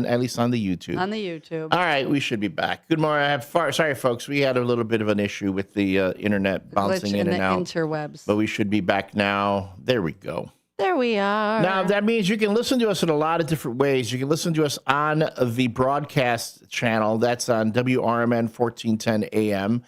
at least on the YouTube. On the YouTube. All right, we should be back. Good morning. Sorry, folks. We had a little bit of an issue with the internet bouncing in and out. Interwebs. But we should be back now. There we go. There we are. Now, that means you can listen to us in a lot of different ways. You can listen to us on the broadcast channel. That's on WRMN 1410 AM.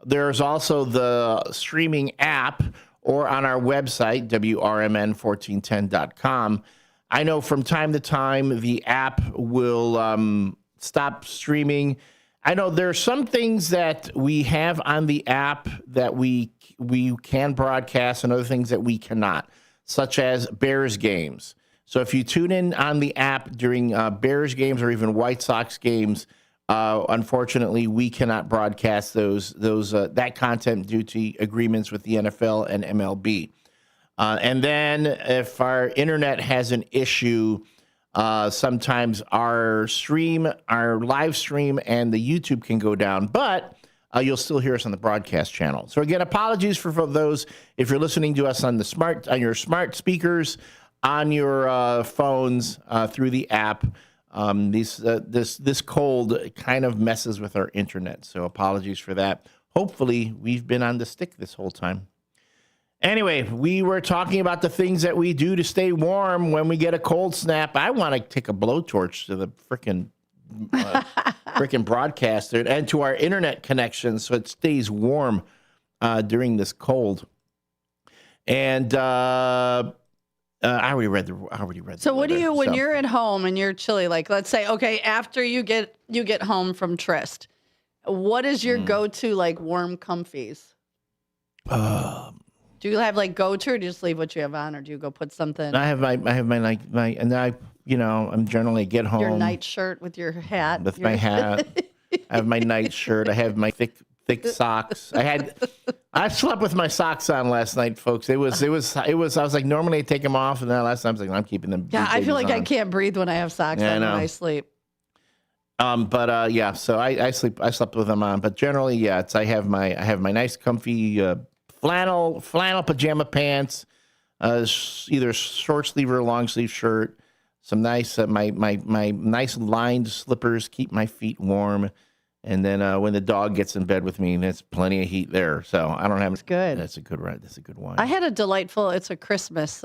There's also the streaming app or on our website, WRMN1410.com. I know from time to time the app will stop streaming. I know there are some things that we have on the app that we can broadcast and other things that we cannot, such as Bears games. So if you tune in on the app during Bears games or even White Sox games, unfortunately, we cannot broadcast that content due to agreements with the NFL and MLB. And then if our internet has an issue, sometimes our live stream and the YouTube can go down, but you'll still hear us on the broadcast channel. So again, apologies for those if you're listening to us on your smart speakers, on your phones through the app. This cold kind of messes with our internet, so apologies for that. Hopefully, we've been on the stick this whole time. Anyway, we were talking about the things that we do to stay warm when we get a cold snap. I want to take a blowtorch to the frickin' broadcaster and to our internet connection so it stays warm during this cold. And I already read the. So what do you when you're at home and you're chilly? Like, let's say, okay, after you get home from Tryst, what is your go-to like warm comfies? Do you have like go-to, or do you just leave what you have on, or do you go put something? I'm generally get home. Your night shirt with your hat. With my hat, I have my night shirt. I have my thick socks. I slept with my socks on last night, folks. I was like, normally I take them off, and then last time I was like, I'm keeping them. Yeah, I feel like I can't breathe when I have socks on when I sleep. So I slept with them on, but generally, yeah, I have my nice comfy flannel pajama pants, either short sleeve or long sleeve shirt, some nice my nice lined slippers keep my feet warm. And then when the dog gets in bed with me, there's plenty of heat there. So I don't have. It's good. That's a good ride. That's a good wine. I had it's a Christmas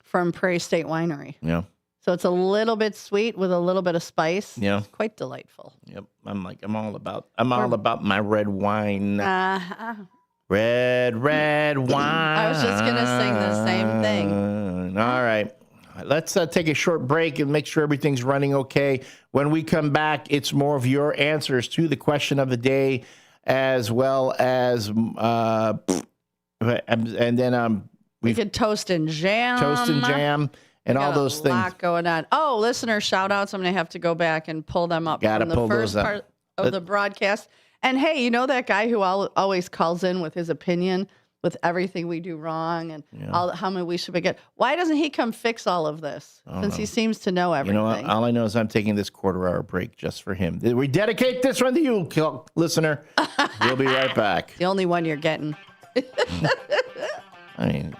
from Prairie State Winery. Yeah. So it's a little bit sweet with a little bit of spice. Yeah. It's quite delightful. Yep. I'm all about my red wine. Red wine. I was just gonna sing the same thing. All right. Let's take a short break and make sure everything's running okay. When we come back, it's more of your answers to the question of the day, as well as, and then we could toast and jam, and all those things. A lot going on. Oh, listener shout outs. I'm going to have to go back and pull them up from the first part of the broadcast. And hey, you know that guy who always calls in with his opinion with everything we do wrong and how many we should be good. Why doesn't he come fix all of this? Since he seems to know everything. You know what? All I know is I'm taking this quarter-hour break just for him. We dedicate this one to you, listener. We'll be right back. The only one you're getting. I mean,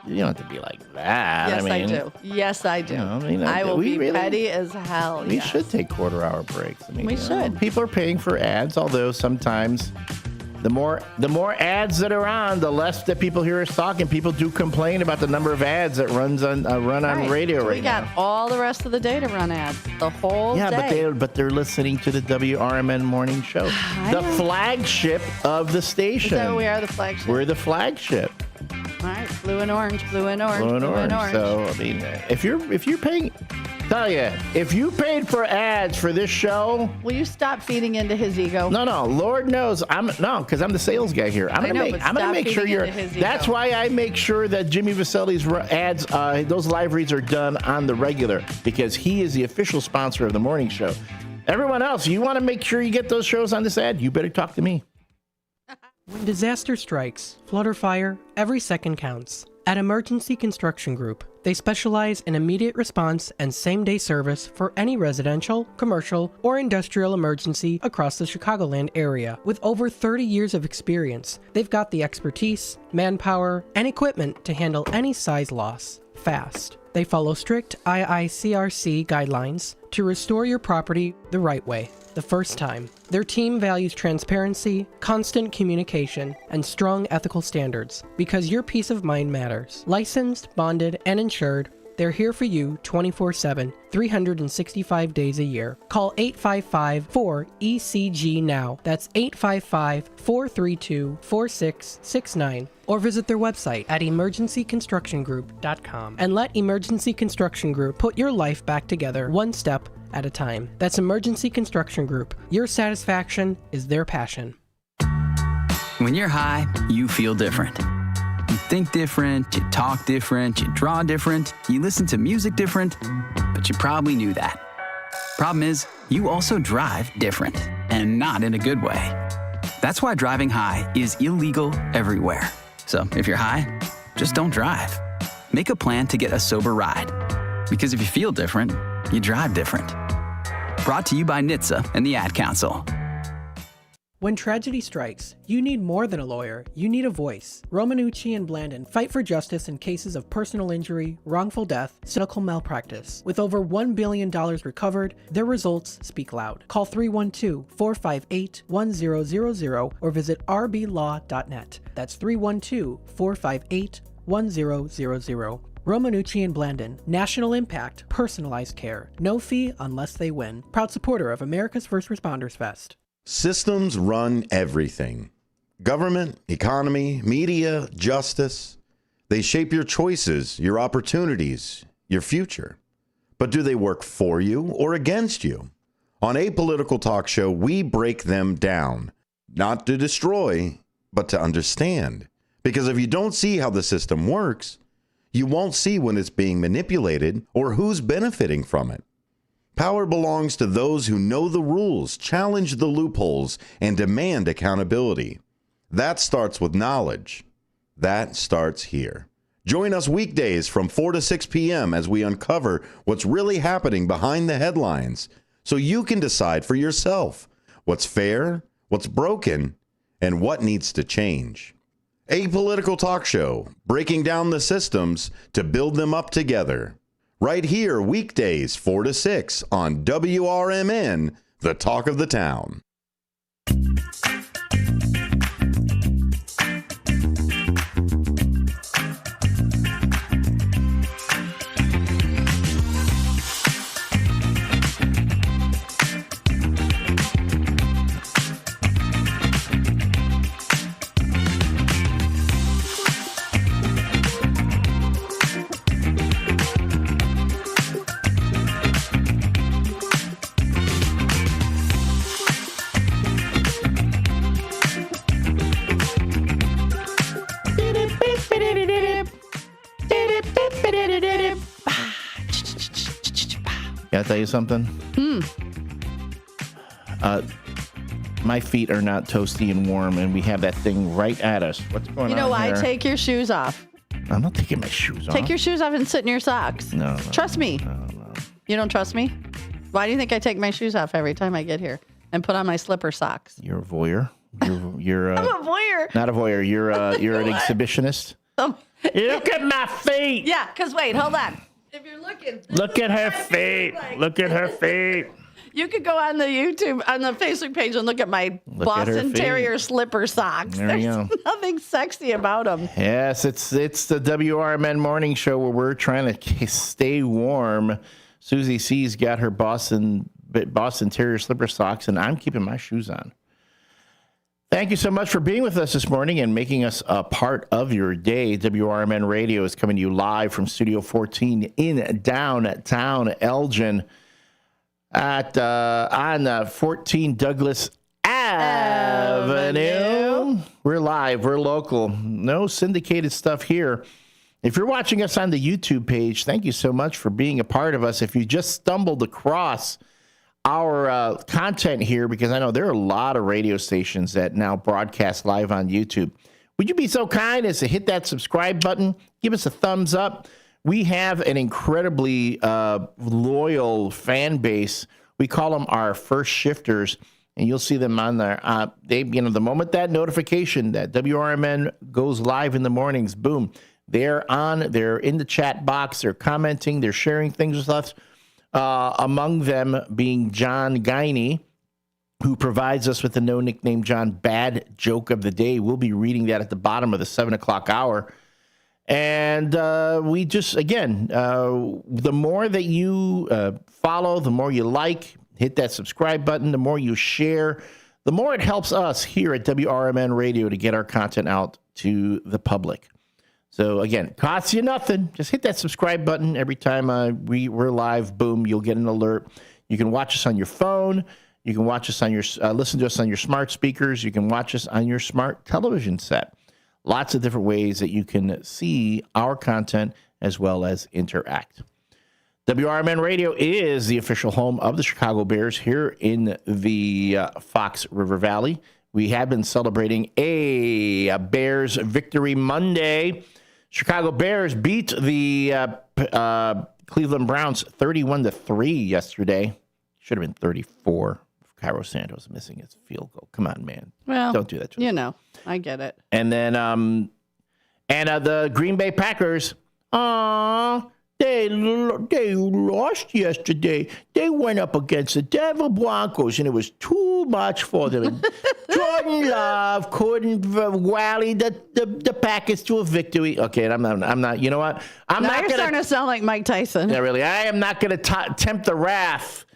you don't have to be like that. Yes, I do. Yes, I do. I will be petty as hell. We should take quarter-hour breaks. We should. People are paying for ads, although sometimes the more ads that are on, the less that people hear us talking. People do complain about the number of ads that run on radio right now. We got all the rest of the day to run ads. The whole day. Yeah, but they're listening to the WRMN morning show. The flagship of the station. So we are the flagship. We're the flagship. All right, blue and orange. So I mean, if you're paying, if you paid for ads for this show, will you stop feeding into his ego? No, Lord knows because I'm the sales guy here. I'm gonna make sure you're. That's why I make sure that Jimmy Vasselli's ads, those live reads are done on the regular, because he is the official sponsor of the morning show. Everyone else, you want to make sure you get those shows on this ad, you better talk to me. When disaster strikes, flood or fire, every second counts. At Emergency Construction Group, they specialize in immediate response and same-day service for any residential, commercial, or industrial emergency across the Chicagoland area. With over 30 years of experience, they've got the expertise, manpower, and equipment to handle any size loss fast. They follow strict IICRC guidelines to restore your property the right way, the first time. Their team values transparency, constant communication, and strong ethical standards because your peace of mind matters. Licensed, bonded, and insured, they're here for you 24/7, 365 days a year. Call 855-4ECG now. That's 855-432-4669. Or visit their website at emergencyconstructiongroup.com and let Emergency Construction Group put your life back together one step at a time. That's Emergency Construction Group. Your satisfaction is their passion. When you're high, you feel different. You think different, you talk different, you draw different, you listen to music different, but you probably knew that. Problem is, you also drive different, and not in a good way. That's why driving high is illegal everywhere. So if you're high, just don't drive. Make a plan to get a sober ride. Because if you feel different, you drive different. Brought to you by NHTSA and the Ad Council. When tragedy strikes, you need more than a lawyer, you need a voice. Romanucci and Blandon fight for justice in cases of personal injury, wrongful death, medical malpractice. With over $1 billion recovered, their results speak loud. Call 312-458-1000 or visit rblaw.net. That's 312-458-1000. Romanucci and Blandon, national impact, personalized care. No fee unless they win. Proud supporter of America's First Responders Fest. Systems run everything. Government, economy, media, justice. They shape your choices, your opportunities, your future. But do they work for you or against you? On Apolitical Talk Show, we break them down. Not to destroy, but to understand. Because if you don't see how the system works, you won't see when it's being manipulated or who's benefiting from it. Power belongs to those who know the rules, challenge the loopholes, and demand accountability. That starts with knowledge. That starts here. Join us weekdays from 4 to 6 p.m. as we uncover what's really happening behind the headlines so you can decide for yourself what's fair, what's broken, and what needs to change. Apolitical Talk Show, breaking down the systems to build them up together. Right here, weekdays 4 to 6 on WRMN, the talk of the town. Can I tell you something? My feet are not toasty and warm, and we have that thing right at us. What's going on? You know why? Here? Take your shoes off. I'm not taking my shoes off. Take your shoes off and sit in your socks. No. Trust me. No. You don't trust me? Why do you think I take my shoes off every time I get here and put on my slipper socks? You're a voyeur. You're I'm a voyeur. not a voyeur. You're an exhibitionist. Look at my feet. Yeah, because wait, hold on. If you're looking. Look at her feet. Look at her feet. You could go on the Facebook page and look at my Boston Terrier slipper socks. There you There's go. nothing sexy about them. Yes, it's the WRMN morning show where we're trying to stay warm. Susie C's got her Boston Terrier slipper socks, and I'm keeping my shoes on. Thank you so much for being with us this morning and making us a part of your day. WRMN Radio is coming to you live from Studio 14 in downtown Elgin on 14 Douglas Avenue. We're live. We're local. No syndicated stuff here. If you're watching us on the YouTube page, thank you so much for being a part of us. If you just stumbled across our content here, because I know there are a lot of radio stations that now broadcast live on YouTube. Would you be so kind as to hit that subscribe button? Give us a thumbs up. We have an incredibly loyal fan base. We call them our first shifters, and you'll see them on there. The moment that notification that WRMN goes live in the mornings, boom, they're on. They're in the chat box. They're commenting. They're sharing things with us. among them being John Guiney, who provides us with the No Nickname John bad joke of the day. We'll be reading that at the bottom of the 7 o'clock hour. And we just, again, the more that you follow, the more you like, hit that subscribe button, the more you share, the more it helps us here at WRMN Radio to get our content out to the public. So, again, costs you nothing. Just hit that subscribe button. Every time we're live, boom, you'll get an alert. You can watch us on your phone. You can watch us on your, listen to us on your smart speakers. You can watch us on your smart television set. Lots of different ways that you can see our content as well as interact. WRMN Radio is the official home of the Chicago Bears here in the Fox River Valley. We have been celebrating a Bears Victory Monday. Chicago Bears beat the Cleveland Browns 31-3 yesterday. Should have been 34. Cairo Santos missing his field goal. Come on, man. Well, don't do that to us. You know, I get it. And then, the Green Bay Packers, they lost yesterday. They went up against the Denver Broncos, and it was too much for them. Jordan Love couldn't rally the Packers to a victory. Okay, and I'm not. You know what? You're starting to sound like Mike Tyson. Yeah, really. I am not going to tempt the wrath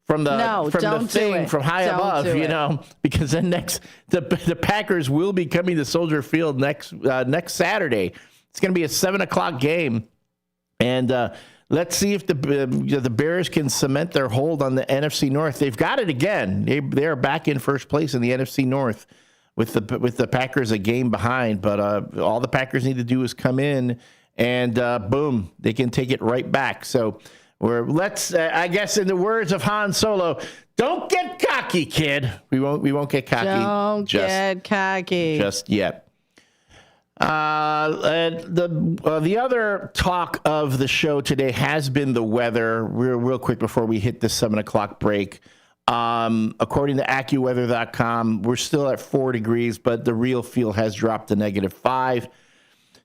from the thing from high above, you know, because then the Packers will be coming to Soldier Field next Saturday. It's going to be a 7 o'clock game, and let's see if the Bears can cement their hold on the NFC North. They've got it again. They are back in first place in the NFC North with the Packers a game behind. But all the Packers need to do is come in, and boom, they can take it right back. So. I guess in the words of Han Solo, don't get cocky, kid. We won't get cocky. Don't get cocky just yet. The other talk of the show today has been the weather. Real quick before we hit the 7 o'clock break. According to AccuWeather.com, we're still at 4 degrees, but the real feel has dropped to -5.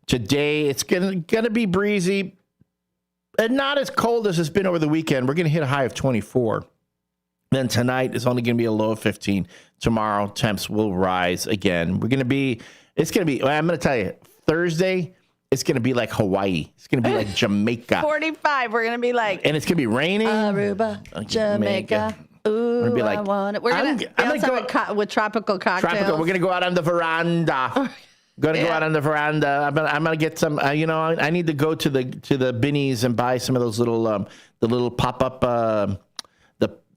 Today, it's gonna be breezy. And not as cold as it's been over the weekend. We're going to hit a high of 24. Then tonight is only going to be a low of 15. Tomorrow, temps will rise again. I'm going to tell you, Thursday, it's going to be like Hawaii. It's going to be like Jamaica. 45, we're going to be like. And it's going to be raining. Aruba, Jamaica. Ooh, we're going to be like. I want it. We're going to go with tropical cocktails. We're going to go out on the veranda. Going to go out on the veranda. I'm gonna get some. I need to go to the Binnies and buy some of those little the little pop up the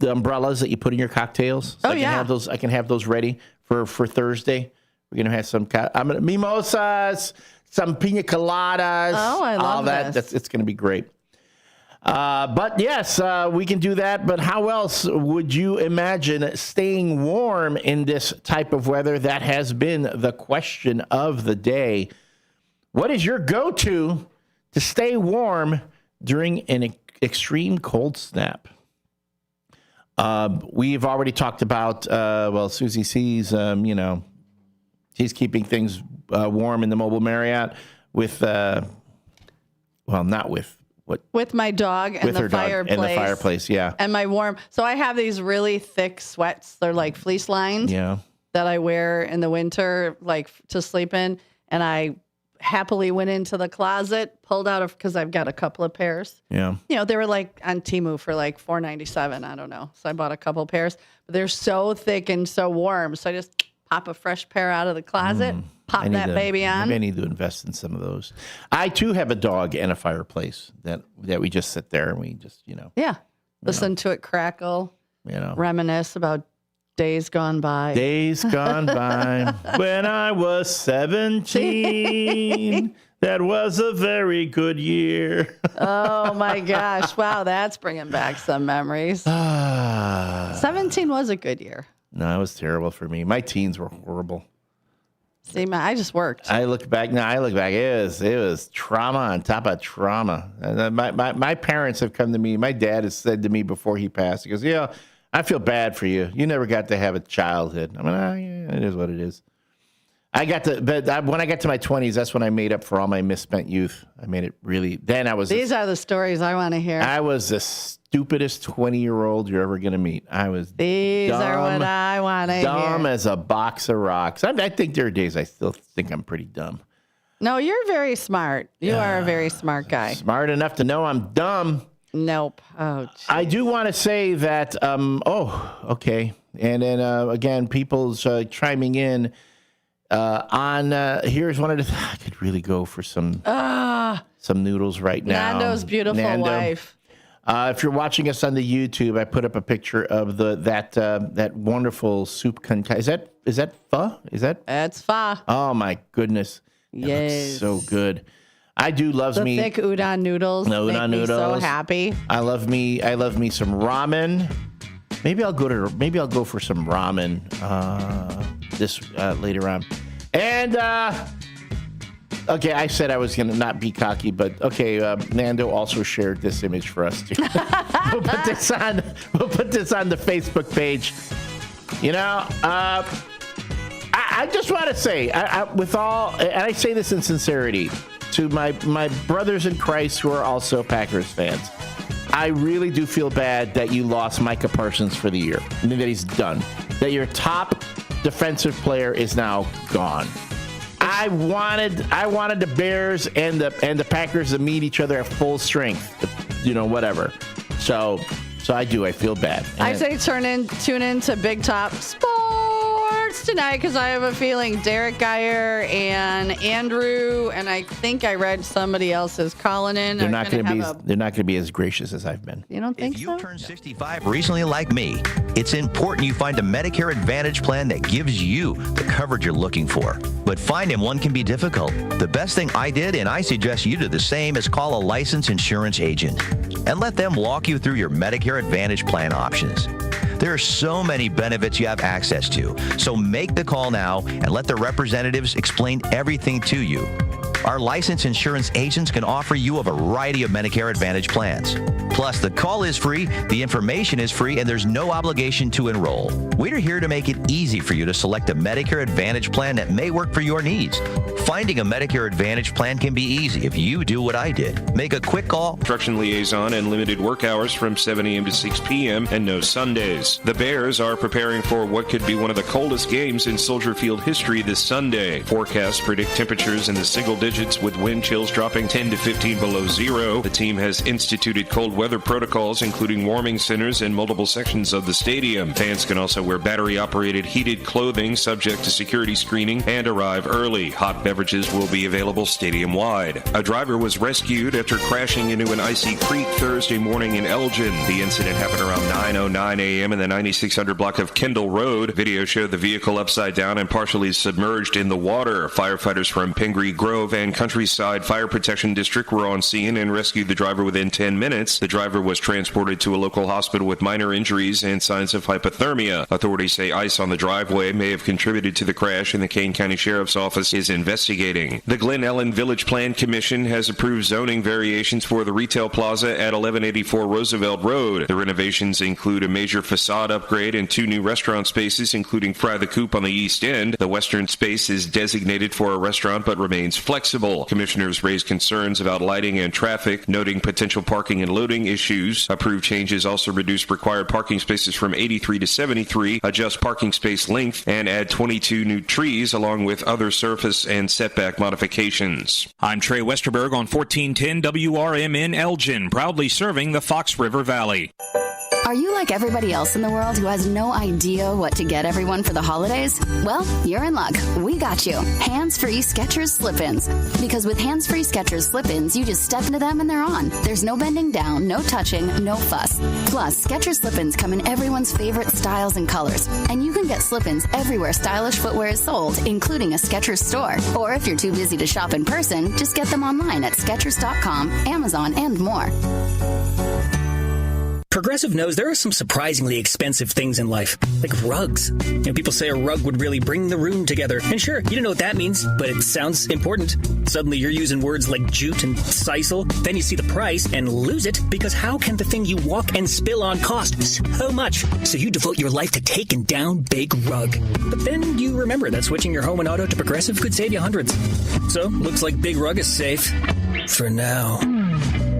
umbrellas that you put in your cocktails. So I can have those ready for Thursday. We're gonna have some mimosas, some pina coladas. Oh, I love this. It's gonna be great. But yes, we can do that. But how else would you imagine staying warm in this type of weather? That has been the question of the day. What is your go-to to stay warm during an extreme cold snap? We've already talked about, Susie C's, she's keeping things warm in the mobile Marriott with, not with, with my dog and the fireplace. And the fireplace, yeah. And my warm. So I have these really thick sweats. They're like fleece lined. Yeah. That I wear in the winter, like to sleep in. And I happily went into the closet, pulled out because I've got a couple of pairs. Yeah. They were like on Temu for like $4.97. I don't know. So I bought a couple pairs. But they're so thick and so warm. So I just pop a fresh pair out of the closet. Pop that baby on. Maybe I need to invest in some of those. I too have a dog and a fireplace that we just sit there and we just listen to it crackle. Reminisce about days gone by. Days gone by when I was 17. That was a very good year. Oh my gosh! Wow, that's bringing back some memories. 17 was a good year. No, it was terrible for me. My teens were horrible. See, I just worked. I look back. It was trauma on top of trauma. My parents have come to me. My dad has said to me before he passed, he goes, I feel bad for you. You never got to have a childhood. I mean, it is what it is. But when I got to my 20s, that's when I made up for all my misspent youth. I made it really. Then I was. These are the stories I want to hear. I was the stupidest 20-year-old you're ever going to meet. I was. These are what I want to hear. Dumb as a box of rocks. I think there are days I still think I'm pretty dumb. No, you're very smart. You are a very smart guy. Smart enough to know I'm dumb. Nope. Oh, geez. I do want to say that. Okay. And then again, people's chiming in. Here's one of the. I could really go for some noodles right now. Nando's beautiful wife. If you're watching us on the YouTube, I put up a picture of that wonderful soup concassé. Is that pho? That's pho. Oh my goodness! Yes, so good. I do love the me thick udon noodles. Make me so happy. I love me some ramen. Maybe I'll go for some ramen this later on. And okay, I said I was going to not be cocky, but okay, Nando also shared this image for us too. We'll put this on the Facebook page. You know, I just want to say, and I say this in sincerity to my brothers in Christ who are also Packers fans. I really do feel bad that you lost Micah Parsons for the year. I mean, that he's done. That your top defensive player is now gone. I wanted the Bears and the Packers to meet each other at full strength. Whatever. So I do. I feel bad. And I say tune in to Big Top Sports tonight because I have a feeling Derek Geyer and Andrew and I think I read somebody else is calling in. They're not going to be as gracious as I've been. You don't think so? If you turned 65 recently like me, it's important you find a Medicare Advantage plan that gives you the coverage you're looking for. But finding one can be difficult. The best thing I did, and I suggest you do the same, is call a licensed insurance agent and let them walk you through your Medicare Advantage plan options. There are so many benefits you have access to, so make the call now and let the representatives explain everything to you. Our licensed insurance agents can offer you a variety of Medicare Advantage plans. Plus, the call is free, the information is free, and there's no obligation to enroll. We're here to make it easy for you to select a Medicare Advantage plan that may work for your needs. Finding a Medicare Advantage plan can be easy if you do what I did. Make a quick call. Construction liaison and limited work hours from 7 a.m. to 6 p.m. and no Sundays. The Bears are preparing for what could be one of the coldest games in Soldier Field history this Sunday. Forecasts predict temperatures in the single digits with wind chills dropping 10 to 15 below zero. The team has instituted cold weather protocols, including warming centers in multiple sections of the stadium. Fans can also wear battery-operated heated clothing subject to security screening and arrive early. Hot beverages will be available stadium-wide. A driver was rescued after crashing into an icy creek Thursday morning in Elgin. The incident happened around 9:09 a.m. in the 9600 block of Kendall Road. Video showed the vehicle upside down and partially submerged in the water. Firefighters from Pingree Grove and Countryside Fire Protection District were on scene and rescued the driver within 10 minutes. The driver was transported to a local hospital with minor injuries and signs of hypothermia. Authorities say ice on the driveway may have contributed to the crash, and the Kane County Sheriff's Office is investigating. The Glen Ellen Village Plan Commission has approved zoning variations for the retail plaza at 1184 Roosevelt Road. The renovations include a major facade upgrade and 2 new restaurant spaces, including Fry the Coop on the east end. The western space is designated for a restaurant but remains flexible. Commissioners raised concerns about lighting and traffic, noting potential parking and loading issues. Approved changes also reduce required parking spaces from 83 to 73, adjust parking space length, and add 22 new trees, along with other surface and setback modifications. I'm Trey Westerberg on 1410 WRMN Elgin, proudly serving the Fox River Valley. Are you like everybody else in the world who has no idea what to get everyone for the holidays? Well, you're in luck. We got you. Hands-free Skechers slip-ins. Because with hands-free Skechers slip-ins, you just step into them and they're on. There's no bending down, no touching, no fuss. Plus, Skechers slip-ins come in everyone's favorite styles and colors. And you can get slip-ins everywhere stylish footwear is sold, including a Skechers store. Or if you're too busy to shop in person, just get them online at Skechers.com, Amazon, and more. Progressive knows there are some surprisingly expensive things in life, like rugs. People say a rug would really bring the room together. And sure, you don't know what that means, but it sounds important. Suddenly you're using words like jute and sisal. Then you see the price and lose it because how can the thing you walk and spill on cost so much? So you devote your life to taking down Big Rug. But then you remember that switching your home and auto to Progressive could save you hundreds. So looks like Big Rug is safe. For now.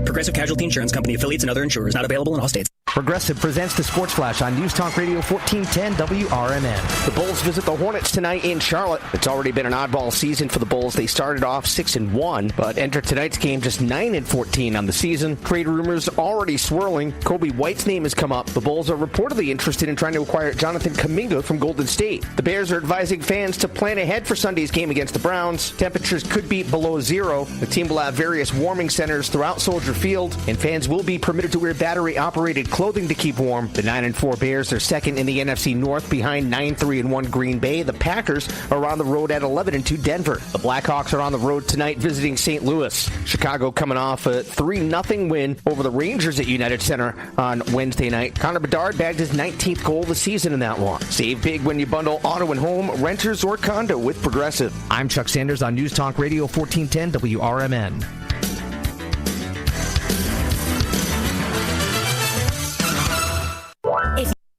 Progressive Casualty Insurance Company, affiliates, and other insurers. Not available in all states. Progressive presents the Sports Flash on News Talk Radio 1410 WRMN. The Bulls visit the Hornets tonight in Charlotte. It's already been an oddball season for the Bulls. They started off 6-1, but enter tonight's game just 9-14 on the season. Trade rumors already swirling. Kobe White's name has come up. The Bulls are reportedly interested in trying to acquire Jonathan Kuminga from Golden State. The Bears are advising fans to plan ahead for Sunday's game against the Browns. Temperatures could be below zero. The team will have various warming centers throughout Soldier Field, and fans will be permitted to wear battery-operated clothing to keep warm. The 9-4 Bears are second in the NFC North behind 9-3-1 Green Bay. The Packers are on the road at 11-2 Denver. The Blackhawks are on the road tonight visiting St. Louis. Chicago coming off a 3-0 win over the Rangers at United Center on Wednesday night. Connor Bedard bagged his 19th goal of the season in that one. Save big when you bundle auto and home, renters, or condo with Progressive. I'm Chuck Sanders on News Talk Radio 1410 WRMN.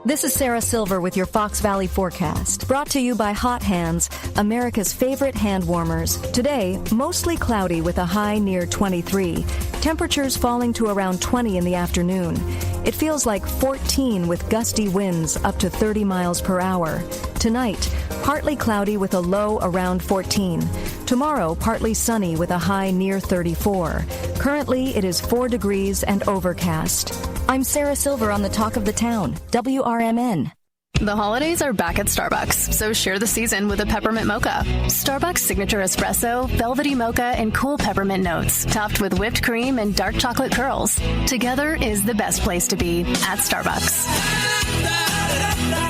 This is Sarah Silver with your Fox Valley forecast, brought to you by Hot Hands, America's favorite hand warmers. Today, mostly cloudy with a high near 23. Temperatures falling to around 20 in the afternoon. It feels like 14 with gusty winds up to 30 miles per hour. Tonight, partly cloudy with a low around 14. Tomorrow, partly sunny with a high near 34. Currently, it is 4 degrees and overcast. I'm Sarah Silver on the Talk of the Town, WRMN. The holidays are back at Starbucks, so share the season with a peppermint mocha. Starbucks signature espresso, velvety mocha, and cool peppermint notes, topped with whipped cream and dark chocolate curls. Together is the best place to be at Starbucks.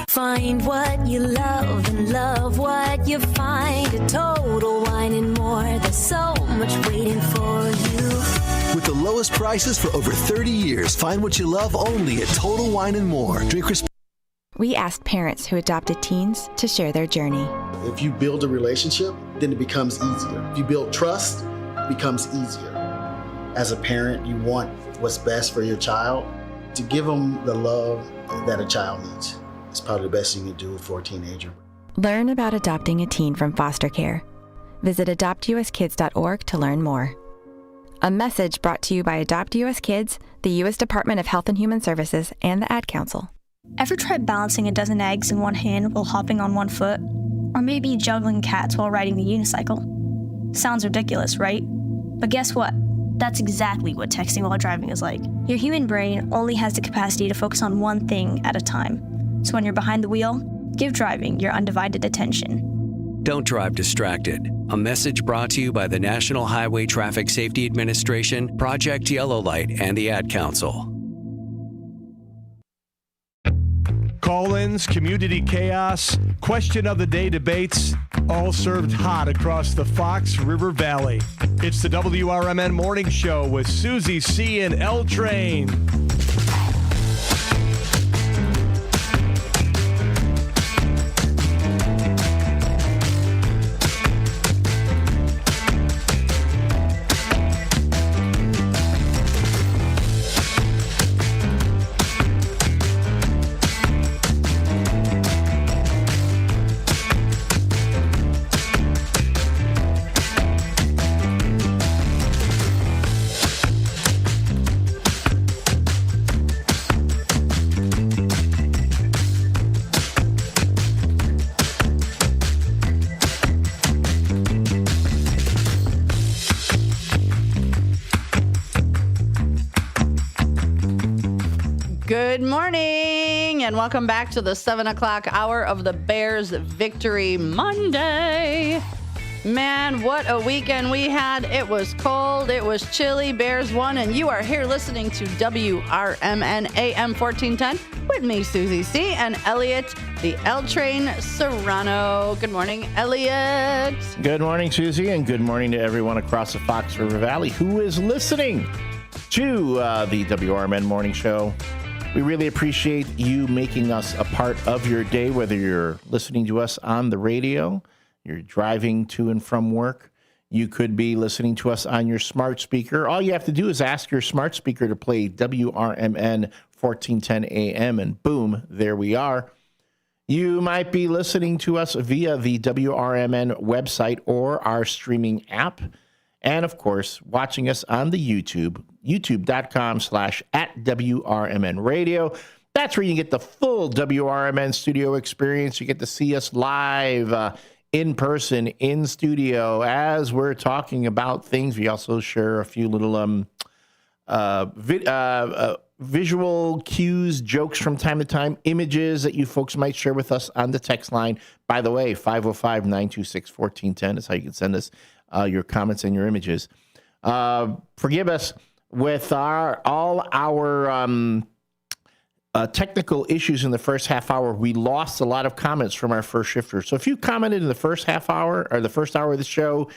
Find what you love and love what you find. A Total Wine and More. There's so much waiting for you. With the lowest prices for over 30 years, find what you love only at Total Wine and More. Drink responsibly. We asked parents who adopted teens to share their journey. If you build a relationship, then it becomes easier. If you build trust, it becomes easier. As a parent, you want what's best for your child. To give them the love that a child needs. It's probably the best thing you can do for a teenager. Learn about adopting a teen from foster care. Visit adoptuskids.org to learn more. A message brought to you by Adopt US Kids, the U.S. Department of Health and Human Services, and the Ad Council. Ever tried balancing a dozen eggs in one hand while hopping on one foot? Or maybe juggling cats while riding the unicycle? Sounds ridiculous, right? But guess what? That's exactly what texting while driving is like. Your human brain only has the capacity to focus on one thing at a time. So when you're behind the wheel, give driving your undivided attention. Don't drive distracted. A message brought to you by the National Highway Traffic Safety Administration, Project Yellow Light, and the Ad Council. Call-ins, community chaos, question of the day debates, all served hot across the Fox River Valley. It's the WRMN Morning Show with Susie C. and L Train. Good morning and welcome back to the 7 o'clock hour of the Bears Victory Monday. Man, what a weekend we had. It was cold, it was chilly, Bears won, and you are here listening to WRMN AM 1410 with me, Susie C., and Elliot, the L Train Serrano. Good morning, Elliot. Good morning, Susie, and good morning to everyone across the Fox River Valley who is listening to the WRMN Morning Show. We really appreciate you making us a part of your day, whether you're listening to us on the radio, you're driving to and from work. You could be listening to us on your smart speaker. All you have to do is ask your smart speaker to play WRMN 1410 AM, and boom, there we are. You might be listening to us via the WRMN website or our streaming app. And, of course, watching us on the youtube.com/@WRMN Radio. That's where you get the full WRMN studio experience. You get to see us live in person, in studio, as we're talking about things. We also share a few little visual cues, jokes from time to time, images that you folks might share with us on the text line. By the way, 505-926-1410 is how you can send us your comments and your images. Forgive us with all our technical issues in the first half hour. We lost a lot of comments from our first shifter. So if you commented in the first half hour or the first hour of the show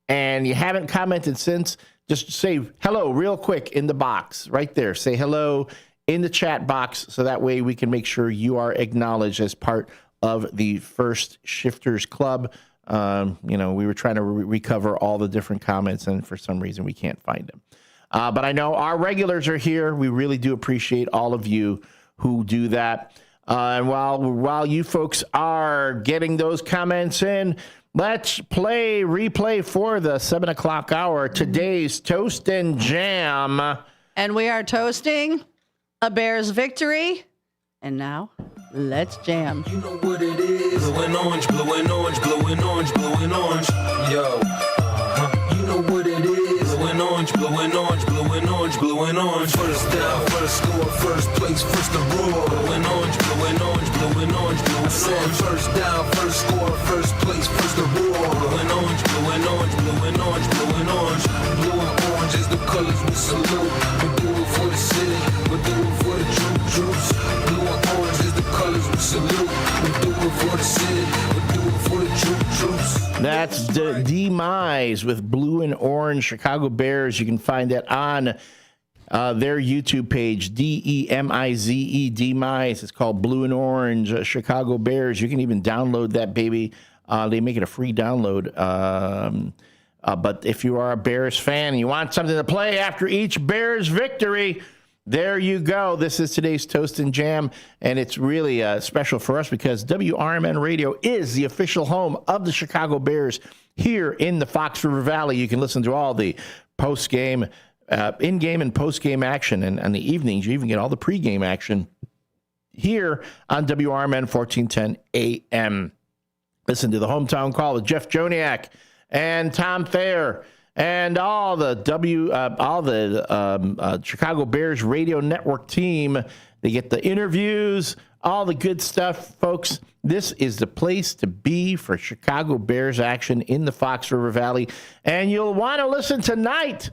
and you haven't commented since, just say hello real quick in the box right there. Say hello in the chat box so that way we can make sure you are acknowledged as part of the First Shifters Club. We were trying to recover all the different comments, and for some reason we can't find them. But I know our regulars are here. We really do appreciate all of you who do that. And while you folks are getting those comments in, let's replay for the 7 o'clock hour today's Toast and Jam. And we are toasting a Bears victory. And now, let's jam. You know what it is. Blue and orange, blue and orange, blue and orange, blue and orange. Yo. You know what it is. Blue and orange, blue and orange, blue and orange, blue and orange. First down, first score, first place, first to roar. Blue and orange, blue and orange, blue and orange, blue and orange. I said first down, first score, first place, first to roar. Blue and orange, blue and orange, blue and orange, blue and orange. Blue and orange is the colors we salute. We do it for the city, we do it for the troops. Blue and orange is the colors we salute. We do it for the city, we do it for the troops. That's the Demise with Blue and Orange Chicago Bears. You can find that on their YouTube page, DEMIZE, Demise. It's called Blue and Orange Chicago Bears. You can even download that baby. They make it a free download. But if you are a Bears fan and you want something to play after each Bears victory, there you go. This is today's Toast and Jam, and it's really special for us because WRMN Radio is the official home of the Chicago Bears here in the Fox River Valley. You can listen to all the post-game, in-game and post-game action, and on the evenings, you even get all the pre-game action here on WRMN 1410 AM. Listen to the Hometown Call with Jeff Joniak and Tom Thayer. And all the Chicago Bears radio network team. They get the interviews, all the good stuff, folks. This is the place to be for Chicago Bears action in the Fox River Valley. And you'll want to listen tonight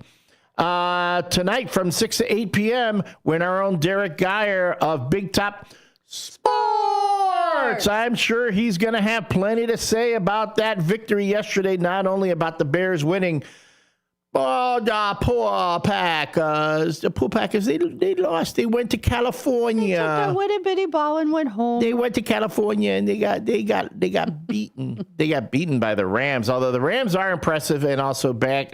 from 6 to 8 p.m. when our own Derek Geyer of Big Top Sports. I'm sure he's going to have plenty to say about that victory yesterday, not only about the Bears winning. Oh, the poor Packers. The poor Packers, they lost. They went to California. They took that witty bitty ball and went home. They went to California and they got beaten. They got beaten by the Rams. Although the Rams are impressive and also back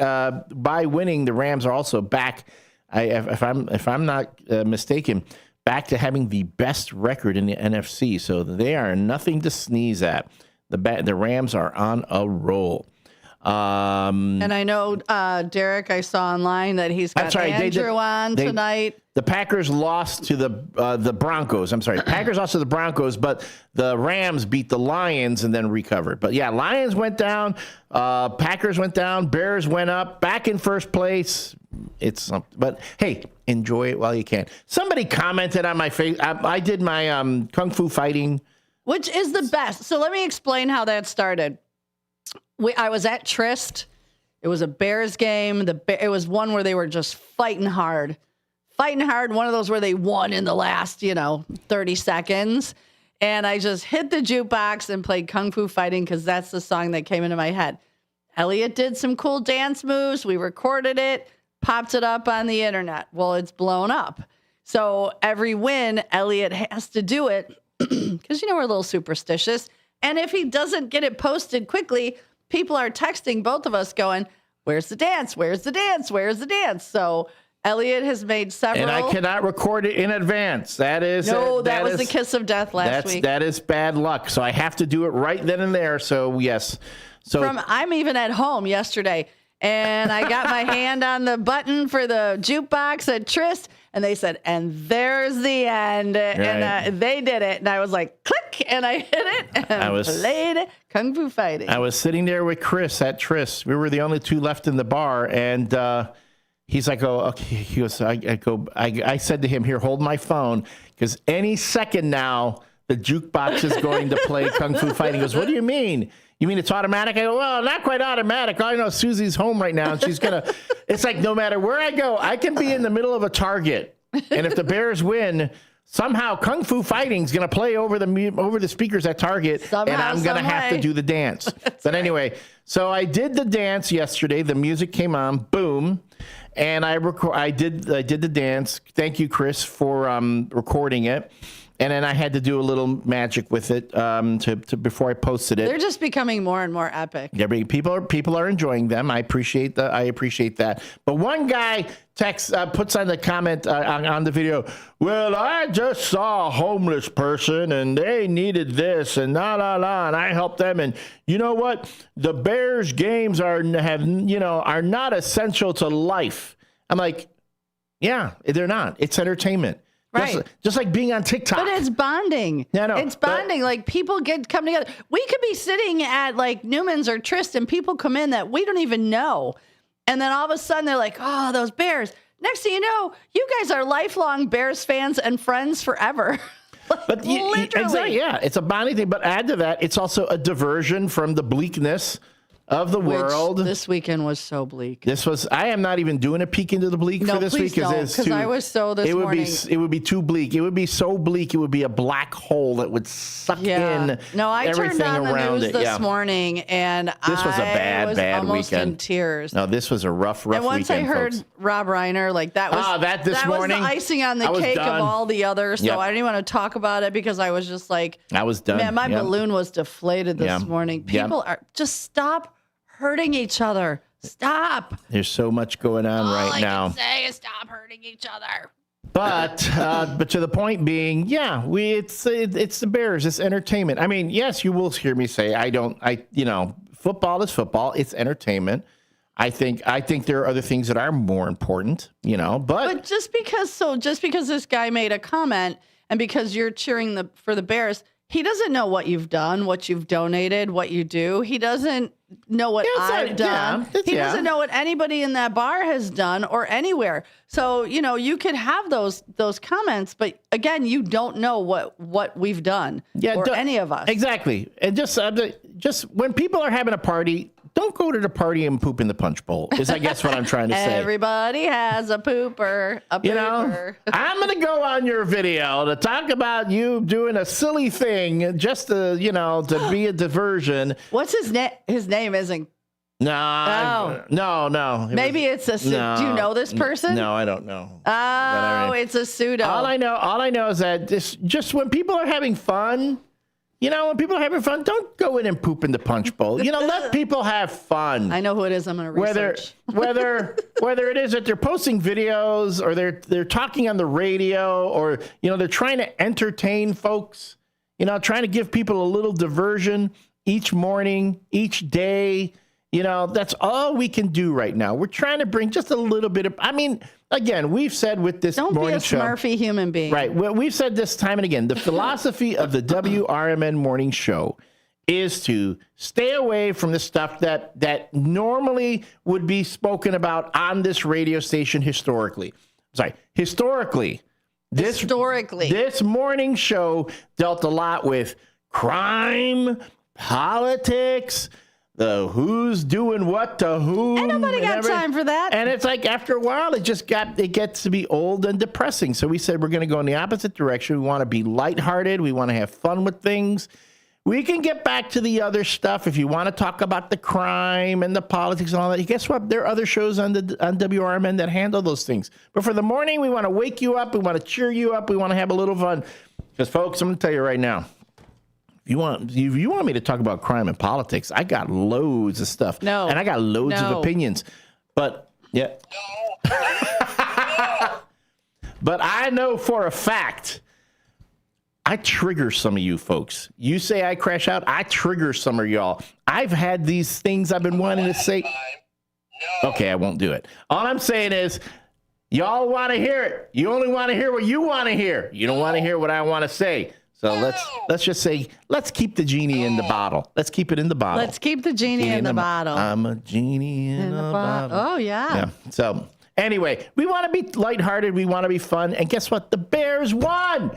by winning, the Rams are also back. If I'm not mistaken, back to having the best record in the NFC. So they are nothing to sneeze at. The Rams are on a roll. And I know, Derek, I saw online that he's got Andrew on tonight. The Packers lost to the Broncos. I'm sorry. Packers lost to the Broncos, but the Rams beat the Lions and then recovered. But, yeah, Lions went down. Packers went down. Bears went up. Back in first place. It's something. But, hey, enjoy it while you can. Somebody commented on my face. I did my Kung Fu fighting. Which is the best. So let me explain how that started. I was at Trist. It was a Bears game. It was one where they were just fighting hard. One of those where they won in the last, 30 seconds. And I just hit the jukebox and played Kung Fu Fighting because that's the song that came into my head. Elliot did some cool dance moves. We recorded it, popped it up on the internet. Well, it's blown up. So every win, Elliot has to do it because, we're a little superstitious. And if he doesn't get it posted quickly, people are texting both of us going, where's the dance? Where's the dance? Where's the dance? So Elliot has made several. And I cannot record it in advance. That was the kiss of death last week. That is bad luck. So I have to do it right then and there. So, yes. So I'm even at home yesterday, and I got my hand on the button for the jukebox at Tryst, and they said, and there's the end. Right. And they did it. And I was like, click, and I hit it, and played Kung Fu Fighting. I was sitting there with Chris at Tryst. We were the only two left in the bar, and he's like, oh, okay. He goes, I said to him, here, hold my phone, because any second now, the jukebox is going to play Kung Fu Fighting. He goes, what do you mean? You mean it's automatic? I go, well, not quite automatic. All I know is Susie's home right now, and she's going to, it's like no matter where I go, I can be in the middle of a Target, and if the Bears win, somehow Kung Fu Fighting is going to play over the speakers at Target, and I'm going to have to do the dance. But anyway, so I did the dance yesterday. The music came on, boom. And I did the dance. Thank you, Chris, for recording it. And then I had to do a little magic with it before I posted it. They're just becoming more and more epic. Yeah, people are enjoying them. I appreciate that. But one guy puts on the comment on the video, well, I just saw a homeless person and they needed this and and I helped them. And you know what? The Bears games are not essential to life. I'm like, yeah, they're not. It's entertainment. Right. Just like being on TikTok. But it's bonding. Yeah, no, it's bonding. Like people come together. We could be sitting at like Newman's or Tryst and people come in that we don't even know. And then all of a sudden they're like, oh, those Bears. Next thing you know, you guys are lifelong Bears fans and friends forever. But exactly, yeah, it's a bonding thing. But add to that, it's also a diversion from the bleakness of the world. This weekend was so bleak. I am not even doing a peek into the bleak for this week because I was so this morning. It would be too bleak. It would be so bleak. It would be a black hole that would suck in. No, I everything turned on the around news it. this morning, and this was a bad almost weekend. In tears. No, this was a rough and once weekend. I heard folks. Rob Reiner, like that was this morning was the icing on the cake of all the others. So I didn't want to talk about it because I was just like, I was done. Man, my balloon was deflated this morning. People are just stop hurting each other. Stop. There's so much going on right now. All I can say is stop hurting each other. But to the point being, it's the Bears. It's entertainment. I mean, yes, you will hear me say football is football. It's entertainment. I think there are other things that are more important, but just because this guy made a comment and because you're cheering for the Bears, he doesn't know what you've done, what you've donated, what you do. He doesn't know what I've done. He doesn't know what anybody in that bar has done or anywhere. So, you could have those comments, but again, you don't know what we've done or any of us. Exactly. And just when people are having a party, don't go to the party and poop in the punch bowl, is I guess what I'm trying to say. Everybody has a pooper. I'm going to go on your video to talk about you doing a silly thing just to be a diversion. What's his name? His name isn't. No. Maybe it's a. No, do you know this person? No, I don't know. Oh, it's a pseudo. All I know is that just when people are having fun. When people are having fun, don't go in and poop in the punch bowl. Let people have fun. I know who it is. I'm going to research. Whether it is that they're posting videos or they're talking on the radio or, they're trying to entertain folks, trying to give people a little diversion each morning, each day. That's all we can do right now. We're trying to bring just a little bit of, again, we've said with this morning show. Don't be a Smurfy human being. Right. Well, we've said this time and again. The philosophy of the WRMN morning show is to stay away from the stuff that normally would be spoken about on this radio station historically. This morning show dealt a lot with crime, politics, the who's doing what to whom. Ain't nobody got time for that. And it's like after a while, it gets to be old and depressing. So we said we're going to go in the opposite direction. We want to be lighthearted. We want to have fun with things. We can get back to the other stuff if you want to talk about the crime and the politics and all that. Guess what? There are other shows on WRMN that handle those things. But for the morning, we want to wake you up. We want to cheer you up. We want to have a little fun. Because, folks, I'm going to tell you right now, if you want me to talk about crime and politics, I got loads of stuff. No. And I got loads of opinions. But, yeah. But I know for a fact, I trigger some of you folks. You say I crash out, I trigger some of y'all. I've had these things I've been wanting to say. Okay, I won't do it. All I'm saying is, y'all want to hear it. You only want to hear what you want to hear. You don't want to hear what I want to say. So let's just say, let's keep the genie in the bottle. Let's keep it in the bottle. Let's keep the genie in the bottle. I'm a genie in a bottle. Oh, yeah. So anyway, we want to be lighthearted. We want to be fun. And guess what? The Bears won.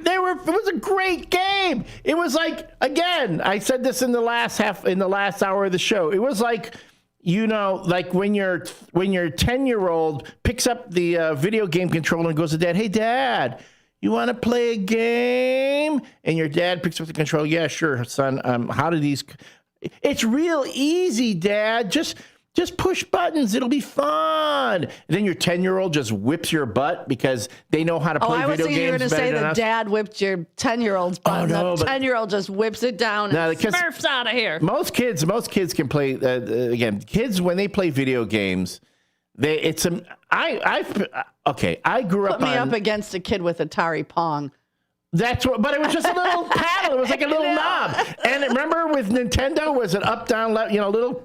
It was a great game. It was like, again, I said this in the last hour of the show. It was like, like when your 10-year-old picks up the video game controller and goes to Dad, "Hey, Dad, you want to play a game?" And your dad picks up the controller. "Yeah, sure, son. How do these?" "It's real easy, Dad. Just push buttons. It'll be fun." And then your 10-year-old just whips your butt because they know how to play video games better than us. I was thinking you were going to say the dad whipped your 10-year-old's butt. No, the 10-year-old just whips it down and smurfs out of here. Most kids can play. Again, kids when they play video games, I grew up. Put me up against a kid with Atari Pong. That's what, but it was just a little paddle. It was like a little knob. And remember with Nintendo, was it up, down, left, little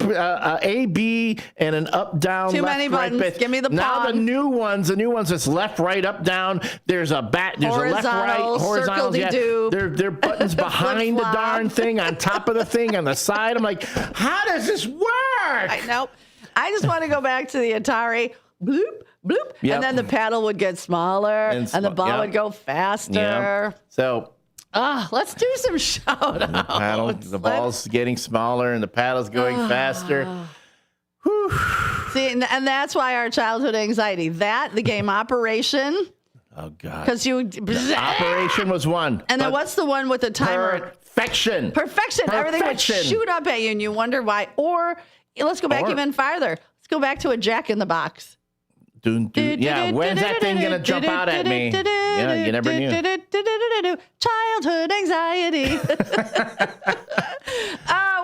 A, B, and an up, down, Too left, many right. buttons. Give me the Now Pong. the new ones, it's left, right, up, down. There's a left, right, horizontal. Circle-de-doo. They're buttons behind the darn thing, on top of the thing, on the side. I'm like, how does this work? I know. I just want to go back to the Atari. Bloop. Bloop, Yep. and then the paddle would get smaller, and the ball would go faster. Yep. So, let's do some shout-outs. The ball's getting smaller, and the paddle's going faster. See, and that's why our childhood anxiety. The game Operation. Oh, God. Because Operation was one. And then what's the one with the timer? Perfection. Everything would shoot up at you, and you wonder why. Or let's go back even farther. Let's go back to a Jack in the Box. Yeah, when's that thing going to jump out at me? Yeah, you never knew. Childhood anxiety.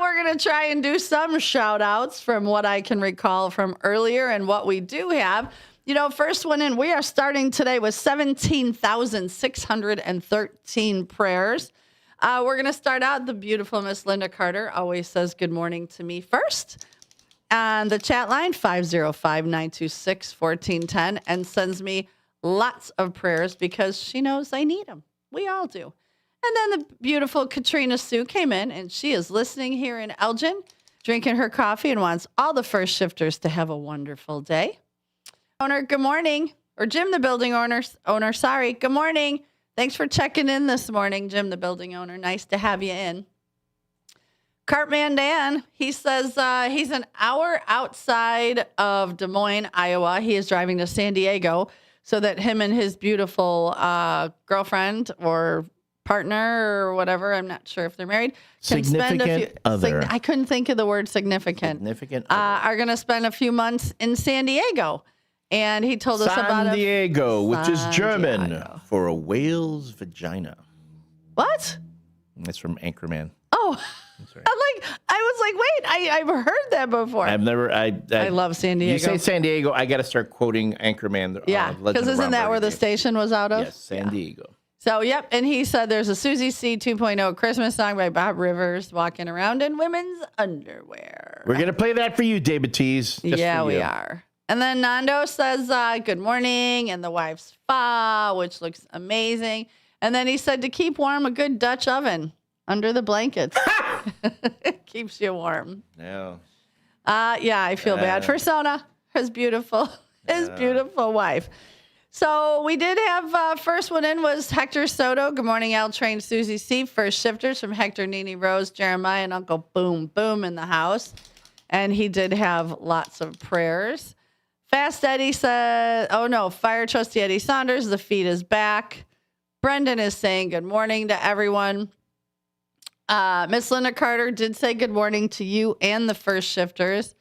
We're going to try and do some shout outs from what I can recall from earlier and what we do have. First one in, we are starting today with 17,613 prayers. We're going to start out. The beautiful Miss Linda Carter always says good morning to me first. On the chat line, 505-926-1410, and sends me lots of prayers because she knows I need them. We all do. And then the beautiful Katrina Sue came in, and she is listening here in Elgin, drinking her coffee, and wants all the first shifters to have a wonderful day. Owner, good morning. Or Jim, the building owner, sorry. Good morning. Thanks for checking in this morning, Jim, the building owner. Nice to have you in. Cartman Dan, he says he's an hour outside of Des Moines, Iowa. He is driving to San Diego so that him and his beautiful girlfriend or partner or whatever, I'm not sure if they're married, can significant other. I couldn't think of the word significant. Are going to spend a few months in San Diego. And he told us about San Diego, which is German for a whale's vagina. What? That's from Anchorman. Oh. I was like, wait, I've heard that before. I've never. I love San Diego. You say San Diego, I got to start quoting Anchorman. Yeah, because isn't that where the station was out of? Yes, San Diego. So, yep. And he said there's a Susie C 2.0 Christmas song by Bob Rivers, walking around in women's underwear. We're gonna play that for you, David Tees. Yeah, we are. And then Nando says good morning, and the wife's fa, which looks amazing. And then he said to keep warm, a good Dutch oven under the blankets. It keeps you warm. Yeah. Yeah, I feel bad for Sona, his beautiful wife. So we did have first one in was Hector Soto. Good morning, L Train Susie C. First shifters from Hector, Nene Rose, Jeremiah, and Uncle Boom Boom in the house. And he did have lots of prayers. Fast Eddie said, Fire Trusty Eddie Saunders, the feed is back. Brendan is saying good morning to everyone. Miss Linda Carter did say good morning to you and the first shifters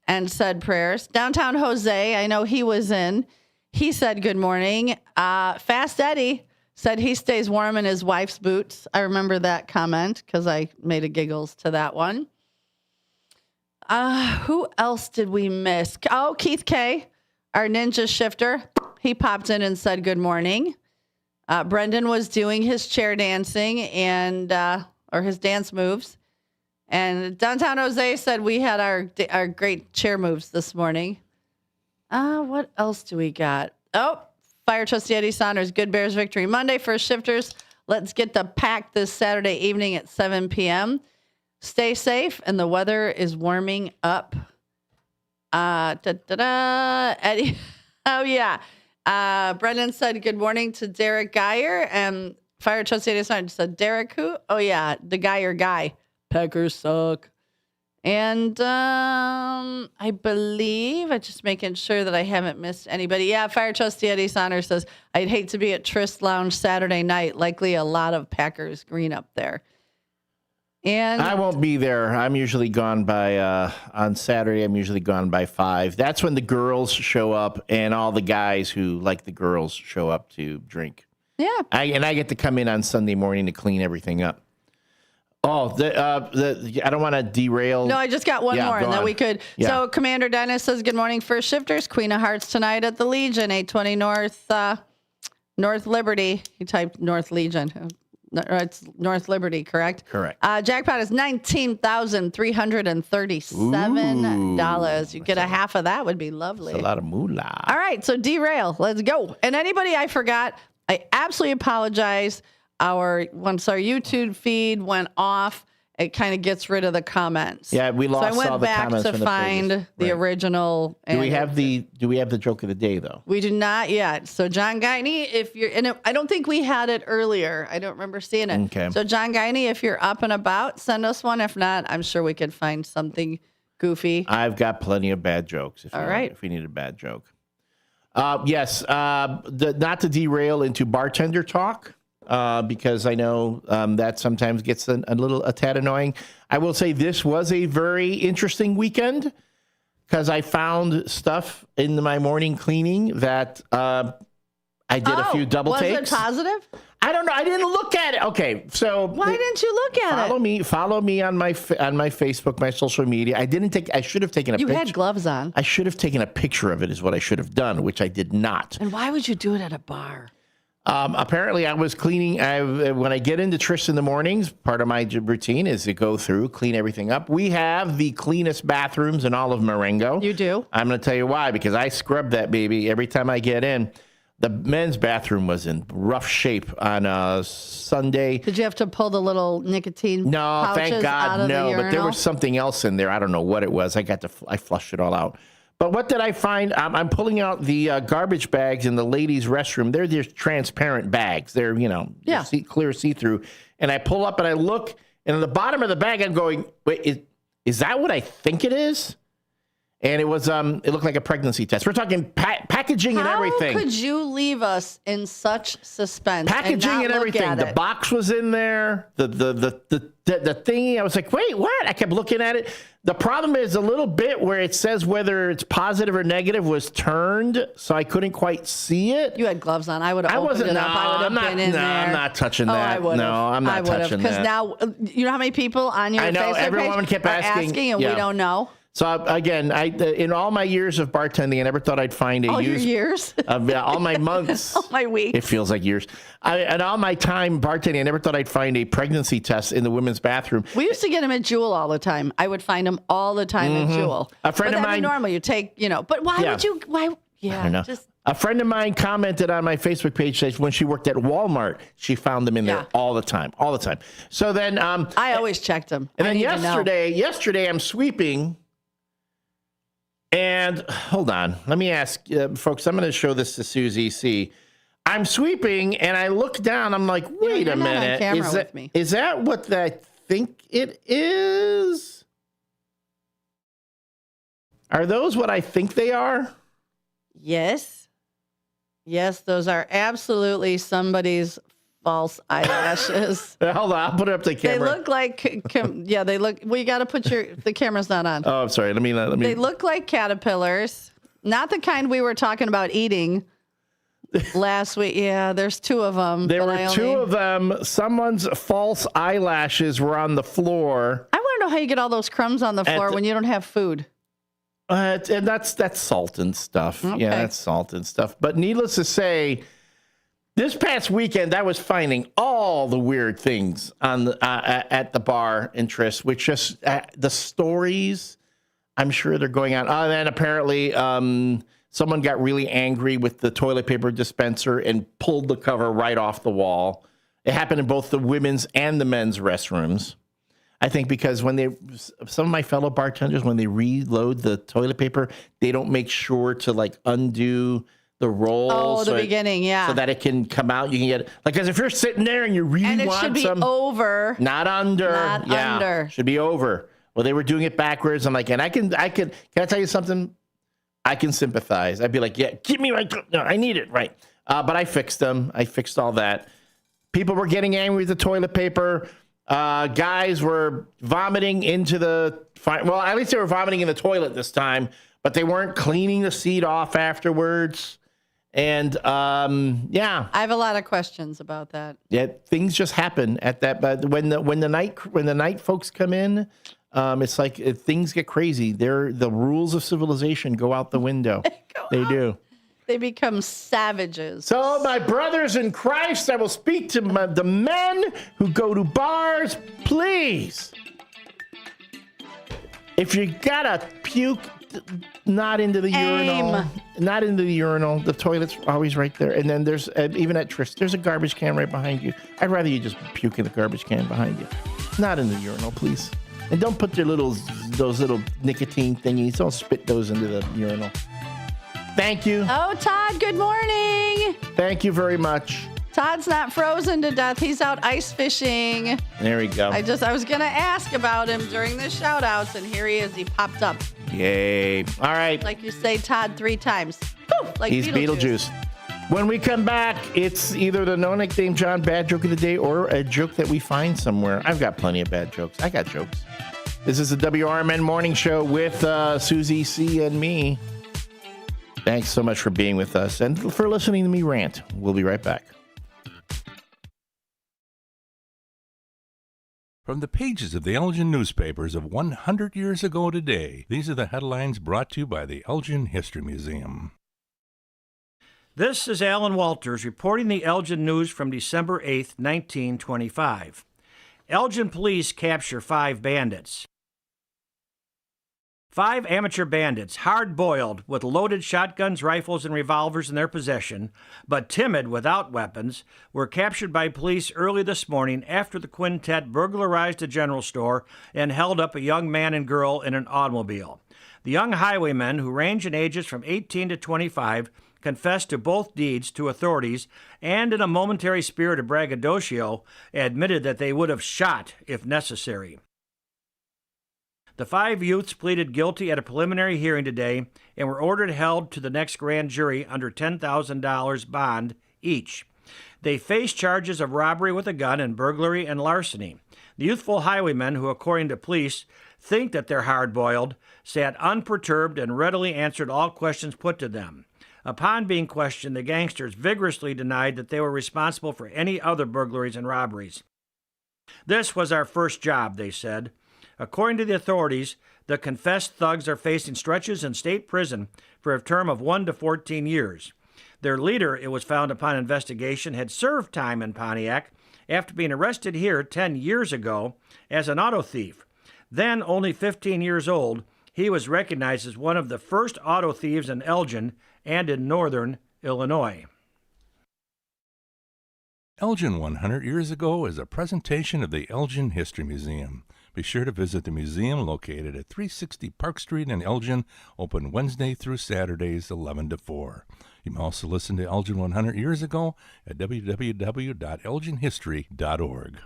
and said prayers. Downtown Jose, I know he was in. He said good morning. Fast Eddie said he stays warm in his wife's boots. I remember that comment because I made a giggles to that one. Who else did we miss? Oh, Keith K, our ninja shifter. He popped in and said good morning. Brendan was doing his chair dancing and or his dance moves. And Downtown Jose said we had our great chair moves this morning. What else do we got? Oh, Fire Trustee Eddie Saunders, Good Bears Victory Monday for shifters. Let's get the pack this Saturday evening at 7 p.m. Stay safe, and the weather is warming up. Eddie, oh, yeah. Brendan said good morning to Derek Geyer, and Fire Trustee Eddie Saunders said, Derek who? Oh, yeah, the Geyer guy. Packers suck. And I believe, I'm just making sure that I haven't missed anybody. Yeah, Fire Trustee Eddie Saunders says, I'd hate to be at Trist Lounge Saturday night. Likely a lot of Packers green up there. And I won't be there. I'm usually gone by, on Saturday, I'm usually gone by 5. That's when the girls show up and all the guys who like the girls show up to drink. Yeah. I get to come in on Sunday morning to clean everything up. Oh, I don't want to derail. No, I just got one more, and then we could. Yeah. So Commander Dennis says, good morning, first shifters. Queen of Hearts tonight at the Legion, 820 North Liberty. He typed North Legion. It's North Liberty, correct? Correct. Jackpot is $19,337. You get a half of that would be lovely. That's a lot of moolah. All right, so derail. Let's go. And anybody I forgot, I absolutely apologize. Once our YouTube feed went off, it kind of gets rid of the comments. Yeah, we lost all the comments. So I went back to the find the original. Do we have the joke of the day though? We do not yet. So John Guiney, if you're in it, I don't think we had it earlier. I don't remember seeing it. Okay. So John Guiney, if you're up and about, send us one. If not, I'm sure we could find something goofy. I've got plenty of bad jokes. If we need a bad joke. Yes. Not to derail into bartender talk. Because I know that sometimes gets a tad annoying. I will say this was a very interesting weekend because I found stuff in my morning cleaning that I did a few double takes. Was it positive? I don't know. I didn't look at it. Okay, so why didn't you look at it? Follow me on my Facebook, my social media. I should have taken a picture. You had gloves on. I should have taken a picture of it is what I should have done, which I did not. And why would you do it at a bar? Apparently, I was cleaning. When I get into Trish in the mornings, part of my routine is to go through, clean everything up. We have the cleanest bathrooms in all of Marengo. You do? I'm going to tell you why, because I scrub that baby every time I get in. The men's bathroom was in rough shape on Sunday. Did you have to pull the little nicotine pouches thank God, out of the urinal? But there was something else in there. I don't know what it was. I flushed it all out. But what did I find? I'm pulling out the garbage bags in the ladies' restroom. They're just transparent bags. They're, clear see-through. And I pull up and I look, and at the bottom of the bag, I'm going, wait, is that what I think it is? And it was, it looked like a pregnancy test. We're talking packaging and everything. How could you leave us in such suspense? Packaging and everything. The box was in there. The thingy. I was like, wait, what? I kept looking at it. The problem is a little bit where it says whether it's positive or negative was turned, so I couldn't quite see it. You had gloves on. I would have opened it up. I would have been in there. I'm not touching that. I would have. No, I'm not touching that. Because now, you know how many people on your Facebook page everyone kept asking and we don't know? So again, in all my years of bartending, I never thought I'd find all your years, all my months, all my weeks. It feels like years. And all my time bartending, I never thought I'd find a pregnancy test in the women's bathroom. We used to get them at Jewel all the time. I would find them all the time at Jewel. A friend of mine. Normal, you take, But why would you? Why? Yeah, I don't know. A friend of mine commented on my Facebook page says when she worked at Walmart, she found them in there all the time. So then, I always checked them. And then yesterday I'm sweeping. And hold on, let me ask folks, I'm going to show this to Susie C. I'm sweeping and I look down. I'm like, wait a minute. Is that what I think it is? Are those what I think they are? Yes. Yes, those are absolutely somebody's false eyelashes. Hold on, I'll put it up to the camera. They look like, they look, well, you got to put the camera's not on. Oh, I'm sorry. Let me. They look like caterpillars, not the kind we were talking about eating last week. Yeah, there's two of them. There were two of them. Someone's false eyelashes were on the floor. I want to know how you get all those crumbs on the floor when you don't have food. And that's salt and stuff. Okay. Yeah, that's salt and stuff. But needless to say, this past weekend, I was finding all the weird things on at the bar in Tris, which just the stories, I'm sure they're going on. And then apparently someone got really angry with the toilet paper dispenser and pulled the cover right off the wall. It happened in both the women's and the men's restrooms. I think because some of my fellow bartenders, when they reload the toilet paper, they don't make sure to undo the roll. Oh, the beginning, yeah. So that it can come out. You can get it. Because if you're sitting there and you really want some. And it should be over. Not under. Not under. Should be over. Well, they were doing it backwards. I'm like, and can I tell you something? I can sympathize. I'd be like, yeah, give me my, no, I need it. Right. But I fixed them. I fixed all that. People were getting angry with the toilet paper. Guys were vomiting into well, at least they were vomiting in the toilet this time, but they weren't cleaning the seat off afterwards. And I have a lot of questions about that. Yeah, things just happen at that. But when the night folks come in, it's like things get crazy. The rules of civilization go out the window. They do. They become savages. So, my brothers in Christ, I will speak to the men who go to bars. Please, if you gotta puke, not into the urinal. Not into the urinal. The toilet's always right there. And then there's, even at Tris, there's a garbage can right behind you. I'd rather you just puke in the garbage can behind you. Not in the urinal, please. And don't put those little nicotine thingies. Don't spit those into the urinal. Thank you. Oh, Todd, good morning. Thank you very much. Todd's not frozen to death. He's out ice fishing. There we go. I was going to ask about him during the shout outs, and here he is. He popped up. Yay. All right. Like you say, Todd 3 times. Poof, like he's Beetlejuice. When we come back, it's either the No Nickname John bad joke of the day or a joke that we find somewhere. I've got plenty of bad jokes. I got jokes. This is the WRMN Morning Show with Susie C. and me. Thanks so much for being with us and for listening to me rant. We'll be right back. From the pages of the Elgin newspapers of 100 years ago today, these are the headlines brought to you by the Elgin History Museum. This is Alan Walters reporting the Elgin news from December 8, 1925. Elgin police capture 5 bandits. 5 amateur bandits, hard-boiled, with loaded shotguns, rifles, and revolvers in their possession, but timid without weapons, were captured by police early this morning after the quintet burglarized a general store and held up a young man and girl in an automobile. The young highwaymen, who range in ages from 18 to 25, confessed to both deeds to authorities and, in a momentary spirit of braggadocio, admitted that they would have shot if necessary. The 5 youths pleaded guilty at a preliminary hearing today and were ordered held to the next grand jury under $10,000 bond each. They face charges of robbery with a gun and burglary and larceny. The youthful highwaymen, who according to police think that they're hard-boiled, sat unperturbed and readily answered all questions put to them. Upon being questioned, the gangsters vigorously denied that they were responsible for any other burglaries and robberies. "This was our first job," they said. According to the authorities, the confessed thugs are facing stretches in state prison for a term of 1 to 14 years. Their leader, it was found upon investigation, had served time in Pontiac after being arrested here 10 years ago as an auto thief. Then only 15 years old, he was recognized as one of the first auto thieves in Elgin and in northern Illinois. Elgin 100 Years Ago is a presentation of the Elgin History Museum. Be sure to visit the museum located at 360 Park Street in Elgin, open Wednesday through Saturdays 11 to 4. You can also listen to Elgin 100 Years Ago at www.elginhistory.org.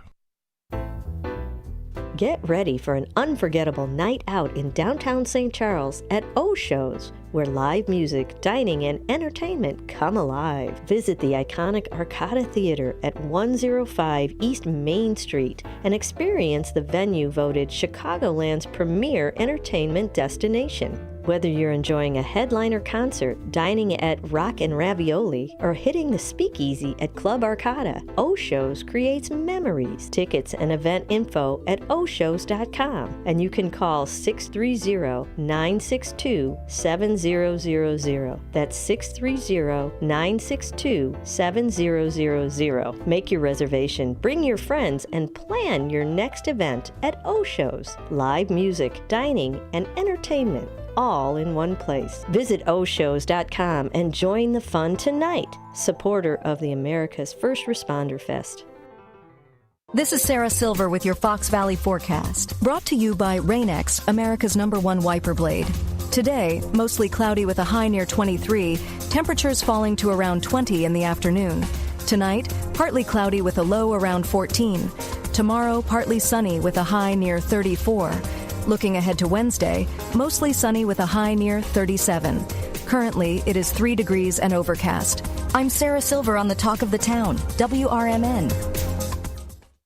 Get ready for an unforgettable night out in downtown St. Charles at O'Shows, where live music, dining, and entertainment come alive. Visit the iconic Arcada Theater at 105 East Main Street and experience the venue voted Chicagoland's premier entertainment destination. Whether you're enjoying a headliner concert, dining at Rock and Ravioli, or hitting the speakeasy at Club Arcada, O'Shows creates memories. Tickets and event info at oshows.com, and you can call 630-962-7000. That's 630-962-7000. Make your reservation, bring your friends, and plan your next event at O'Shows. Live music, dining, and entertainment, all in one place. Visit oshows.com and join the fun tonight. Supporter of the America's First Responder Fest. This is Sarah Silver with your Fox Valley forecast, brought to you by Rain-X, America's #1 wiper blade. Today, mostly cloudy with a high near 23, temperatures falling to around 20 in the afternoon. Tonight, partly cloudy with a low around 14. Tomorrow, partly sunny with a high near 34. Looking ahead to Wednesday, mostly sunny with a high near 37. Currently, it is 3 degrees and overcast. I'm Sarah Silver on the Talk of the Town, WRMN.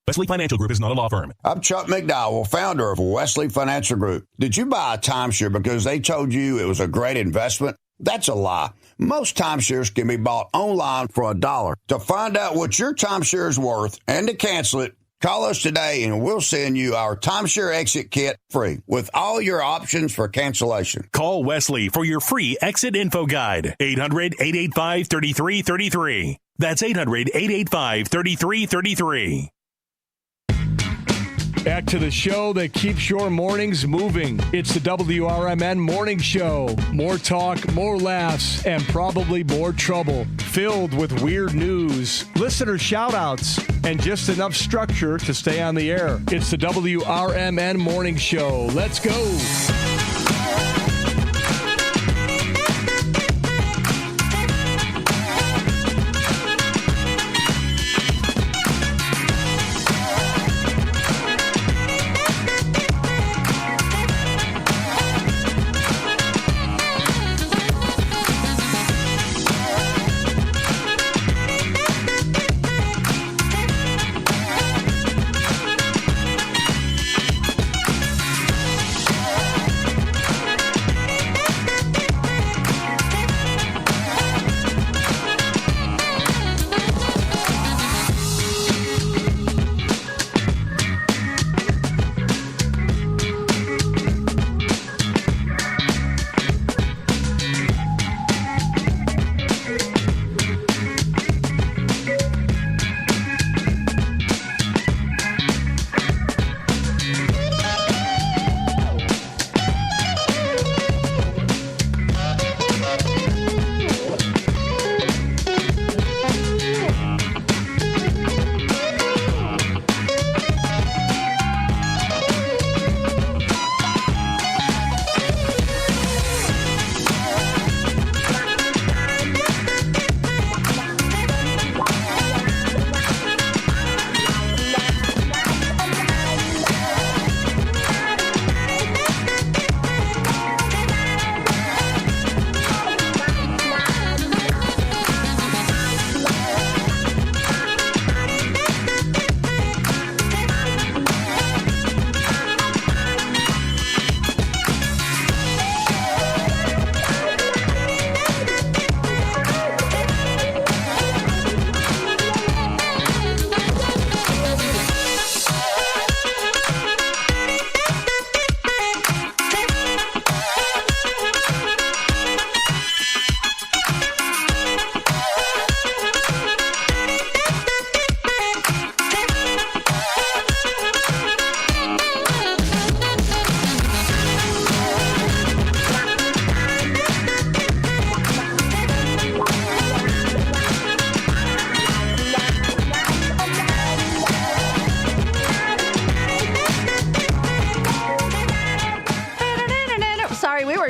Wesley Financial Group is not a law firm. I'm Chuck McDowell, founder of Wesley Financial Group. Did you buy a timeshare because they told you it was a great investment? That's a lie. Most timeshares can be bought online for $1. To find out what your timeshare is worth and to cancel it, call us today and we'll send you our timeshare exit kit free with all your options for cancellation. Call Wesley for your free exit info guide. 800-885-3333. That's 800-885-3333. Back to the show that keeps your mornings moving. It's the WRMN Morning Show. More talk, more laughs, and probably more trouble. Filled with weird news, listener shout-outs, and just enough structure to stay on the air. It's the WRMN Morning Show. Let's go.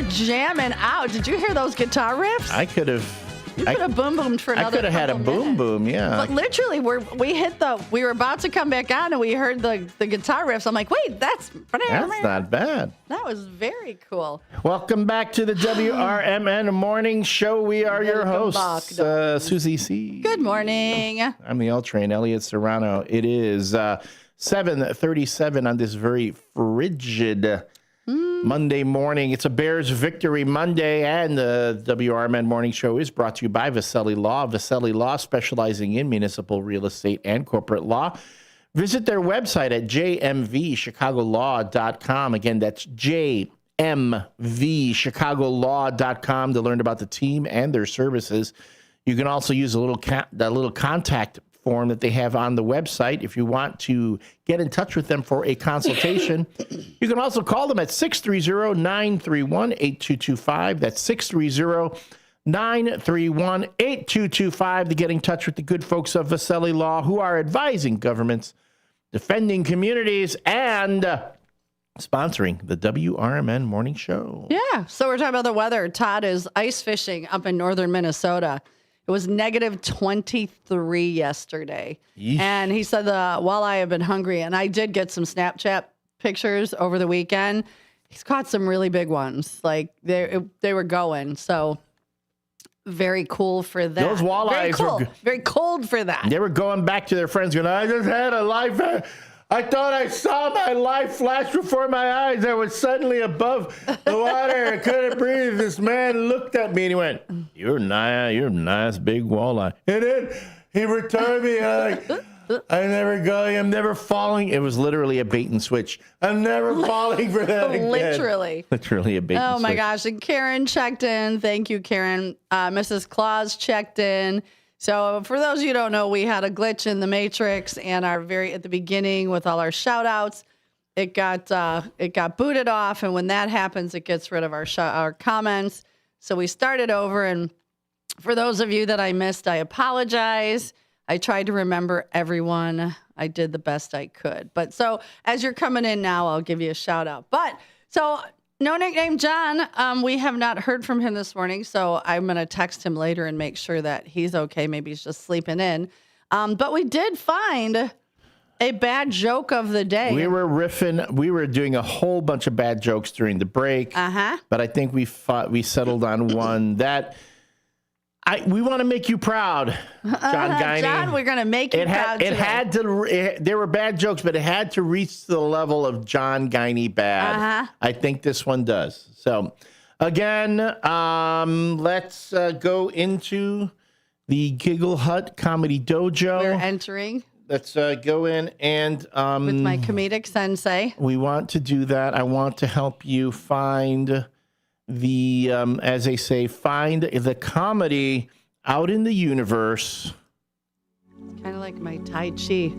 Jamming out. Did you hear those guitar riffs? I could have You could have boom boomed for another. I could have had a boom boom, yeah. But literally, we were about to come back on and we heard the guitar riffs. I'm like, wait, that's not bad. That was very cool. Welcome back to the WRMN Morning Show. We are your hosts, Susie C. Good morning. I'm the L-Train, Elliot Serrano. It is 7:37 on this very frigid Monday morning. It's a Bears Victory Monday, and the WRMN Morning Show is brought to you by Vasselli Law. Vasselli Law, specializing in municipal real estate and corporate law. Visit their website at jmvchicagolaw.com. Again, that's jmvchicagolaw.com to learn about the team and their services. You can also use a little contact form that they have on the website if you want to get in touch with them for a consultation. You can also call them at 630-931-8225. That's 630-931-8225 to get in touch with the good folks of Vasselli Law, who are advising governments, defending communities, and sponsoring the WRMN Morning Show. Yeah, so we're talking about the weather. Todd is ice fishing up in northern Minnesota. It was negative 23 yesterday. Yeesh. And he said the walleye have been hungry. And I did get some Snapchat pictures over the weekend. He's caught some really big ones. Like they were going. So very cool for that. Those walleyes were very cold for that. They were going back to their friends going, I just had a life. I thought I saw my life flash before my eyes. I was suddenly above the water. I couldn't breathe. This man looked at me and he went, You're a nice big walleye. And then he returned me. I'm never falling. It was literally a bait and switch. I'm never falling for that again. Literally a bait and switch. Oh, my gosh. And Karen checked in. Thank you, Karen. Mrs. Claus checked in. So for those of you who don't know, we had a glitch in the Matrix, and at the beginning with all our shout outs, it got booted off. And when that happens, it gets rid of our comments. So we started over. And for those of you that I missed, I apologize. I tried to remember everyone. I did the best I could. But so as you're coming in now, I'll give you a shout out. But so no nickname John. We have not heard from him this morning, so I'm going to text him later and make sure that he's okay. Maybe he's just sleeping in. But we did find a bad joke of the day. We were riffing. We were doing a whole bunch of bad jokes during the break. But I think we settled on one that we want to make you proud, John Guiney. John, we're going to make you proud today. There were bad jokes, but it had to reach the level of John Guiney bad. I think this one does. So, again, let's go into the Giggle Hut Comedy Dojo. We're entering. Let's go in and... with my comedic sensei. We want to do that. I want to help you find... as they say, find the comedy out in the universe. Kind of like my Tai Chi.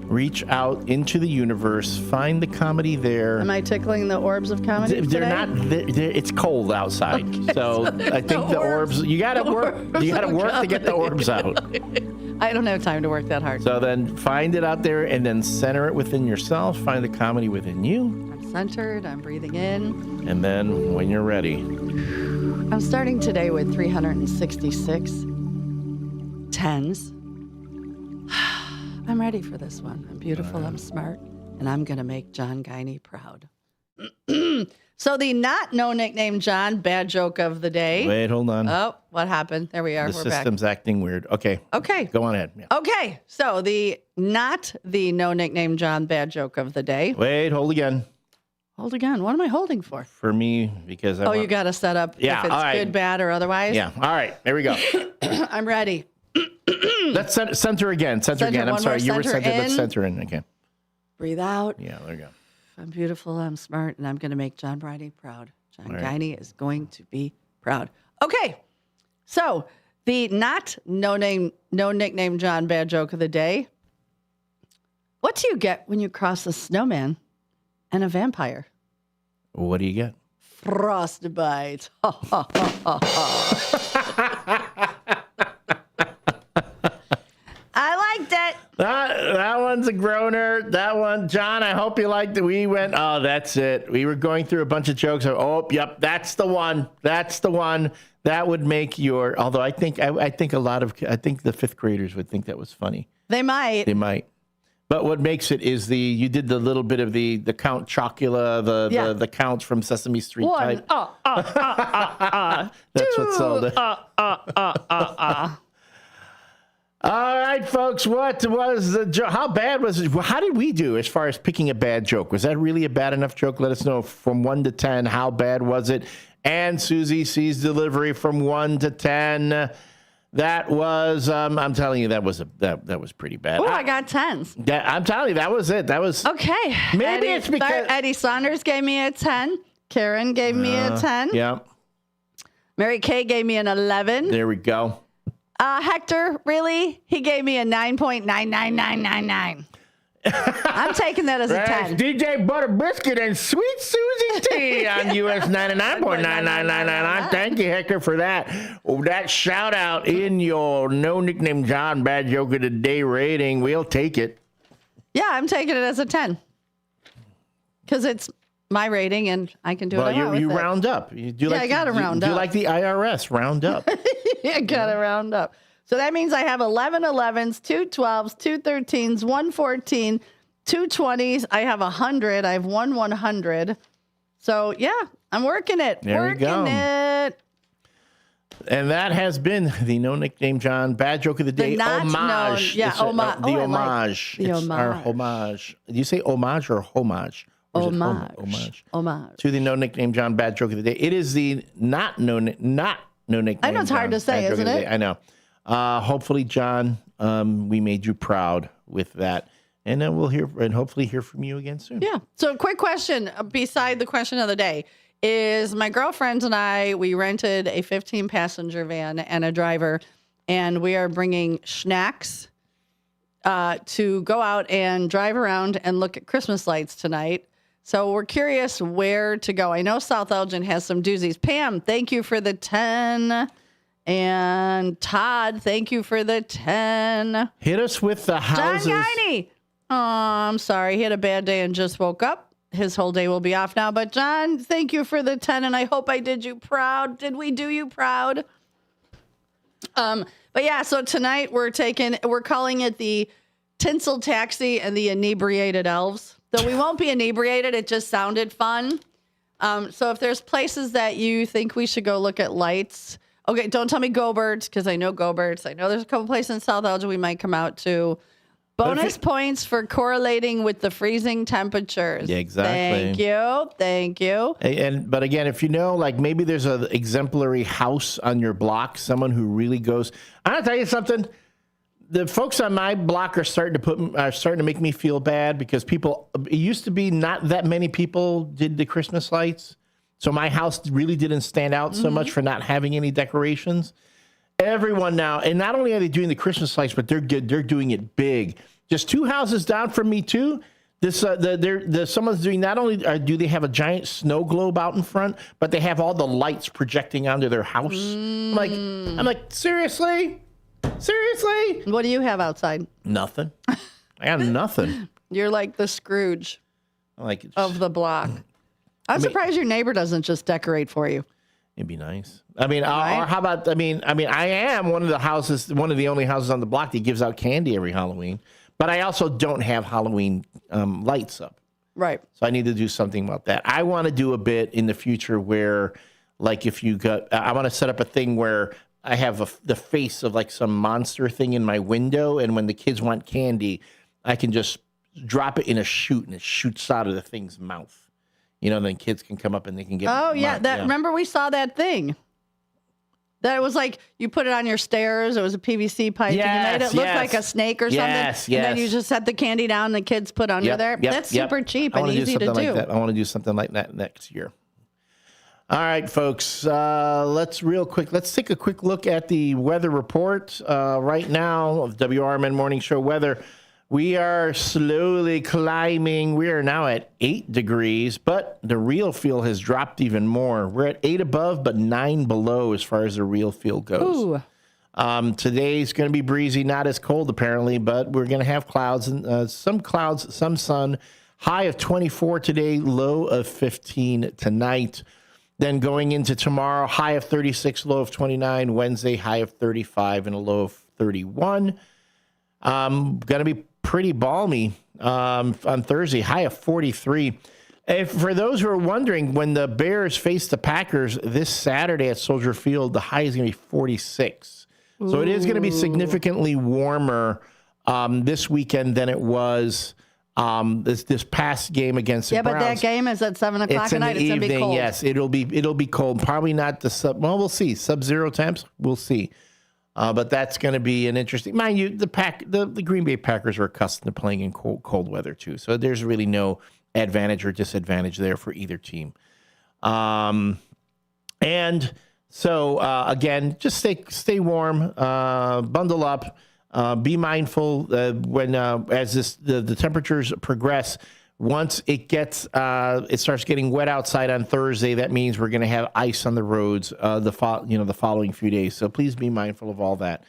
Reach out into the universe, find the comedy there. Am I tickling the orbs of comedy today? It's cold outside, okay, so I think the orbs. You gotta work. You gotta work to get the orbs out. I don't have time to work that hard. So then find it out there, and then center it within yourself. Find the comedy within you. Centered. I'm breathing in. And then when you're ready. I'm starting today with 366 tens. I'm ready for this one. I'm beautiful, I'm smart, and I'm going to make John Guiney proud. So the no nickname John bad joke of the day. Wait, hold on. Oh, what happened? There we are. The system's acting weird. Okay. Go on ahead. Yeah. Okay. So not the no nickname John bad joke of the day. Wait, hold again. Hold again. What am I holding for? For me, because you got to set up if it's good, bad, or otherwise? Yeah. All right. There we go. I'm ready. Let's center again. Center again. I'm sorry. You were centered. Let's center in again. Breathe out. Yeah, there you go. I'm beautiful. I'm smart. And I'm going to make John Guiney proud. John Guiney is going to be proud. Okay. So the no nickname John bad joke of the day. What do you get when you cross a snowman and a vampire? What do you get? Frostbite. I liked it. All That one's a groaner. That one, John, I hope you liked it. We went, oh, that's it. We were going through a bunch of jokes. Oh, yep, that's the one. That's the one. That would make your, although I think the fifth graders would think that was funny. They might. They might. But what makes it is you did the little bit of the Count Chocula, the counts from Sesame Street one, type. That's what sold it. All right, folks, what was the joke? How bad was it? How did we do as far as picking a bad joke? Was that really a bad enough joke? Let us know from 1 to 10. How bad was it? And Susie C's delivery from 1 to 10. That was, I'm telling you, that was pretty bad. Oh, I got 10s. I'm telling you, that was it. That was okay. Maybe it's because Eddie Saunders gave me a 10. Karen gave me a 10. Yeah. Mary Kay gave me an 11. There we go. Hector, really? He gave me a 9.99999. I'm taking that as a 10. DJ Butter Biscuit and Sweet Susie T on US 99.9999. Thank you, Hector, for that. That shout out in your No Nickname John Bad Joke of the Day rating. We'll take it. Yeah, I'm taking it as a 10. Because it's my rating and I can do what I want with you it. round up. I got to round up. Do like the IRS, round up. You got to round up. So that means I have 11 11s, 2 12s, 2 13s, 1 14, 2 20s. I have 100. I have 1 100. So, yeah, I'm working it. There we go. It. And that has been the No Nickname John Bad Joke of the Day homage. Yeah, homage. The homage. The homage. Our homage. Do you say homage or homage? Homage. To the No Nickname John Bad Joke of the Day. It is the not no nickname. I know it's hard to say, isn't it? I know. Hopefully, John, we made you proud with that. And then we'll hopefully hear from you again soon. Yeah. So quick question beside the question of the day is my girlfriend and I, we rented a 15-passenger van and a driver, and we are bringing snacks to go out and drive around and look at Christmas lights tonight. So we're curious where to go. I know South Elgin has some doozies. Pam, thank you for the 10. And Todd, thank you for the 10. Hit us with the houses. John Guiney. Oh, I'm sorry. He had a bad day and just woke up. His whole day will be off now. But John, thank you for the 10. And I hope I did you proud. Did we do you proud? But yeah, so tonight we're calling it the Tinsel Taxi and the Inebriated Elves. Though we won't be inebriated. It just sounded fun. So if there's places that you think we should go look at lights. Okay, don't tell me Go-Birds, because I know Go-Birds. I know there's a couple places in South Elgin we might come out to. Bonus points for correlating with the freezing temperatures. Yeah, exactly. Thank you. But again, if you know, like maybe there's an exemplary house on your block, someone who really goes. I'm gonna tell you something. The folks on my block are starting to make me feel bad because it used to be not that many people did the Christmas lights. So my house really didn't stand out so much for not having any decorations. Everyone now, and not only are they doing the Christmas lights, but they're doing it big. Just 2 houses down from me too. Someone's doing, not only do they have a giant snow globe out in front, but they have all the lights projecting onto their house. I'm like, seriously? What do you have outside? Nothing. I got nothing. You're like the Scrooge of the block. I'm surprised your neighbor doesn't just decorate for you. It'd be nice. I mean, or how about? I am one of the only houses on the block that gives out candy every Halloween. But I also don't have Halloween lights up. Right. So I need to do something about that. I want to do a bit in the future where, like, I want to set up a thing where I have the face of like some monster thing in my window, and when the kids want candy, I can just drop it in a chute, and it shoots out of the thing's mouth. You know, then kids can come up and they can get. Oh yeah, remember we saw that thing. That was like you put it on your stairs. It was a PVC pipe. Yes, and you made it look like a snake or something. Yes. And then you just set the candy down and the kids put under there. That's super cheap and easy to do. Like that. I want to do something like that next year. All right, folks. Let's take a quick look at the weather report right now of WRMN Morning Show weather. We are slowly climbing. We are now at 8 degrees, but the real feel has dropped even more. We're at 8 above, but 9 below as far as the real feel goes. Today's going to be breezy, not as cold apparently, but we're going to have clouds and some clouds, some sun. High of 24 today, low of 15 tonight. Then going into tomorrow, high of 36, low of 29. Wednesday, high of 35 and a low of 31. Going to be pretty balmy on Thursday, high of 43. For those who are wondering, when the Bears face the Packers this Saturday at Soldier Field, the high is going to be 46. Ooh. So it is going to be significantly warmer this weekend than it was this past game against the Browns. Yeah, but that game is at 7 o'clock at night. It's going to be cold. Yes, it'll be cold. Probably not we'll see. Sub-zero temps, we'll see. But that's going to be an interesting. Mind you, the Green Bay Packers are accustomed to playing in cold weather too. So there's really no advantage or disadvantage there for either team. And so again, just stay warm, bundle up. Be mindful when as the temperatures progress. Once it starts getting wet outside on Thursday, that means we're going to have ice on the roads the following few days. So please be mindful of all that.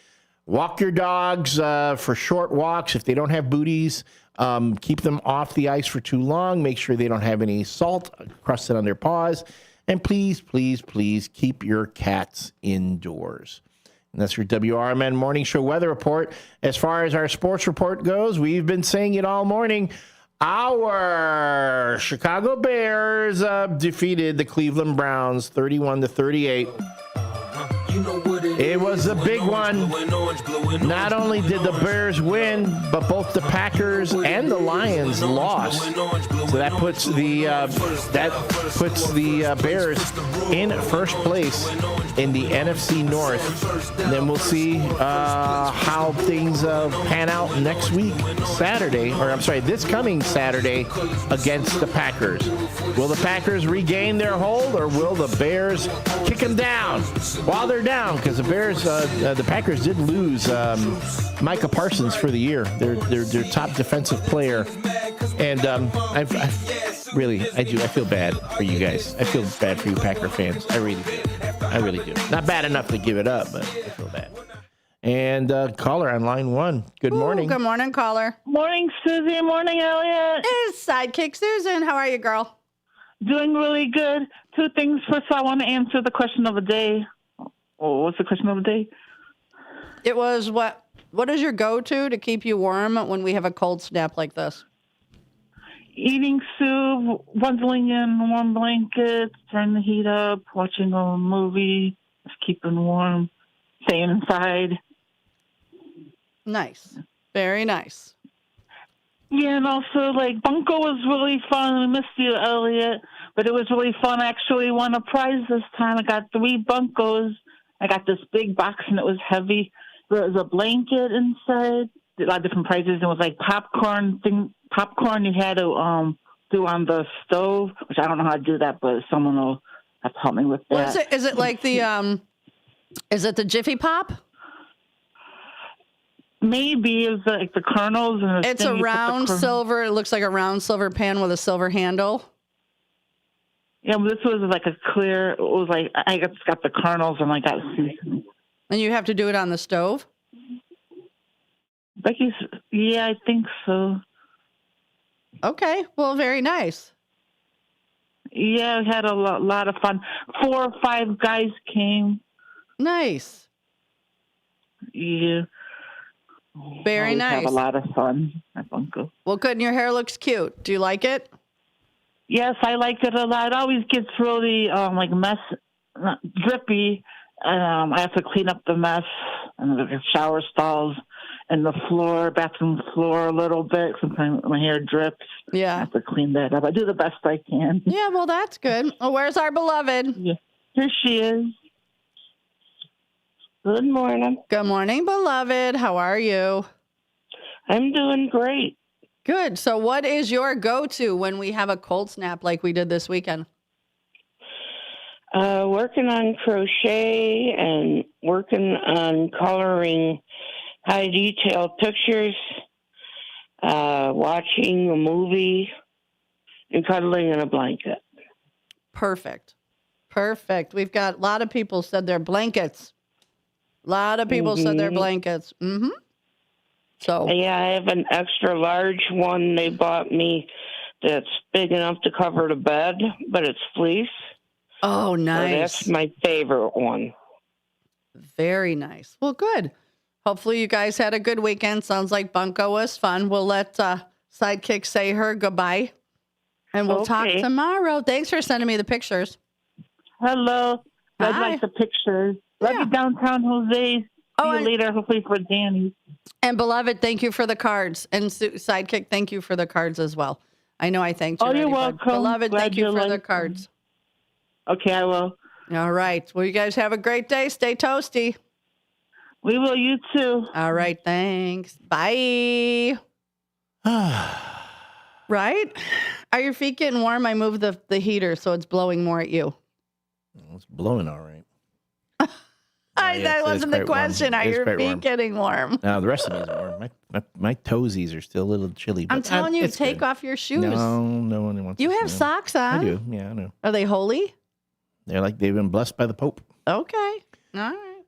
Walk your dogs for short walks. If they don't have booties, keep them off the ice for too long. Make sure they don't have any salt crusted on their paws. And please, please, please keep your cats indoors. And that's your WRMN Morning Show weather report. As far as our sports report goes, we've been saying it all morning. Our Chicago Bears defeated the Cleveland Browns 31-38. It was a big one. Not only did the Bears win, but both the Packers and the Lions lost. So that puts the Bears in first place in the NFC North. And then we'll see how things pan out next week, this coming Saturday against the Packers. Will the Packers regain their hold, or will the Bears kick them down while they're down? Because the Packers did lose Micah Parsons for the year, their top defensive player, and I feel bad for you guys. I feel bad for you Packer fans. I really do. Not bad enough to give it up, but I feel bad. And caller on line 1. Good morning. Good morning, caller. Morning, Susie. Morning, Elliot. It's Sidekick Susan. How are you, girl? Doing really good. 2 things. First, I want to answer the question of the day. Oh, what's the question of the day? It was what is your go-to to keep you warm when we have a cold snap like this? Eating soup, bundling in warm blankets, turning the heat up, watching a movie, just keeping warm, staying inside. Nice. Very nice. Yeah, and also, Bunko was really fun. I missed you, Elliot, but it was really fun. I actually won a prize this time. I got 3 Bunkos. I got this big box, and it was heavy. There was a blanket inside, a lot of different prizes. It was popcorn you had to do on the stove, which I don't know how to do that, but someone will have to help me with that. Is it like the is it the Jiffy Pop? Maybe it's like the kernels. And it's a round silver. It looks like a round silver pan with a silver handle. Yeah, but this was like a clear. It was like I just got the kernels and I got seasoning. And you have to do it on the stove? Becky's, yeah, I think so. Okay, well, very nice. Yeah, we had a lot of fun. 4 or 5 guys came. Nice. Yeah. Very nice. Have a lot of fun at Bunko. Well, good. And your hair looks cute. Do you like it? Yes, I like it a lot. It always gets really drippy. I have to clean up the mess and the shower stalls and the floor, bathroom floor a little bit. Sometimes my hair drips. Yeah. I have to clean that up. I do the best I can. Yeah, well, that's good. Well, where's our beloved? Yeah. Here she is. Good morning. Good morning, beloved. How are you? I'm doing great. Good. So what is your go-to when we have a cold snap like we did this weekend? Working on crochet and working on coloring high detail pictures, watching a movie, and cuddling in a blanket. Perfect. We've got a lot of people said their blankets. A lot of people said their blankets. Mm-hmm. So yeah, I have an extra large one they bought me that's big enough to cover the bed, but it's fleece. Oh, nice. So that's my favorite one. Very nice. Well, good. Hopefully you guys had a good weekend. Sounds like Bunko was fun. We'll let Sidekick say her goodbye, and we'll talk tomorrow. Thanks for sending me the pictures. Hello. Hi. I'd like the pictures. Love you downtown, Jose. See you later, hopefully for Danny. And beloved, thank you for the cards. And Sidekick, thank you for the cards as well. I know I thanked you. Oh, you're already, but welcome. Beloved, Glad thank you you for the liked cards. Okay, I will. All right. Well, you guys have a great day. Stay toasty. We will. You too. All right. Thanks. Bye. Right? Are your feet getting warm? I moved the heater, so it's blowing more at you. It's blowing all right. That wasn't the question. Are your feet warm. getting warm? No, the rest of me is warm. My toesies are still a little chilly. But I'm telling you, take off your shoes. No one wants. You to have socks on. I do. Yeah, I know. Are they holy? They're like they've been blessed by the Pope. Okay. All right.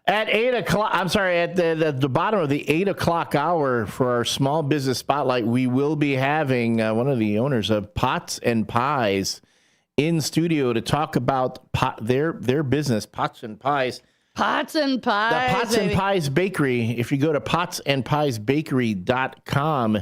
At 8 o'clock, I'm sorry, at the bottom of the 8 o'clock hour for our small business spotlight, we will be having one of the owners of Pots and Pies in studio to talk about their business, Pots and Pies. Pots and Pies. The Pots and Pies Bakery. If you go to potsandpiesbakery.com,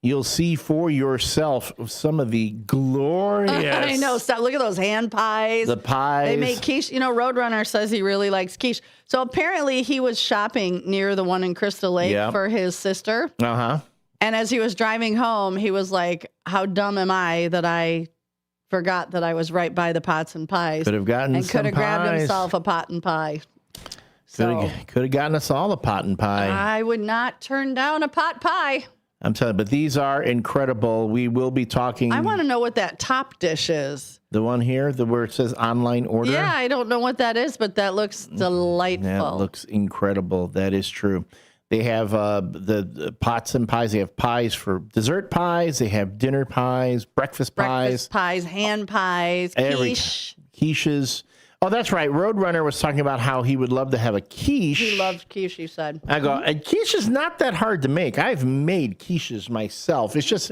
you'll see for yourself some of the glorious. I know. Stop. Look at those hand pies. The pies. They make quiche. You know, Roadrunner says he really likes quiche. So apparently he was shopping near the one in Crystal Lake for his sister. Uh-huh. And as he was driving home, he was like, how dumb am I that I forgot that I was right by the Pots and Pies. Could have gotten and some could have grabbed pies. himself a pot and pie. Could have gotten us all a pot and pie. I would not turn down a pot pie. I'm telling you, but these are incredible. We will be talking. I want to know what that top dish is. The one here, where it says online order. Yeah, I don't know what that is, but that looks delightful. That looks incredible. That is true. They have the pots and pies. They have pies for dessert pies. They have dinner pies, breakfast pies, hand pies, quiches. Oh, that's right. Roadrunner was talking about how he would love to have a quiche. He loves quiche, he said. I go, a quiche is not that hard to make. I've made quiches myself. It's just,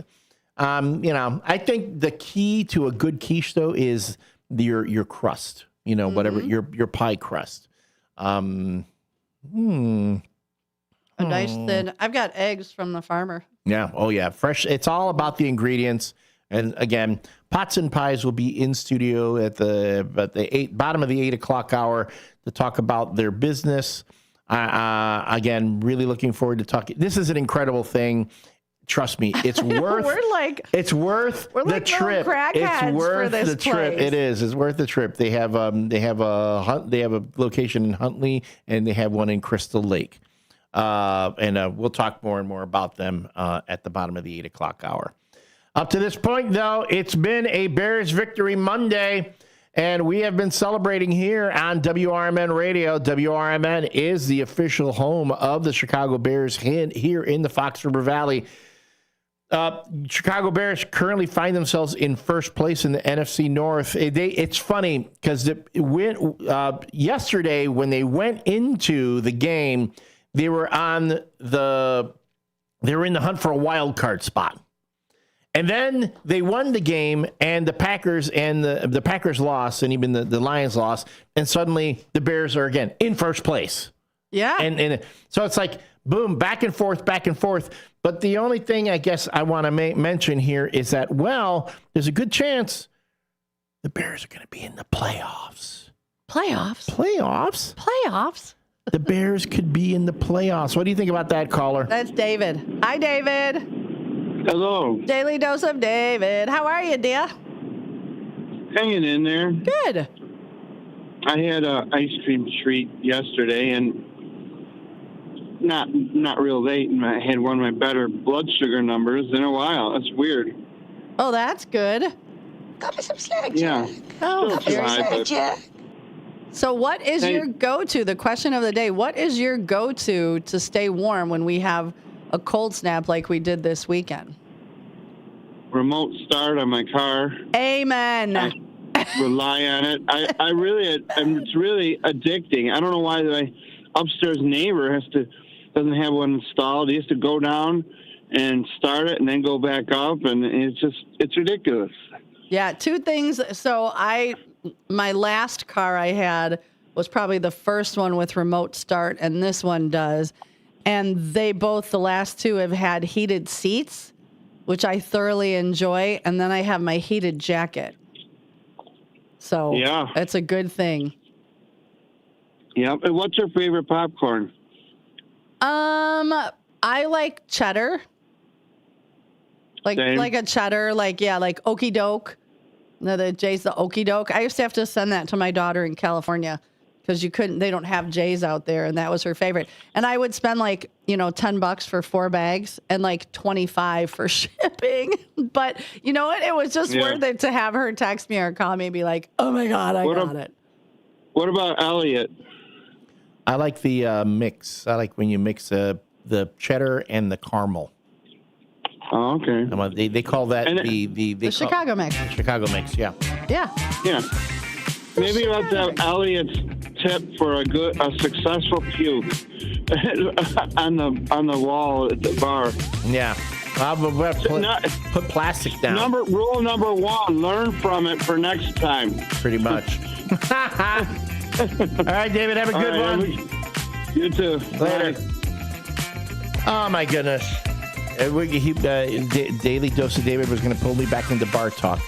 I think the key to a good quiche, though, is your crust. Whatever, your pie crust. A nice thin. I've got eggs from the farmer. Yeah. Oh, yeah. Fresh. It's all about the ingredients. And again, Pots and Pies will be in studio at the bottom of the 8 o'clock hour to talk about their business. Again, really looking forward to talking. This is an incredible thing. Trust me, it's worth. It's worth the trip. It's worth the trip. It is. It's worth the trip. They have a location in Huntley and they have one in Crystal Lake. And we'll talk more and more about them at the bottom of the 8 o'clock hour. Up to this point, though, it's been a Bears Victory Monday, and we have been celebrating here on WRMN Radio. WRMN is the official home of the Chicago Bears here in the Fox River Valley. Chicago Bears currently find themselves in first place in the NFC North. It's funny because yesterday when they went into the game, they were in the hunt for a wild card spot. And then they won the game, and the Packers lost, and even the Lions lost, and suddenly the Bears are again in first place. Yeah. And so it's like, boom, back and forth. But the only thing I guess I want to mention here is that, there's a good chance the Bears are going to be in the playoffs. Playoffs? The Bears could be in the playoffs. What do you think about that, caller? That's David. Hi, David. Hello. Daily Dose of David. How are you, dear? Hanging in there. Good. I had an ice cream treat yesterday, and not real late, and I had one of my better blood sugar numbers in a while. That's weird. Oh, that's good. Got me some snack, Yeah. Oh, Jack. So what is your go-to? The question of the day, what is your go-to to stay warm when we have a cold snap like we did this weekend? Remote start on my car. Amen. rely on it. I really, it's really addicting. I don't know why my upstairs neighbor doesn't have one installed. He has to go down and start it and then go back up, and it's ridiculous. Yeah, two things. So my last car I had was probably the first one with remote start, and this one does. And they both, the last two, have had heated seats, which I thoroughly enjoy. And then I have my heated jacket. So yeah, it's a good thing. Yeah. And what's your favorite popcorn? I like cheddar. Like a cheddar, like Okie Doke. No, the Jay's the Okie Doke. I used to have to send that to my daughter in California because they don't have Jay's out there, and that was her favorite. And I would spend $10 for 4 bags and $25 for shipping. But you know what? It was just worth it to have her text me or call me and be like, "Oh my God, I got it." What about Elliot? I like the mix. I like when you mix the cheddar and the caramel. Oh, okay. They call that the Chicago mix. Chicago mix, yeah. Yeah. Yeah. Maybe let's have Elliot's tip for a successful puke on the wall at the bar. Yeah. Put plastic down. Rule number 1: learn from it for next time. Pretty much. All right, David. Have a good one. You too. Later. Bye. Oh my goodness. Daily Dose of David was going to pull me back into bar talk.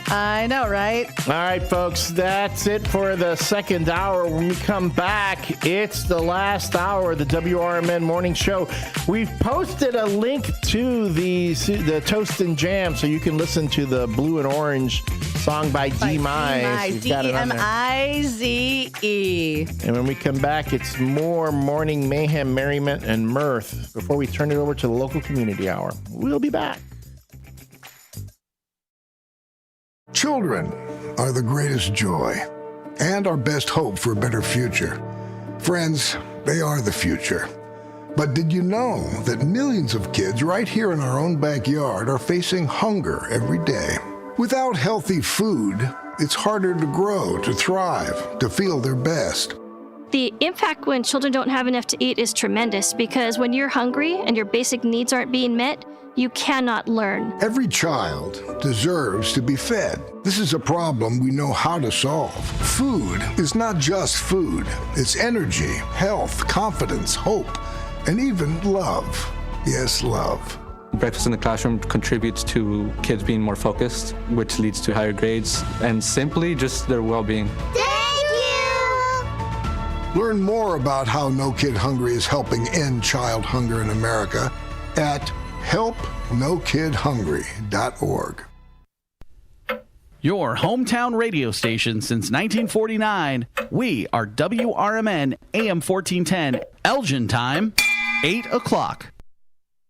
I know, right? All right, folks, that's it for the second hour. When we come back, it's the last hour of the WRMN Morning Show. We've posted a link to the Toast and Jam so you can listen to the Blue and Orange song by D-Mize. D-M-I-Z-E. And when we come back, it's more morning mayhem, merriment, and mirth before we turn it over to the local community hour. We'll be back. Children are the greatest joy and our best hope for a better future. Friends, they are the future. But did you know that millions of kids right here in our own backyard are facing hunger every day? Without healthy food, it's harder to grow, to thrive, to feel their best. The impact when children don't have enough to eat is tremendous because when you're hungry and your basic needs aren't being met, you cannot learn. Every child deserves to be fed. This is a problem we know how to solve. Food is not just food. It's energy, health, confidence, hope, and even love. Yes, love. Breakfast in the classroom contributes to kids being more focused, which leads to higher grades, and simply just their well-being. Thank you! Learn more about how No Kid Hungry is helping end child hunger in America at helpnokidhungry.org. Your hometown radio station since 1949. We are WRMN AM 1410, Elgin time, 8 o'clock.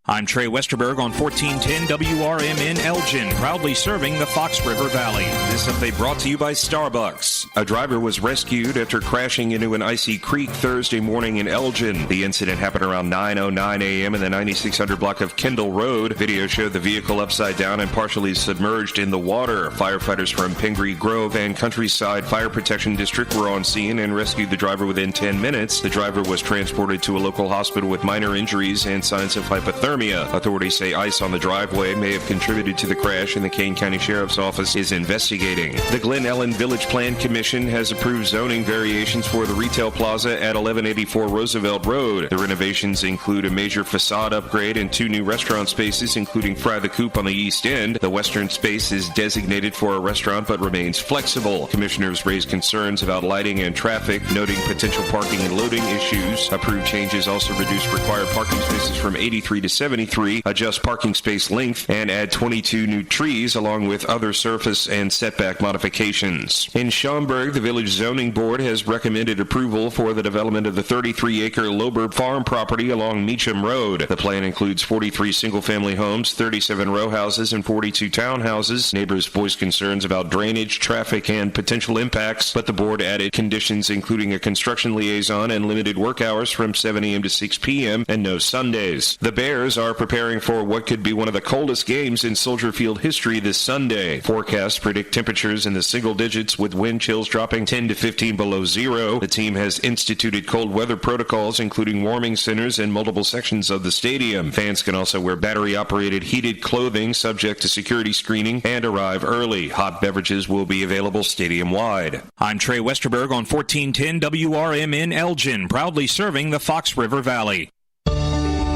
I'm Trey Westerberg on 1410 WRMN Elgin, proudly serving the Fox River Valley. This update brought to you by Starbucks. A driver was rescued after crashing into an icy creek Thursday morning in Elgin. The incident happened around 9:09 a.m. in the 9600 block of Kendall Road. Video showed the vehicle upside down and partially submerged in the water. Firefighters from Pingree Grove and Countryside Fire Protection District were on scene and rescued the driver within 10 minutes. The driver was transported to a local hospital with minor injuries and signs of hypothermia. Authorities say ice on the driveway may have contributed to the crash, and the Kane County Sheriff's Office is investigating. The Glen Ellen Village Plan Commission has approved zoning variations for the retail plaza at 1184 Roosevelt Road. The renovations include a major facade upgrade and 2 new restaurant spaces, including Fry the Coop on the east end. The western space is designated for a restaurant but remains flexible. Commissioners raised concerns about lighting and traffic, noting potential parking and loading issues. Approved changes also reduce required parking spaces from 83 to 73, adjust parking space length, and add 22 new trees along with other surface and setback modifications. In Schaumburg, the village zoning board has recommended approval for the development of the 33-acre Lober farm property along Meacham Road. The plan includes 43 single-family homes, 37 row houses, and 42 townhouses. Neighbors voiced concerns about drainage, traffic, and potential impacts, but the board added conditions including a construction liaison and limited work hours from 7 a.m. to 6 p.m. and no Sundays. The Bears Pros are preparing for what could be one of the coldest games in Soldier Field history this Sunday. Forecasts predict temperatures in the single digits with wind chills dropping 10 to 15 below zero. The team has instituted cold weather protocols, including warming centers in multiple sections of the stadium. Fans can also wear battery-operated heated clothing subject to security screening and arrive early. Hot beverages will be available stadium-wide. I'm Trey Westerberg on 1410 WRMN Elgin, proudly serving the Fox River Valley.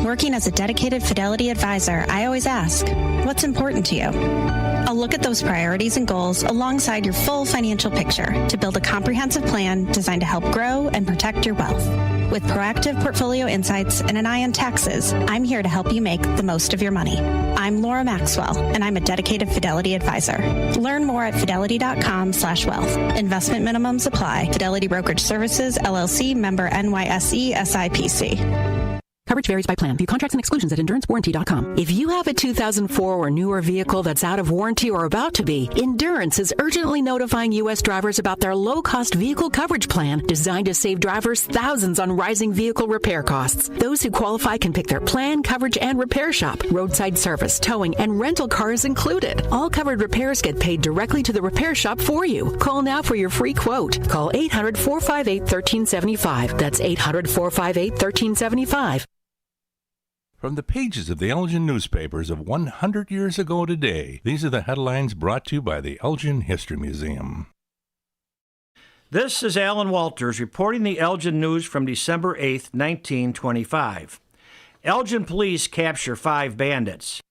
Working as a dedicated Fidelity advisor, I always ask, what's important to you? I'll look at those priorities and goals alongside your full financial picture to build a comprehensive plan designed to help grow and protect your wealth. With proactive portfolio insights and an eye on taxes, I'm here to help you make the most of your money. I'm Laura Maxwell, and I'm a dedicated Fidelity advisor. Learn more at fidelity.com/wealth. Investment minimums apply. Fidelity Brokerage Services, LLC, member NYSE, SIPC. Coverage varies by plan. View contracts and exclusions at endurancewarranty.com. If you have a 2004 or newer vehicle that's out of warranty or about to be, Endurance is urgently notifying U.S. drivers about their low-cost vehicle coverage plan designed to save drivers thousands on rising vehicle repair costs. Those who qualify can pick their plan, coverage, and repair shop. Roadside service, towing, and rental cars included. All covered repairs get paid directly to the repair shop for you. Call now for your free quote. Call 800-458-1375. That's 800-458-1375. From the pages of the Elgin newspapers of 100 years ago today, these are the headlines brought to you by the Elgin History Museum. This is Alan Walters reporting the Elgin news from December 8th, 1925. Elgin police capture 5 bandits.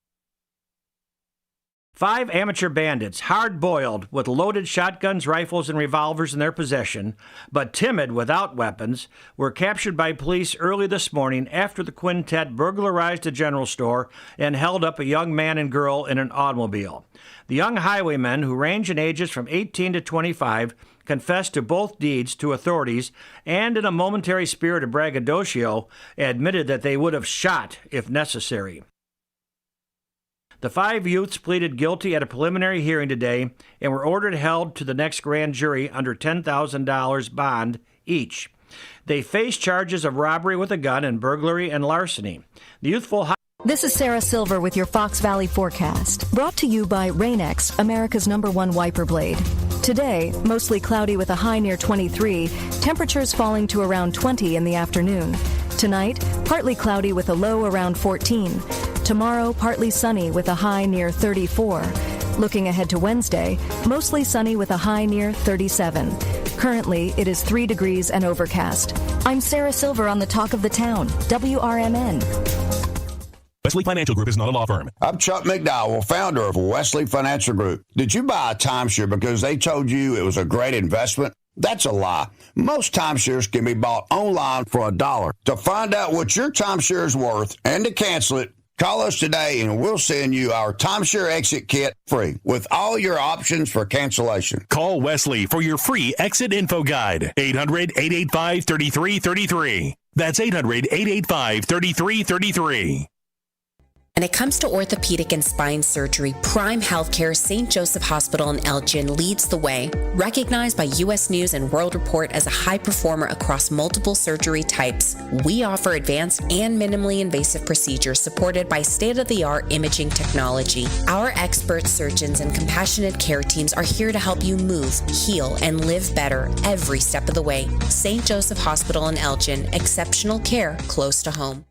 5 amateur bandits, hard-boiled, with loaded shotguns, rifles, and revolvers in their possession, but timid without weapons, were captured by police early this morning after the quintet burglarized a general store and held up a young man and girl in an automobile. The young highwaymen, who range in ages from 18 to 25, confessed to both deeds to authorities and, in a momentary spirit of braggadocio, admitted that they would have shot if necessary. The 5 youths pleaded guilty at a preliminary hearing today and were ordered held to the next grand jury under $10,000 bond each. They face charges of robbery with a gun and burglary and larceny. The youthful This is Sarah Silver with your Fox Valley forecast, brought to you by Rain-X, America's #1 wiper blade. Today, mostly cloudy with a high near 23, temperatures falling to around 20 in the afternoon. Tonight, partly cloudy with a low around 14. Tomorrow, partly sunny with a high near 34. Looking ahead to Wednesday, mostly sunny with a high near 37. Currently, it is 3 degrees and overcast. I'm Sarah Silver on the Talk of the Town, WRMN. Wesley Financial Group is not a law firm. I'm Chuck McDowell, founder of Wesley Financial Group. Did you buy a timeshare because they told you it was a great investment? That's a lie. Most timeshares can be bought online for $1. To find out what your timeshare is worth and to cancel it, call us today and we'll send you our timeshare exit kit free with all your options for cancellation. Call Wesley for your free exit info guide. 800-885-3333. That's 800-885-3333. When it comes to orthopedic and spine surgery, Prime Healthcare St. Joseph Hospital in Elgin leads the way. Recognized by U.S. News and World Report as a high performer across multiple surgery types, we offer advanced and minimally invasive procedures supported by state-of-the-art imaging technology. Our expert surgeons and compassionate care teams are here to help you move, heal, and live better every step of the way. St. Joseph Hospital in Elgin, exceptional care close to home.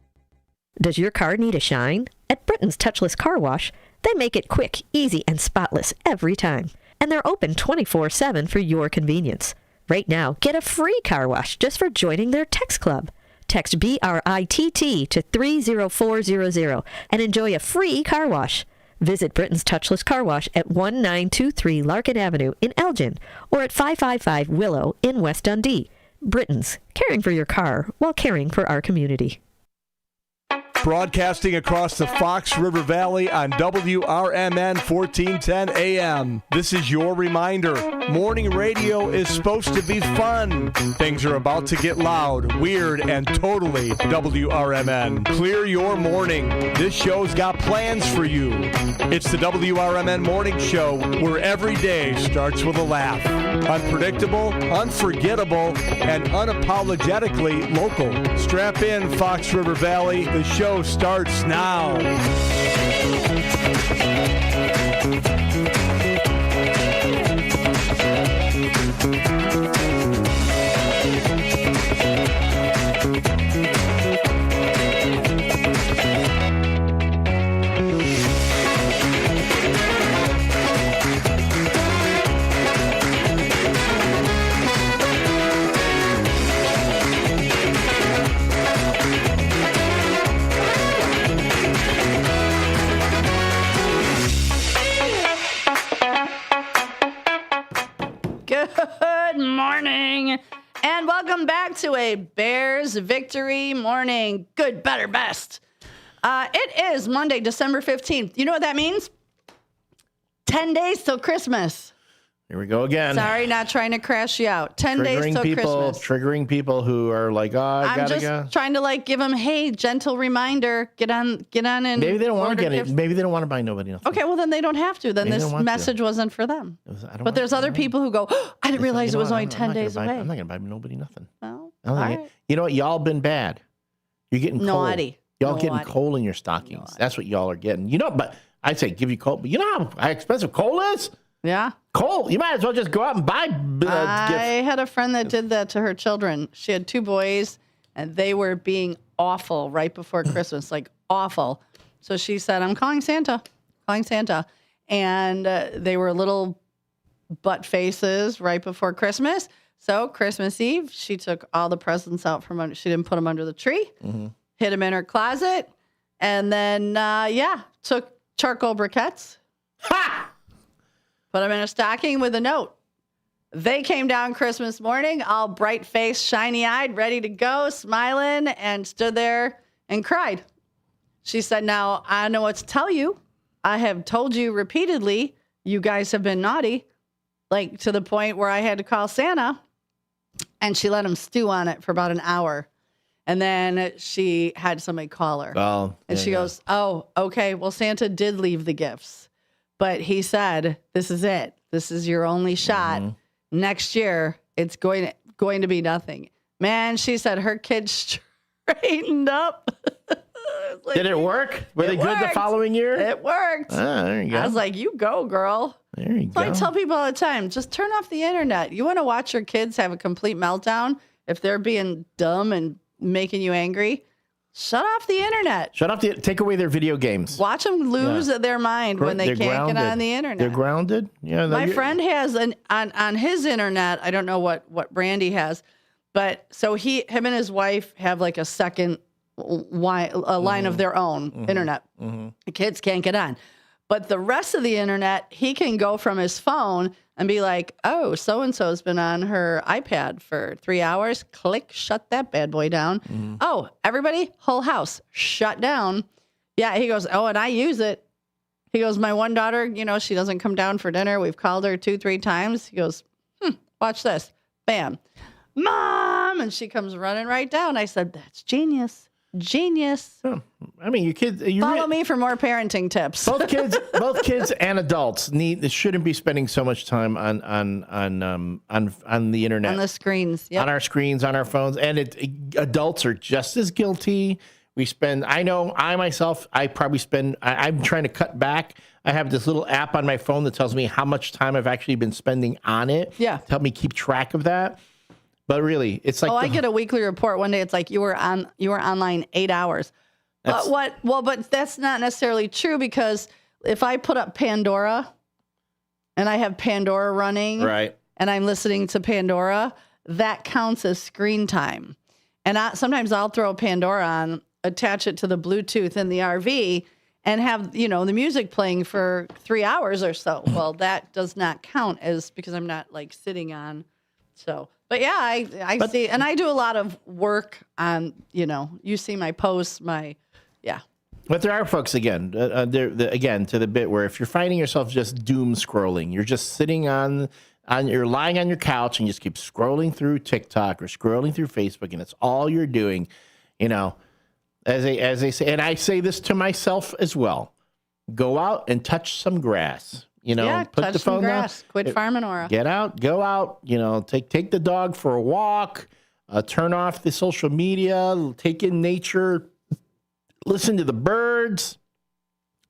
Does your car need a shine? At Britain's Touchless Car Wash, they make it quick, easy, and spotless every time. And they're open 24/7 for your convenience. Right now, get a free car wash just for joining their text club. Text BRITT to 30400 and enjoy a free car wash. Visit Britain's Touchless Car Wash at 1923 Larkin Avenue in Elgin or at 555 Willow in West Dundee. Britain's, caring for your car while caring for our community. Broadcasting across the Fox River Valley on WRMN 1410 AM. This is your reminder. Morning radio is supposed to be fun. Things are about to get loud, weird, and totally WRMN. Clear your morning. This show's got plans for you. It's the WRMN Morning Show, where every day starts with a laugh. Unpredictable, unforgettable, and unapologetically local. Strap in, Fox River Valley. The show show starts now. Good morning, and welcome back to a Bears victory morning. Good, better, best. It is Monday, December 15th. You know what that means? 10 days till Christmas. Here we go again. Sorry, not trying to crash you out. 10 days till Christmas. Triggering people who are like, I'm just trying to give them, hey, gentle reminder, get on and maybe they don't want to get gifts. it. Maybe they don't want to buy nobody nothing. Okay, well then they don't have to. Then Maybe this message wasn't for them. But there's other people who go, oh, I didn't realize it was only 10 days away. I'm not going to buy nobody nothing. Well, all right. You know what? Y'all been bad. You're getting naughty. Y'all getting coal in your stockings. That's what y'all are getting. But I'd say give you coal. But you know how expensive coal is? Yeah. Coal. You might as well just go out and buy I had a friend that did that to her children. She had 2 boys, and they were being awful right before Christmas, like awful. So she said, I'm calling Santa. And they were little butt faces right before Christmas. So Christmas Eve, she took all the presents out from under. She didn't put them under the tree, hid them in her closet, and then, took charcoal briquettes. Ha! Put them in a stocking with a note. They came down Christmas morning, all bright-faced, shiny-eyed, ready to go, smiling, and stood there and cried. She said, now, I know what to tell you. I have told you repeatedly, you guys have been naughty, to the point where I had to call Santa, and she let them stew on it for about an hour. And then she had somebody call her. Oh, and she goes, oh, okay, well, Santa did leave the gifts. But he said, this is it. This is your only shot. Next year, it's going to be nothing. Man, she said her kids straightened up. Did it work? Were they good the following year? It worked. There you go. I was like, you go, girl. There you go. I tell people all the time, just turn off the internet. You want to watch your kids have a complete meltdown if they're being dumb and making you angry? Shut off the internet. Take away their video games. Watch them lose their mind when they can't get on the internet. They're grounded. Yeah. My friend has on his internet. I don't know what brand he has, but so him and his wife have like a second line of their own internet. The kids can't get on, but the rest of the internet he can go from his phone and be like, oh, so-and-so's been on her iPad for 3 hours. Click, shut that bad boy down. Oh, everybody, whole house, shut down. Yeah, he goes, oh, and I use it. He goes, my one daughter, she doesn't come down for dinner. We've called her 2-3 times. He goes, watch this. Bam. Mom! And she comes running right down. I said, that's genius. Genius. Oh, I mean, your kids. Follow me for more parenting tips. Both kids and adults shouldn't be spending so much time on the internet, on the screens, on our screens, on our phones. And adults are just as guilty. I probably spend. I'm trying to cut back. I have this little app on my phone that tells me how much time I've actually been spending on it. Yeah, to help me keep track of that. But really, it's like I get a weekly report. One day it's like you were online 8 hours. But that's not necessarily true, because if I put up Pandora and I have Pandora running, right, and I'm listening to Pandora, that counts as screen time. And sometimes I'll throw Pandora on, attach it to the Bluetooth in the RV, and have the music playing for 3 hours or so. Well, that does not count because I'm not sitting on. So. But yeah, I see, and I do a lot of work on, you see my posts, But there are folks, again, to the bit where if you're finding yourself just doom scrolling, you're just sitting you're lying on your couch and you just keep scrolling through TikTok or scrolling through Facebook, and it's all you're doing, as they say, and I say this to myself as well, go out and touch some grass. Put the phone down. Quit farming, Aura. Get out, go out. Take the dog for a walk. Turn off the social media. Take in nature. listen to the birds,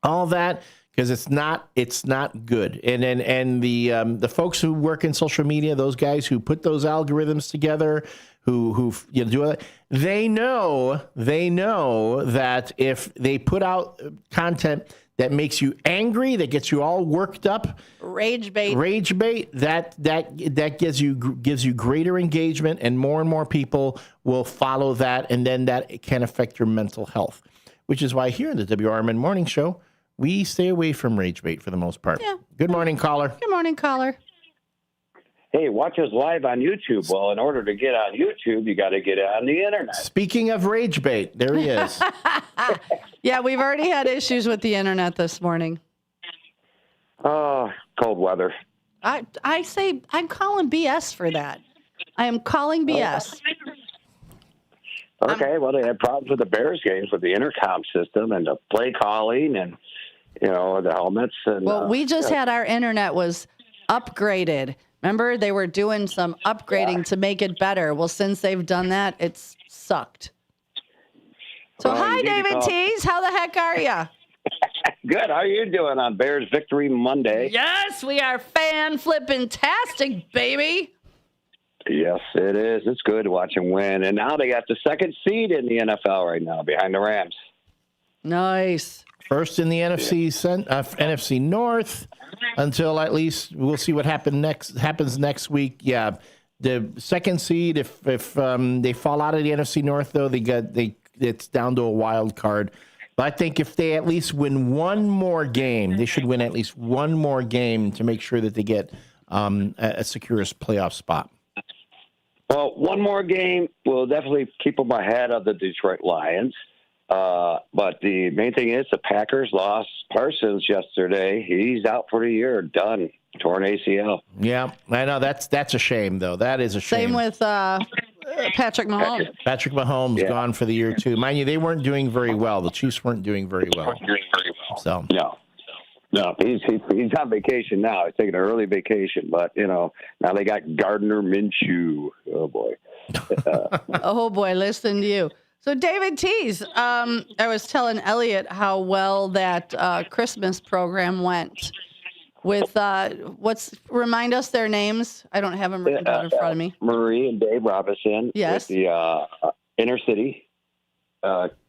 all that, because it's not good. And the folks who work in social media, those guys who put those algorithms together, who do it, they know that if they put out content that makes you angry, that gets you all worked up, rage bait, that gives you greater engagement, and more people will follow that, and then that can affect your mental health, which is why here in the WRMN Morning Show, we stay away from rage bait for the most part. Yeah. Good morning, caller. Good morning, caller. Hey, watch us live on YouTube. Well, in order to get on YouTube, you got to get on the internet. Speaking of rage bait, there he is. Yeah, we've already had issues with the internet this morning. Oh, cold weather. I say I'm calling BS for that. I am calling BS. Okay, well, they had problems with the Bears games with the intercom system and the play calling and, the helmets. And, well, we just had our internet was upgraded. Remember, they were doing some upgrading to make it better. Well, since they've done that, it's sucked. So, hi, David Tees. How the heck are you? Good. How are you doing on Bears Victory Monday? Yes, we are fan-flippin-tastic, baby. Yes, it is. It's good to watch them win. And now they got the second seed in the NFL right now behind the Rams. Nice. First in the NFC North until at least we'll see what happens next week. Yeah, the second seed. If they fall out of the NFC North, though, it's down to a wild card. But I think if they at least win one more game, they should win at least one more game to make sure that they get a secure playoff spot. Well, one more game will definitely keep them ahead of the Detroit Lions. But the main thing is the Packers lost Parsons yesterday. He's out for the year, done, torn ACL. Yeah, I know that's a shame, though. That is a shame. Same with Patrick Mahomes. Patrick Mahomes gone for the year too. Mind you, they weren't doing very well. The Chiefs weren't doing very well. So no, he's on vacation now. He's taking an early vacation, but now they got Gardner Minshew. Oh boy. Oh boy, listen to you. So, David Tees, I was telling Elliot how well that Christmas program went with remind us their names. I don't have them written down in front of me. Marie and Dave Robinson. Yes. With the inner city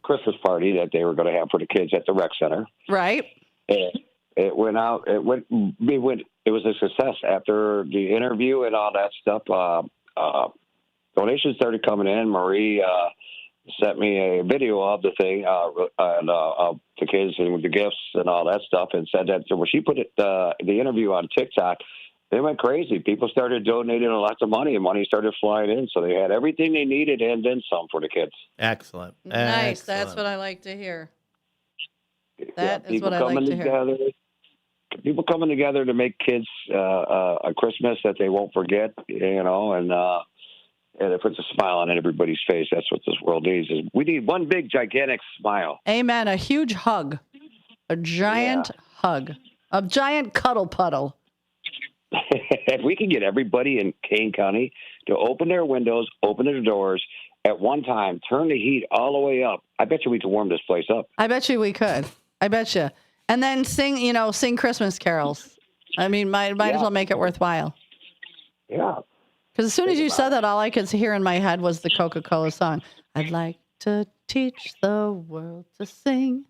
Christmas party that they were going to have for the kids at the rec center. Right. And it went out. It was a success after the interview and all that stuff. Donations started coming in. Marie sent me a video of the thing and of the kids and with the gifts and all that stuff, and said that when she put the interview on TikTok, they went crazy. People started donating lots of money, and money started flying in. So they had everything they needed and then some for the kids. Excellent. Nice. That's what I like to hear. That is what I like to hear. People coming together to make kids a Christmas that they won't forget, and it puts a smile on everybody's face. That's what this world needs. We need one big, gigantic smile. Amen. A huge hug. A giant hug. A giant cuddle puddle. If we can get everybody in Kane County to open their windows, open their doors at one time, turn the heat all the way up, I bet you we could warm this place up. I bet you we could. I bet you. And then sing Christmas carols. I mean, might as well make it worthwhile. Yeah. Because as soon as you said that, all I could hear in my head was the Coca-Cola song. I'd like to teach the world to sing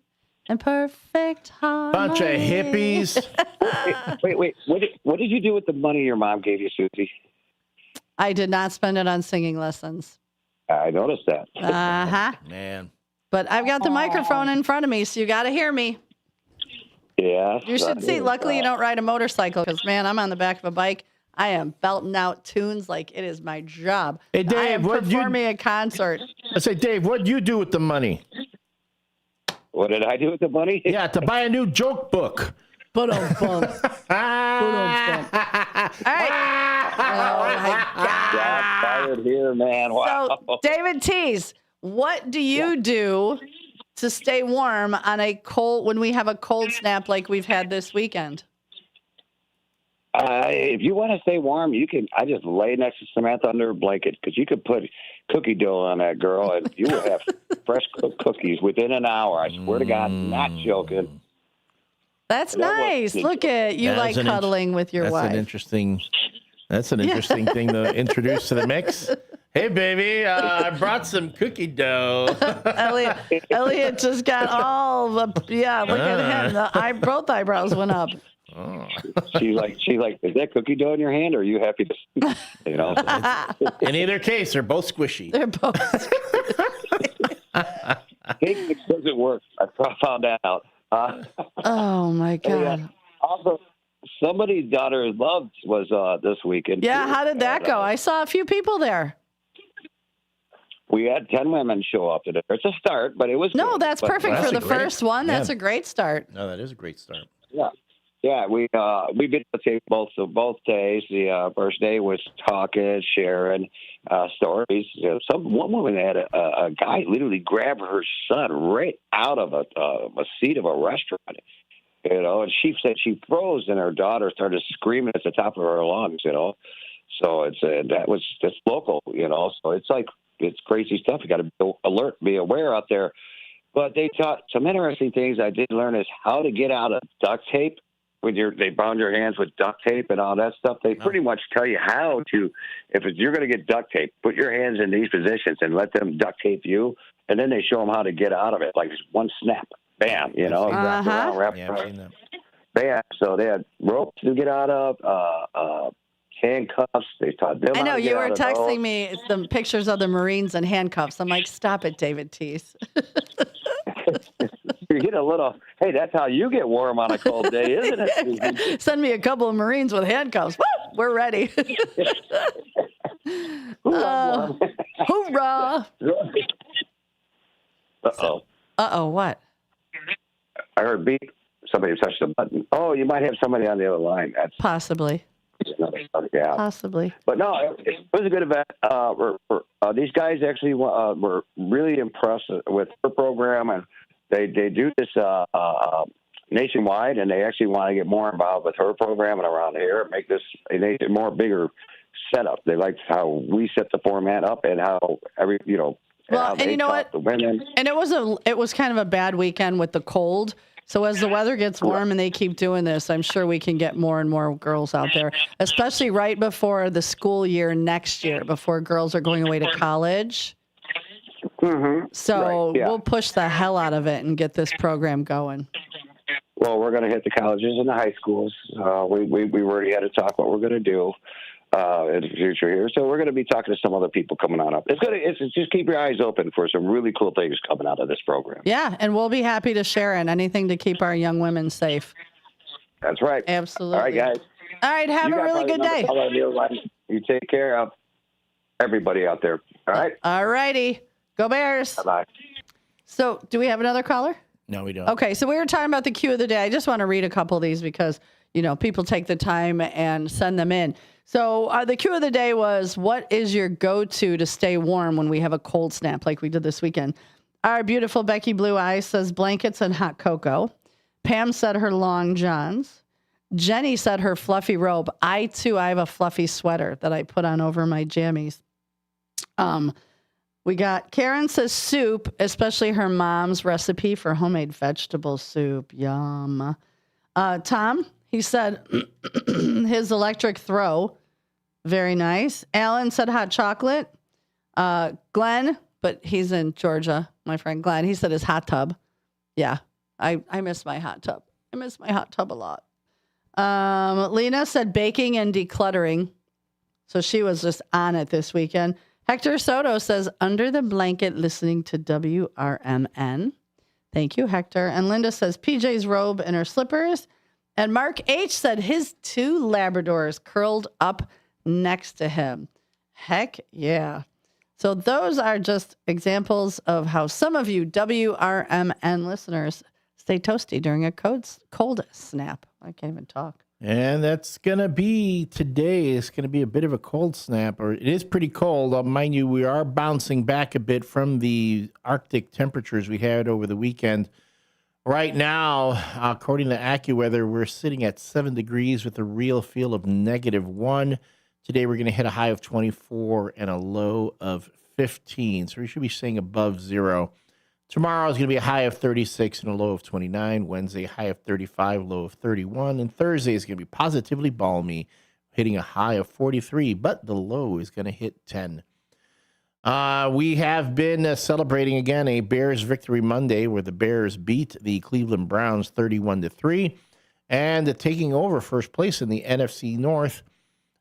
in perfect harmony. Bunch of hippies. Wait. What did you do with the money your mom gave you, Susie? I did not spend it on singing lessons. I noticed that. Uh-huh. Man. But I've got the microphone in front of me, so you got to hear me. Yeah. You should see. Luckily, you don't ride a motorcycle because, man, I'm on the back of a bike. I am belting out tunes like it is my job. Hey, Dave, I am performing a concert. I say, Dave, what did you do with the money? What did I do with the money? Yeah, to buy a new joke book. All right. Oh, my God. Got fired here, man. Wow. So, David Tees, what do you do to stay warm on when we have a cold snap like we've had this weekend? If you want to stay warm, you can. I just lay next to Samantha under a blanket because you could put cookie dough on that girl, and you will have fresh cooked cookies within an hour. I swear to God, not joking. That's nice. Look at you, like cuddling with your wife. That's an interesting thing to introduce to the mix. Hey, baby, I brought some cookie dough. Elliot just got all the, look at him. Both eyebrows went up. Oh. She's like, is that cookie dough in your hand, or are you happy to, you know? In either case, they're both squishy. They're both squishy. Cake mix doesn't work. I found out. Oh, my God. Also, somebody's daughter's love was this weekend. Yeah, how did that go? I saw a few people there. We had 10 women show up today. It's a start, but it was No, good. that's perfect for the first one. That's a great start. No, that is a great start. Yeah, we've been to the table both days. The first day was talking, sharing stories. One woman had a guy literally grab her son right out of a seat of a restaurant, you know, and she said she froze, and her daughter started screaming at the top of her lungs, you know. So that's local, you know. So it's crazy stuff. You got to be alert, be aware out there. But they taught some interesting things. I did learn is how to get out of duct tape. They bound your hands with duct tape and all that stuff. They pretty much tell you how to, you're going to get duct tape, put your hands in these positions and let them duct tape you. And then they show them how to get out of it. Like one snap, bam, you know, wrap around. Bam. So they had ropes to get out of, handcuffs. They taught them. I know you were texting me the pictures of the Marines in handcuffs. I'm like, stop it, David Teese. You get a little, hey, that's how you get warm on a cold day, isn't it? Send me a couple of Marines with handcuffs. Woo! We're ready. Hoorah. Uh-oh, what? I heard beep. Somebody touched the button. Oh, you might have somebody on the other line. That's possibly. Yeah. Possibly. But no, it was a good event. These guys actually were really impressed with her program, and they do this nationwide, and they actually want to get more involved with her program and around here, make this a bigger setup. They liked how we set the format up and how Well, and you know what? And it was kind of a bad weekend with the cold. So as the weather gets warm and they keep doing this, I'm sure we can get more and more girls out there, especially right before the school year next year, before girls are going away to college. Mm-hmm. So we'll push the hell out of it and get this program going. Well, we're going to hit the colleges and the high schools. We already had to talk what we're going to do in the future here. So we're going to be talking to some other people coming on up. It's just keep your eyes open for some really cool things coming out of this program. Yeah, and we'll be happy to share anything to keep our young women safe. That's right. Absolutely. All right, guys. All right, have a really good day. You take care of everybody out there. All right? All righty. Go Bears. Bye-bye. So do we have another caller? No, we don't. Okay, so we were talking about the cue of the day. I just want to read a couple of these because, people take the time and send them in. So the cue of the day was, what is your go-to to stay warm when we have a cold snap like we did this weekend? Our beautiful Becky Blue Eyes says blankets and hot cocoa. Pam said her long johns. Jenny said her fluffy robe. I have a fluffy sweater that I put on over my jammies. We got Karen says soup, especially her mom's recipe for homemade vegetable soup. Yum. Tom, he said his electric throw. Very nice. Alan said hot chocolate. Glenn, but he's in Georgia, my friend Glenn, he said his hot tub. Yeah, I miss my hot tub. I miss my hot tub a lot. Lena said baking and decluttering. So she was just on it this weekend. Hector Soto says, under the blanket listening to WRMN. Thank you, Hector. And Linda says, PJ's robe and her slippers. And Mark H. said his 2 Labradors curled up next to him. Heck yeah. So those are just examples of how some of you WRMN listeners stay toasty during a cold snap. I can't even talk. And that's going to be today. It's going to be a bit of a cold snap, or it is pretty cold. Mind you, we are bouncing back a bit from the Arctic temperatures we had over the weekend. Right now, according to AccuWeather, we're sitting at 7 degrees with a real feel of -1. Today, we're going to hit a high of 24 and a low of 15. So we should be staying above zero. Tomorrow is going to be a high of 36 and a low of 29. Wednesday, high of 35, low of 31. And Thursday is going to be positively balmy, hitting a high of 43, but the low is going to hit 10. We have been celebrating again a Bears victory Monday where the Bears beat the Cleveland Browns 31-3 and taking over first place in the NFC North.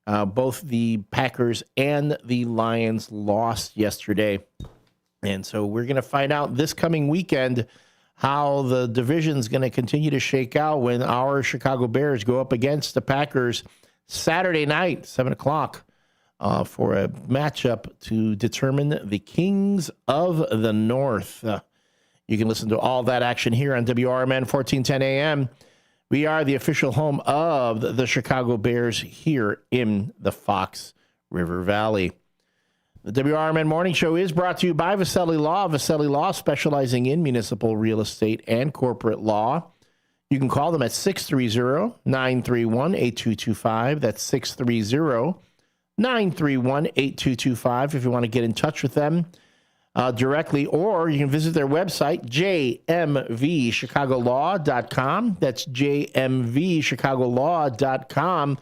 Both the Packers and the Lions lost yesterday. And so we're going to find out this coming weekend how the division's going to continue to shake out when our Chicago Bears go up against the Packers Saturday night, 7 o'clock. For a matchup to determine the Kings of the North. You can listen to all that action here on WRMN 1410 AM. We are the official home of the Chicago Bears here in the Fox River Valley. The WRMN Morning Show is brought to you by Vasselli Law. Vasselli Law, specializing in municipal real estate and corporate law. You can call them at 630-931-8225. That's 630-931-8225 if you want to get in touch with them directly, or you can visit their website, jmvchicagolaw.com. That's jmvchicagolaw.com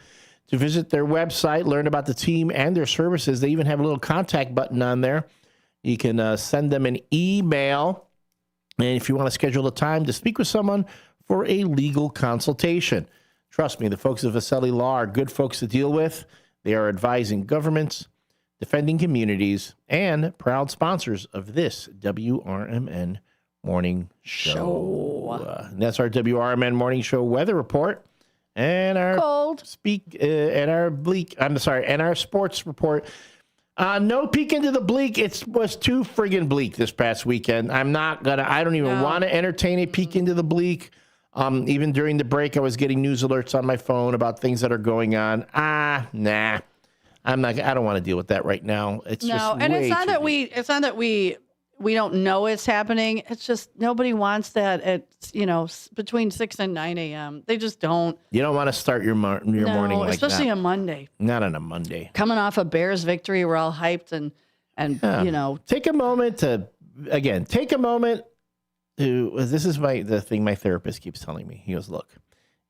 to visit their website, learn about the team and their services. They even have a little contact button on there. You can send them an email, and if you want to schedule a time to speak with someone for a legal consultation. Trust me, the folks at Vasselli Law are good folks to deal with. They are advising governments, defending communities, and proud sponsors of this WRMN Morning Show. And that's our WRMN Morning Show weather report and our and our sports report. No peek into the bleak. It was too friggin' bleak this past weekend. I don't even want to entertain a peek into the bleak. Even during the break, I was getting news alerts on my phone about things that are going on. Nah. I don't want to deal with that right now. It's not that we don't know it's happening. It's just nobody wants that at between 6 and 9 a.m. They just don't. You don't want to start your morning like that. Especially a Monday. Not on a Monday. Coming off a Bears victory, we're all hyped and Take a moment to this is the thing my therapist keeps telling me. He goes, look,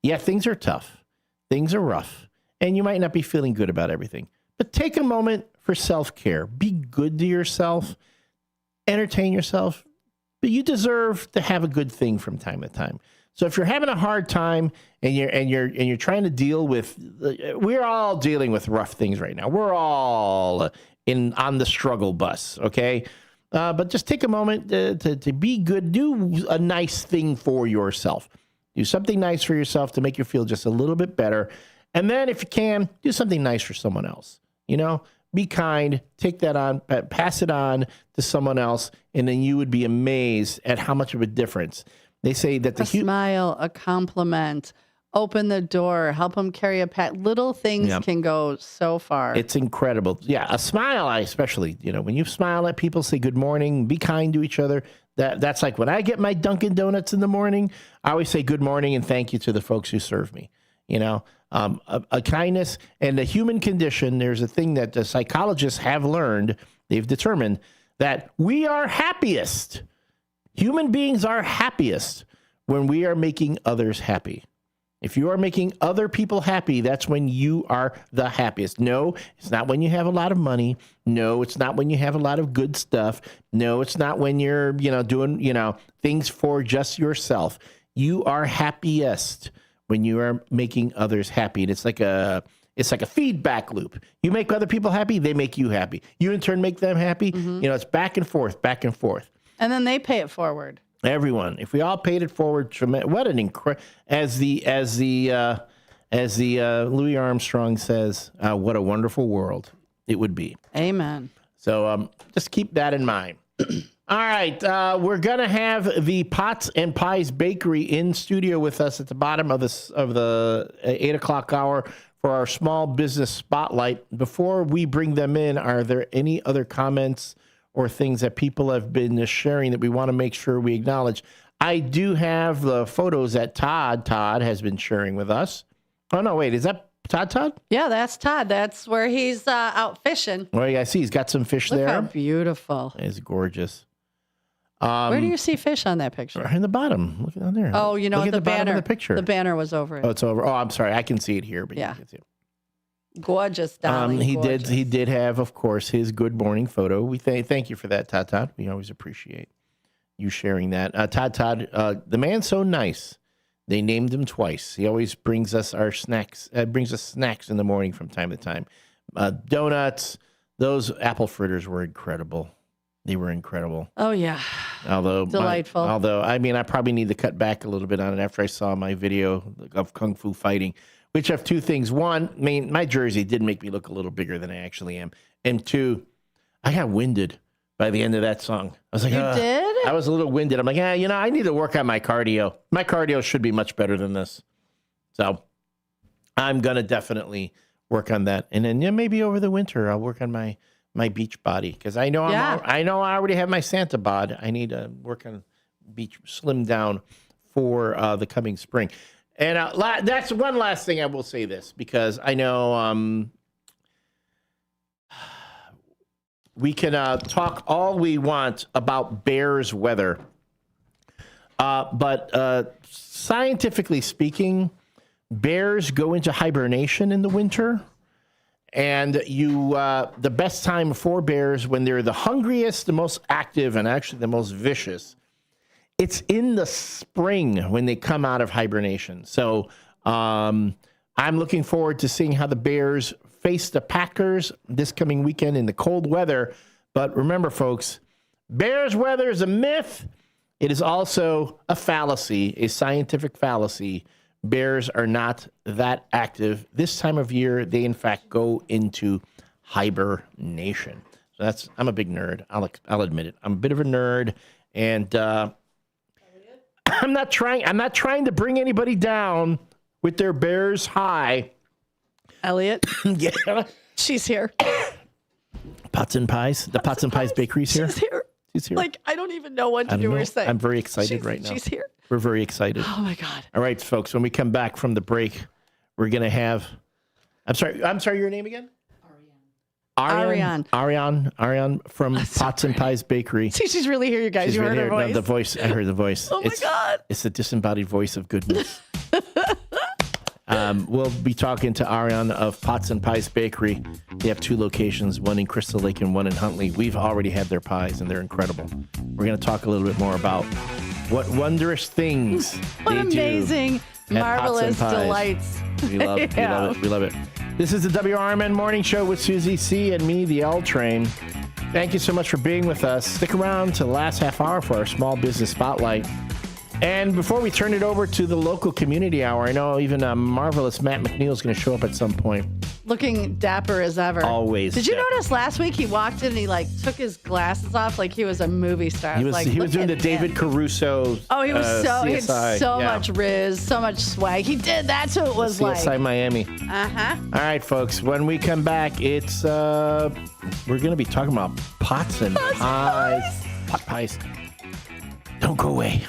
yeah, things are tough. Things are rough. And you might not be feeling good about everything. But take a moment for self-care. Be good to yourself. Entertain yourself. But you deserve to have a good thing from time to time. So if you're having a hard time and you're trying to deal with, we're all dealing with rough things right now. We're all on the struggle bus, okay? But just take a moment to be good. Do a nice thing for yourself. Do something nice for yourself to make you feel just a little bit better. And then if you can, do something nice for someone else. Be kind, take that on, pass it on to someone else, and then you would be amazed at how much of a difference. They say that a smile, a compliment, open the door, help them carry a pack. Little things can go so far. It's incredible. Yeah, a smile, especially, when you smile at people, say good morning, be kind to each other. That's like when I get my Dunkin' Donuts in the morning, I always say good morning and thank you to the folks who serve me. A kindness and the human condition. There's a thing that the psychologists have learned. They've determined that we are happiest. Human beings are happiest when we are making others happy. If you are making other people happy, that's when you are the happiest. No, it's not when you have a lot of money. No, it's not when you have a lot of good stuff. No, it's not when you're, doing, things for just yourself. You are happiest when you are making others happy. And it's like a feedback loop. You make other people happy, they make you happy. You in turn make them happy. Mm-hmm. It's back and forth. And then they pay it forward. Everyone, if we all paid it forward, what an as the Louis Armstrong says, what a wonderful world it would be. Amen. So just keep that in mind. All right, we're gonna have the Pots and Pies Bakery in studio with us at the bottom of the 8 o'clock hour for our small business spotlight. Before we bring them in, are there any other comments or things that people have been sharing that we want to make sure we acknowledge? I do have the photos that Todd has been sharing with us. Oh, no, wait. Is that Todd? Yeah, that's Todd. That's where he's out fishing. Well, yeah, I see he's got some fish Look there. how beautiful. It's gorgeous. Where do you see fish on that picture? Right in the bottom. Look down there. Oh, you know, Look at the banner. bottom of the picture. The banner was over it. Oh, it's over. Oh, I'm sorry. I can see it here, but yeah. You can see it. Gorgeous, darling. He did have, of course, his good morning photo. We thank you for that, Todd. We always appreciate you sharing that. Todd, the man's so nice. They named him twice. He always brings us our snacks. Brings us snacks in the morning from time to time. Donuts. Those apple fritters were incredible. They were incredible. Oh yeah. Delightful. I probably need to cut back a little bit on it after I saw my video of Kung Fu fighting, which have two things. One, my jersey did make me look a little bigger than I actually am. And two, I got winded by the end of that song. I was like, you did? I was a little winded. I'm like, I need to work on my cardio. My cardio should be much better than this. So I'm going to definitely work on that. And then maybe over the winter, I'll work on my beach body, because I know I already have my Santa bod. I need to work on beach, slim down for the coming spring. And that's one last thing I will say this, because I know we can talk all we want about Bears weather, but scientifically speaking, bears go into hibernation in the winter. And the best time for bears, when they're the hungriest, the most active, and actually the most vicious, it's in the spring when they come out of hibernation. So I'm looking forward to seeing how the Bears face the Packers this coming weekend in the cold weather. But remember, folks, Bears weather is a myth. It is also a fallacy, a scientific fallacy. Bears are not that active. This time of year, they, in fact, go into hibernation. So I'm a big nerd. I'll admit it. I'm a bit of a nerd, and I'm not trying to bring anybody down with their Bears high. Elliot? Yeah. She's here. Pots and Pies? The Pots and Pies Bakery's here? She's here. Like, I don't even know what to do or say. I'm very excited right now. She's here. We're very excited. Oh, my God. All right, folks, when we come back from the break, we're going to have... I'm sorry, your name again? Ariane from Pots and Pies Bakery. See, she's really here, you guys. She's you heard her voice. No, the voice. I heard the voice. Oh, my God. It's the disembodied voice of goodness. We'll be talking to Ariane of Pots and Pies Bakery. They have 2 locations, one in Crystal Lake and one in Huntley. We've already had their pies, and they're incredible. We're going to talk a little bit more about what wondrous things what they amazing, do marvelous delights. We love it. Yeah. We love it. This is the WRMN Morning Show with Susie C. and me, the L Train. Thank you so much for being with us. Stick around to the last half hour for our Small Business Spotlight. And before we turn it over to the local community hour, I know even marvelous Matt McNeil is going to show up at some point. Looking dapper as ever. Always. Did you notice last week he walked in and he took his glasses off like he was a movie star? He was doing the David Caruso. Oh, he was CSI. he had so much riz, so much swag. He did. That's who it was like. CSI Miami. Uh-huh. All right, folks. When we come back, it's we're going to be talking about pots and pies. Pot pies. Don't go away.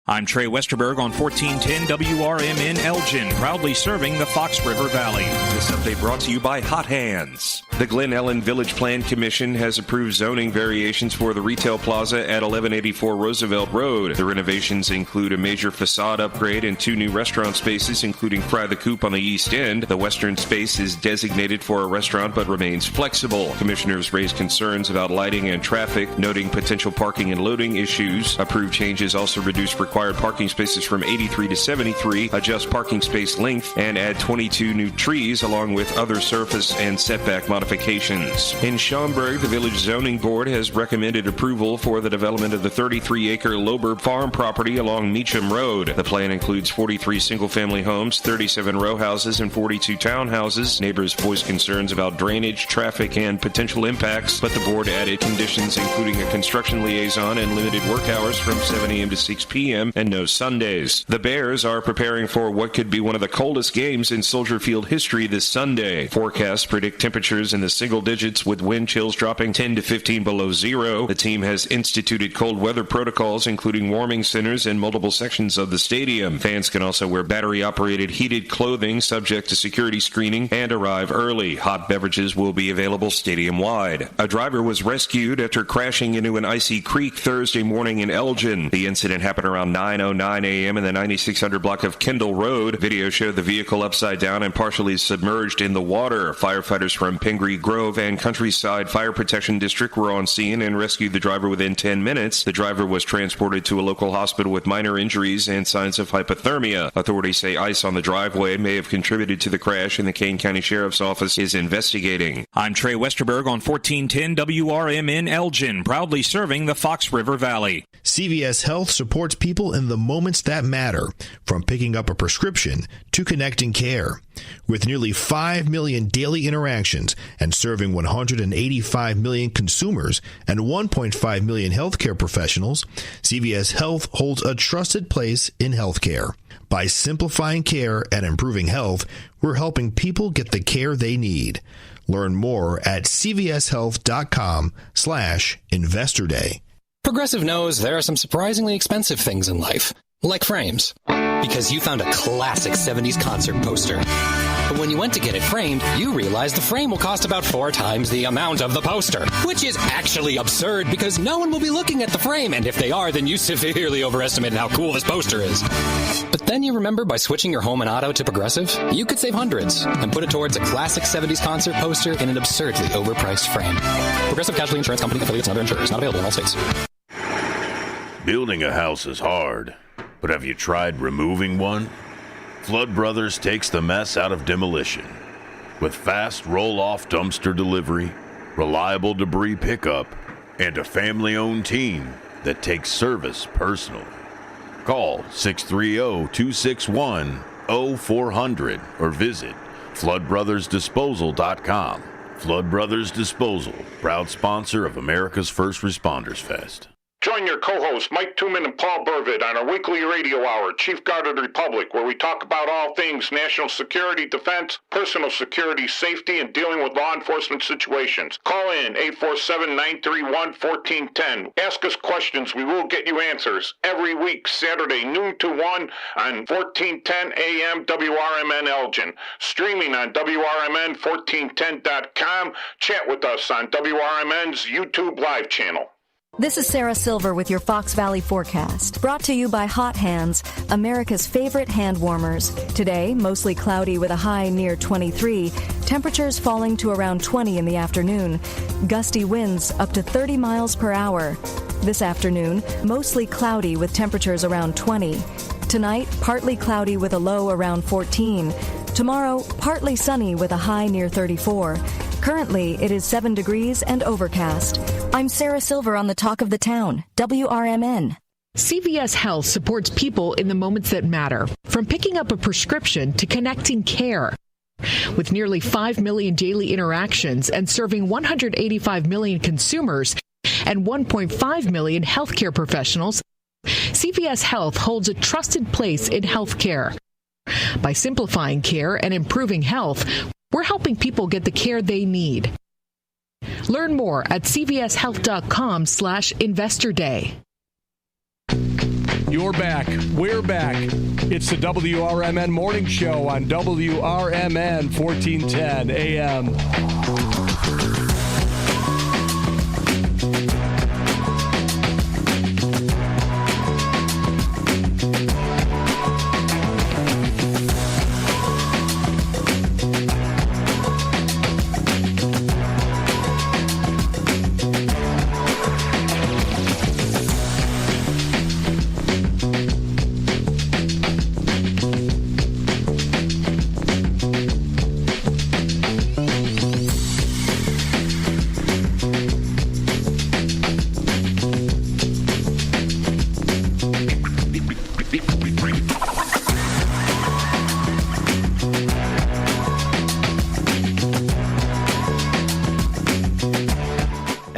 I'm Trey Westerberg on 1410 WRMN Elgin, proudly serving the Fox River Valley. This update brought to you by Hot Hands. The Glen Ellen Village Plan Commission has approved zoning variations for the retail plaza at 1184 Roosevelt Road. The renovations include a major facade upgrade and 2 new restaurant spaces, including Fry the Coop on the east end. The western space is designated for a restaurant but remains flexible. Commissioners raised concerns about lighting and traffic, noting potential parking and loading issues. Approved changes also reduce required parking spaces from 83 to 73, adjust parking space length, and add 22 new trees along with other surface and setback modifications. In Schaumburg, the Village Zoning Board has recommended approval for the development of the 33-acre Lober Farm property along Meacham Road. The plan includes 43 single-family homes, 37 row houses, and 42 townhouses. Neighbors voiced concerns about drainage, traffic, and potential impacts, but the board added conditions including a construction liaison and limited work hours from 7 a.m. to 6 p.m. p.m., and no Sundays. The Bears are preparing for what could be one of the coldest games in Soldier Field history this Sunday. Forecasts predict temperatures in the single digits with wind chills dropping 10 to 15 below zero. The team has instituted cold weather protocols, including warming centers in multiple sections of the stadium. Fans can also wear battery-operated heated clothing subject to security screening and arrive early. Hot beverages will be available stadium-wide. A driver was rescued after crashing into an icy creek Thursday morning in Elgin. The incident happened around 9:09 a.m. in the 9600 block of Kendall Road. Video showed the vehicle upside down and partially submerged in the water. Firefighters from Pingree Grove and Countryside Fire Protection District were on scene and rescued the driver within 10 minutes. The driver was transported to a local hospital with minor injuries and signs of hypothermia. Authorities say ice on the driveway may have contributed to the crash, and the Kane County Sheriff's Office is investigating. I'm Trey Westerberg on 1410 WRMN Elgin, proudly serving the Fox River Valley. CVS Health supports people in the moments that matter, from picking up a prescription to connecting care. With nearly 5 million daily interactions and serving 185 million consumers and 1.5 million healthcare professionals, CVS Health holds a trusted place in healthcare. By simplifying care and improving health, we're helping people get the care they need. Learn more at cvshealth.com/Investor Day. Progressive knows there are some surprisingly expensive things in life, like frames, because you found a classic 70s concert poster. But when you went to get it framed, you realized the frame will cost about 4 times the amount of the poster, which is actually absurd because no one will be looking at the frame, and if they are, then you severely overestimated how cool this poster is. But then you remember by switching your home and auto to Progressive, you could save hundreds and put it towards a classic 70s concert poster in an absurdly overpriced frame. Progressive Casualty Insurance Company, affiliates, and other insurers. Not available in all states. Building a house is hard, but have you tried removing one? Flood Brothers takes the mess out of demolition. With fast roll-off dumpster delivery, reliable debris pickup, and a family-owned team that takes service personally. Call 630-261-0400 or visit floodbrothersdisposal.com. Flood Brothers Disposal, proud sponsor of America's First Responders Fest. Join your co-hosts Mike Tooman and Paul Burvitt on our weekly radio hour, Chief Guard of the Republic, where we talk about all things national security, defense, personal security, safety, and dealing with law enforcement situations. Call in 847-931-1410. Ask us questions. We will get you answers. Every week, Saturday, noon to 1 on 1410 AM WRMN Elgin. Streaming on WRMN1410.com. Chat with us on WRMN's YouTube live channel. This is Sarah Silver with your Fox Valley forecast, brought to you by Hot Hands, America's favorite hand warmers. Today, mostly cloudy with a high near 23, temperatures falling to around 20 in the afternoon, gusty winds up to 30 miles per hour. This afternoon, mostly cloudy with temperatures around 20. Tonight, partly cloudy with a low around 14. Tomorrow, partly sunny with a high near 34. Currently, it is 7 degrees and overcast. I'm Sarah Silver on the Talk of the Town, WRMN. CVS Health supports people in the moments that matter, from picking up a prescription to connecting care. With nearly 5 million daily interactions and serving 185 million consumers and 1.5 million healthcare professionals, CVS Health holds a trusted place in healthcare. By simplifying care and improving health, we're helping people get the care they need. Learn more at cvshealth.com/Investor Day. You're back. We're back. It's the WRMN Morning Show on WRMN 1410 AM.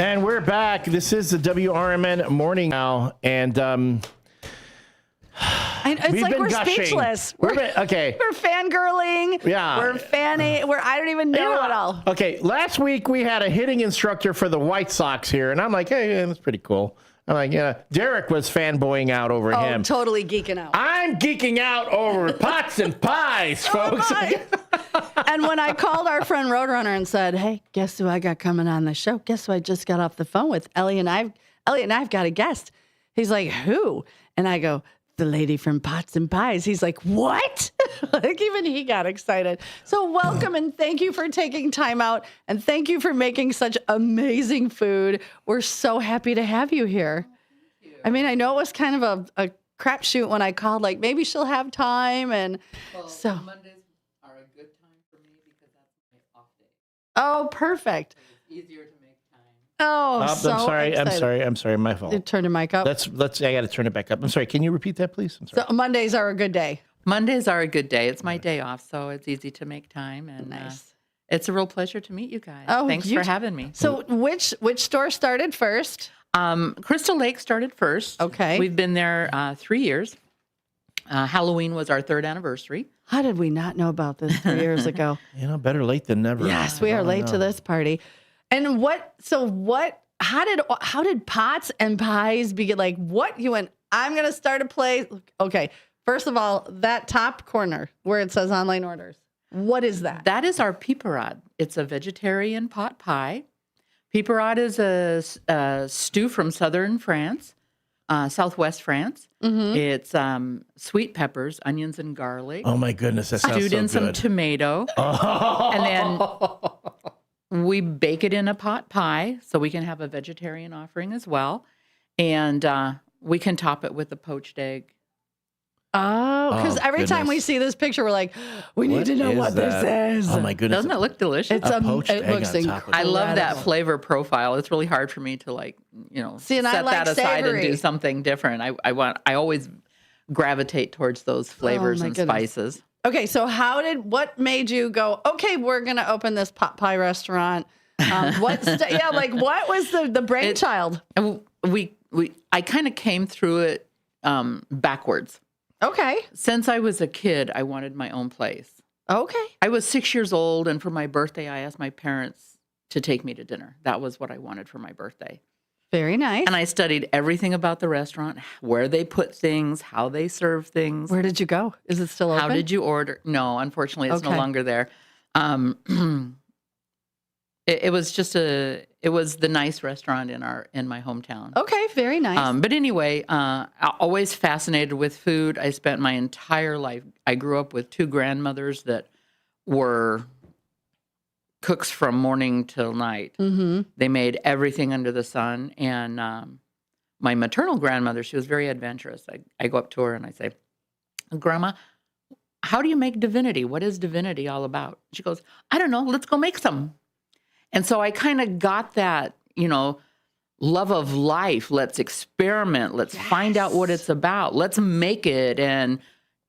And we're back. This is the WRMN Morning now. And It's like we're gushing. Speechless. Okay. We're fangirling. Yeah. We're fanning. I don't even know it all. Okay, last week we had a hitting instructor for the White Sox here, and I'm like, hey, that's pretty cool. I'm like, yeah. Derek was fanboying out over him. Totally geeking out. I'm geeking out over pots and pies, folks. And when I called our friend Roadrunner and said, hey, guess who I got coming on the show? Guess who I just got off the phone with? Elliot and I've got a guest. He's like, who? And I go, the lady from Pots and Pies. He's like, what? Like, even he got excited. So welcome and thank you for taking time out. And thank you for making such amazing food. We're so happy to have you here. I mean, I know it was kind of a crapshoot when I called, like, maybe she'll have time. And so Mondays are a good time for me because that's my off day. Oh, perfect. It's easier to make time. Oh, so I'm sorry. My fault. You turned your mic up. Let's. I got to turn it back up. I'm sorry. Can you repeat that, please? I'm sorry. So Mondays are a good day. Mondays are a good day. It's my day off, so it's easy to make time. And nice. It's a real pleasure to meet you guys. Oh, thanks for having me. So which store started first? Crystal Lake started first. Okay. We've been there 3 years. Halloween was our 3rd anniversary. How did we not know about this 3 years ago? Better late than never. Yes, we are late to this party. And how did Pots and Pies begin? Like, what you went, I'm going to start a place. Okay. First of all, that top corner where it says online orders, what is that? That is our piperade. It's a vegetarian pot pie. Piperade is a stew from southern France, southwest France. Mm-hmm. It's sweet peppers, onions, and garlic. Oh my goodness, that sounds stewed in some tomato, and then we bake it in a pot pie so we can have a vegetarian offering as well, and we can top it with a poached egg. Oh, because every time we see this picture, we're like, we need to know what this is. Oh my goodness! Doesn't it look delicious? It's it looks incredible. I love that flavor profile. It's really hard for me to set that aside and do something different. I always gravitate towards those flavors and spices. Okay, so what made you go, okay, we're going to open this pot pie restaurant? What was the brainchild? I kind of came through it backwards. Okay. Since I was a kid, I wanted my own place. Okay. I was 6 years old, and for my birthday, I asked my parents to take me to dinner. That was what I wanted for my birthday. Very nice. And I studied everything about the restaurant, where they put things, how they serve things. Where did you go? Is it still open? How did you order? No, unfortunately, it's no longer there. It was the nice restaurant in my hometown. Okay, very nice. But anyway, always fascinated with food. I spent my entire life. I grew up with 2 grandmothers that were cooks from morning till night. Mm-hmm. They made everything under the sun. And my maternal grandmother, she was very adventurous. I go up to her and I say, Grandma, how do you make divinity? What is divinity all about? She goes, I don't know. Let's go make some. And so I kind of got that, love of life. Let's experiment. Let's find out what it's about. Let's make it. And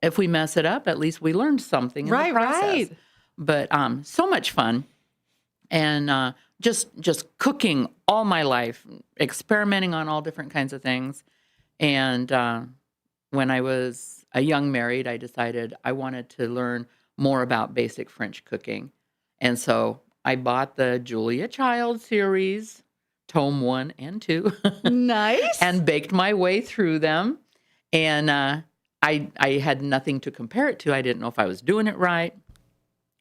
if we mess it up, at least we learned something in the process. Right. But so much fun. And just cooking all my life, experimenting on all different kinds of things. And when I was a young married, I decided I wanted to learn more about basic French cooking. And so I bought the Julia Child series, tome 1 and 2. Nice. And baked my way through them. And I had nothing to compare it to. I didn't know if I was doing it right.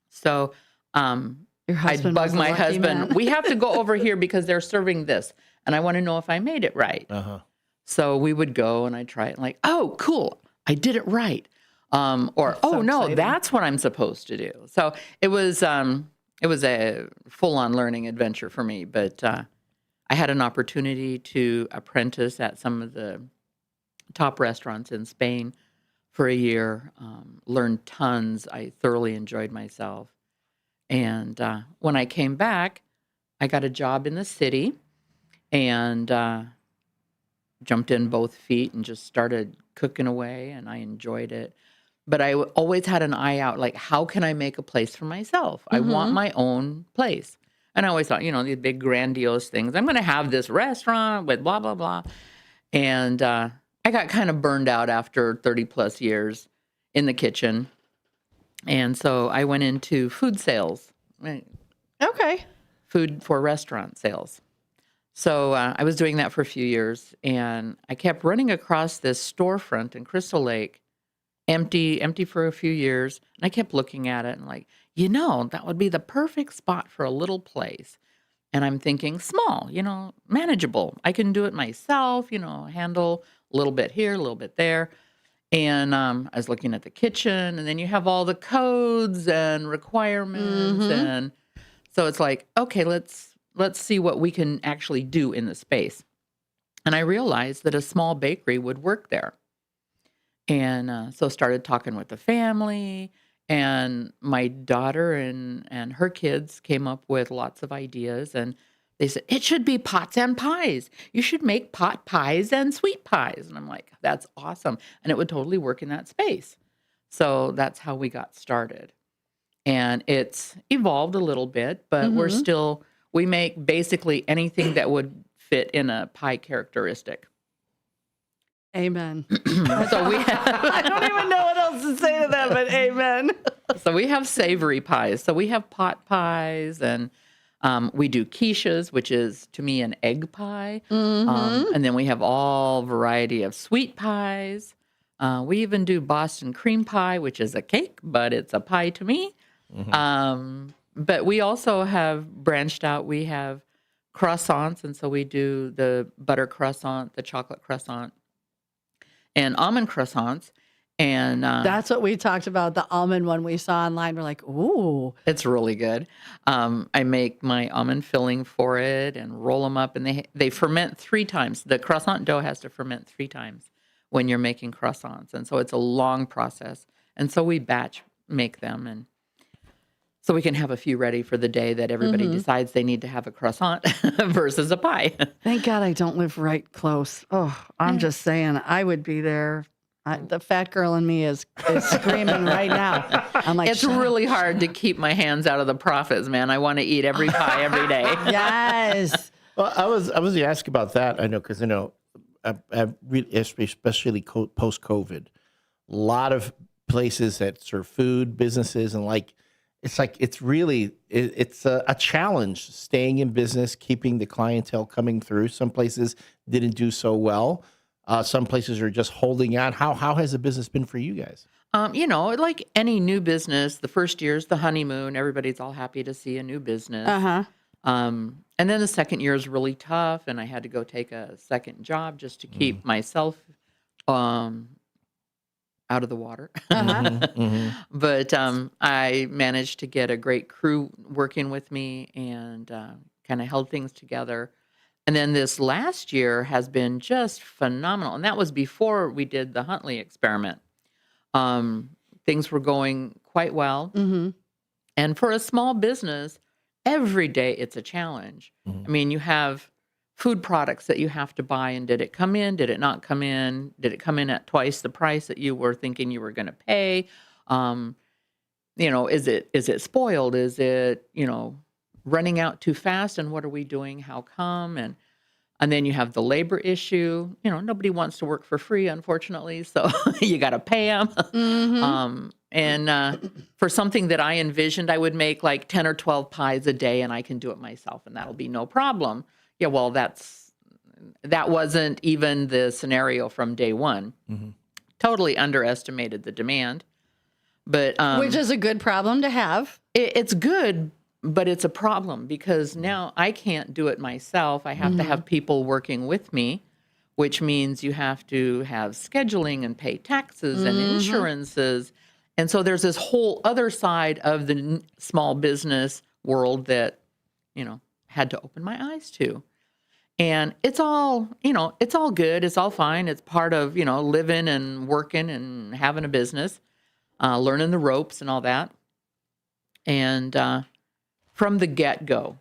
So I'd bug my husband. We have to go over here because they're serving this. And I want to know if I made it right. Uh-huh. So we would go and I'd try it. And like, oh, cool. I did it right. Oh, no, exciting. That's what I'm supposed to do. So it was a full-on learning adventure for me, but I had an opportunity to apprentice at some of the top restaurants in Spain for a year, learned tons. I thoroughly enjoyed myself. And when I came back, I got a job in the city and jumped in both feet and just started cooking away, and I enjoyed it. But I always had an eye out, like, how can I make a place for myself? I want my own place. And I always thought, these big grandiose things. I'm going to have this restaurant with blah, blah, blah. And I I got kind of burned out after 30 plus years in the kitchen. And so I went into food sales. Okay. Food for restaurant sales. So I was doing that for a few years, and I kept running across this storefront in Crystal Lake, empty for a few years. And I kept looking at it and like, that would be the perfect spot for a little place. And I'm thinking small, manageable. I can do it myself, handle a little bit here, a little bit there. And I was looking at the kitchen, and then you have all the codes and requirements. And so it's like, okay, let's see what we can actually do in the space. And I realized that a small bakery would work there. And so started talking with the family, and my daughter and her kids came up with lots of ideas. And they said, it should be pots and pies. You should make pot pies and sweet pies. And I'm like, that's awesome. And it would totally work in that space. So that's how we got started. And it's evolved a little bit, but we make basically anything that would fit in a pie characteristic. Amen. So we have, I don't even know what else to say to that, but amen. So we have savory pies. So we have pot pies, and we do quiches, which is to me an egg pie. And then we have all variety of sweet pies. We even do Boston cream pie, which is a cake, but it's a pie to me. But we also have branched out. We have croissants, and so we do the butter croissant, the chocolate croissant, and almond croissants. And that's what we talked about, the almond one we saw online. We're like, ooh. It's really good. I make my almond filling for it and roll them up, and they ferment 3 times. The croissant dough has to ferment 3 times when you're making croissants. And so it's a long process. And so we batch make them, and so we can have a few ready for the day that everybody decides they need to have a croissant versus a pie. Thank God I don't live right close. Oh, I'm just saying, I would be there. The fat girl in me is screaming right now. I'm like, it's really hard to keep my hands out of the profits, man. I want to eat every pie every day. Yes. Well, I was going to ask about that. I know, because especially post-COVID, a lot of places that serve food, businesses, and it's really a challenge staying in business, keeping the clientele coming through. Some places didn't do so well. Some places are just holding out. How has the business been for you guys? Like any new business, the first year's the honeymoon. Everybody's all happy to see a new business. And then the second year is really tough, and I had to go take a second job just to keep myself out of the water. But I managed to get a great crew working with me, and kind of held things together. And then this last year has been just phenomenal. And that was before we did the Huntley experiment. Things were going quite well. And for a small business, every day it's a challenge. I mean, you have food products that you have to buy, and did it come in? Did it not come in? Did it come in at twice the price that you were thinking you were going to pay? Is it spoiled? Is it, running out too fast? And what are we doing? How come? And then you have the labor issue. Nobody wants to work for free, unfortunately. So you got to pay them. And for something that I envisioned, I would make like 10 or 12 pies a day, and I can do it myself, and that'll be no problem. Yeah, well, that wasn't even the scenario from day one. Totally underestimated the demand. But which is a good problem to have. It's good, but it's a problem because now I can't do it myself. I have to have people working with me, which means you have to have scheduling and pay taxes and insurances. And so there's this whole other side of the small business world that, had to open my eyes to. And it's all, it's all good. It's all fine. It's part of, living and working and having a business, learning the ropes and all that. And from the get-go,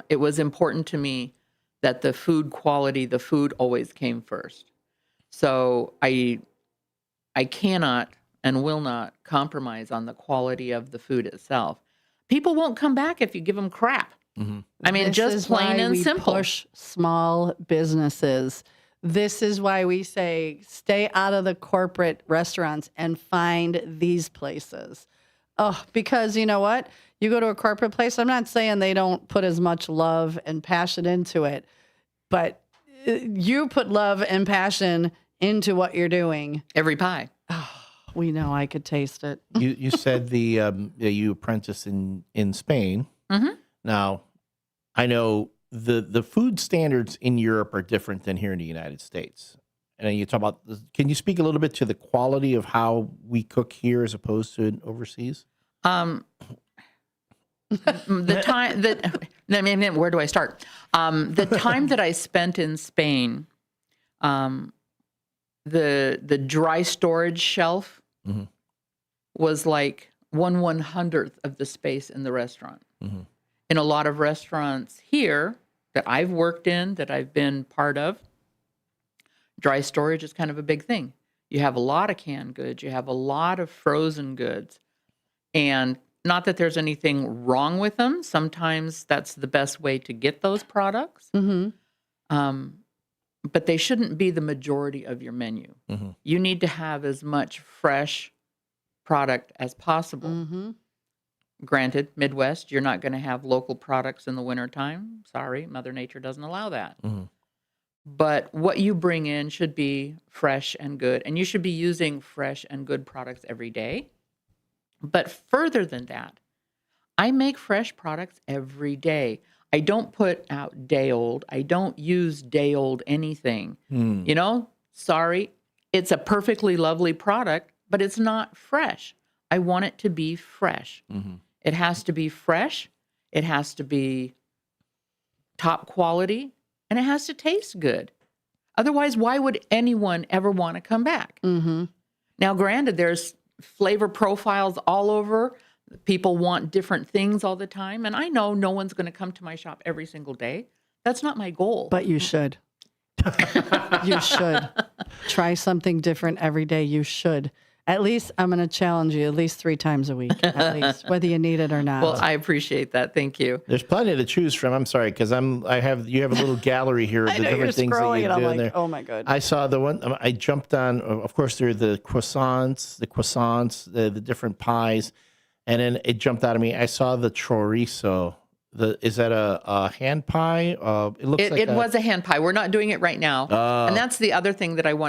it was important to me that the food quality, the food always came first. So I cannot and will not compromise on the quality of the food itself. People won't come back if you give them crap. I mean, This just is plain why and we simple. push small businesses. This is why we say stay out of the corporate restaurants and find these places. Oh, because you know what? You go to a corporate place, I'm not saying they don't put as much love and passion into it, but you put love and passion into what you're doing. Every pie. Oh, we know. I could taste it. You said you apprenticed in Spain. Mm-hmm. Now, I know the food standards in Europe are different than here in the United States. And you talk about, can you speak a little bit to the quality of how we cook here as opposed to overseas? The time that, I mean, where do I start? The time that I spent in Spain, the dry storage shelf mm-hmm. was like 1/100th of the space in the restaurant. Mm-hmm. In a lot of restaurants here that I've worked in, that I've been part of, dry storage is kind of a big thing. You have a lot of canned goods. You have a lot of frozen goods. And not that there's anything wrong with them. Sometimes that's the best way to get those products. Mm-hmm. But they shouldn't be the majority of your menu. Mm-hmm. You need to have as much fresh product as possible. Mm-hmm. Granted, Midwest, you're not going to have local products in the wintertime. Sorry, Mother Nature doesn't allow that. Mm-hmm. But what you bring in should be fresh and good. And you should be using fresh and good products every day. But further than that, I make fresh products every day. I don't put out day old. I don't use day old anything. Mm. You know, sorry, it's a perfectly lovely product, but it's not fresh. I want it to be fresh. Mm-hmm. It has to be fresh. It has to be top quality, and it has to taste good. Otherwise, why would anyone ever want to come back? Mm-hmm. Now, granted, there's flavor profiles all over. People want different things all the time. And I know no one's going to come to my shop every single day. That's not my goal. But you should. You should. Try something different every day. You should. At least I'm going to challenge you at least 3 times a week, at least, whether you need it or not. Well, I appreciate that. Thank you. There's plenty to choose from. I'm sorry, because you have a little gallery here of the different things that you do in there. Oh my god! I saw the one. I jumped on. Of course, there are the croissants, the different pies, and then it jumped out at me. I saw the chorizo. Is that a hand pie? It looks like it was a hand pie. We're not doing it right now, and that's the other thing that I want.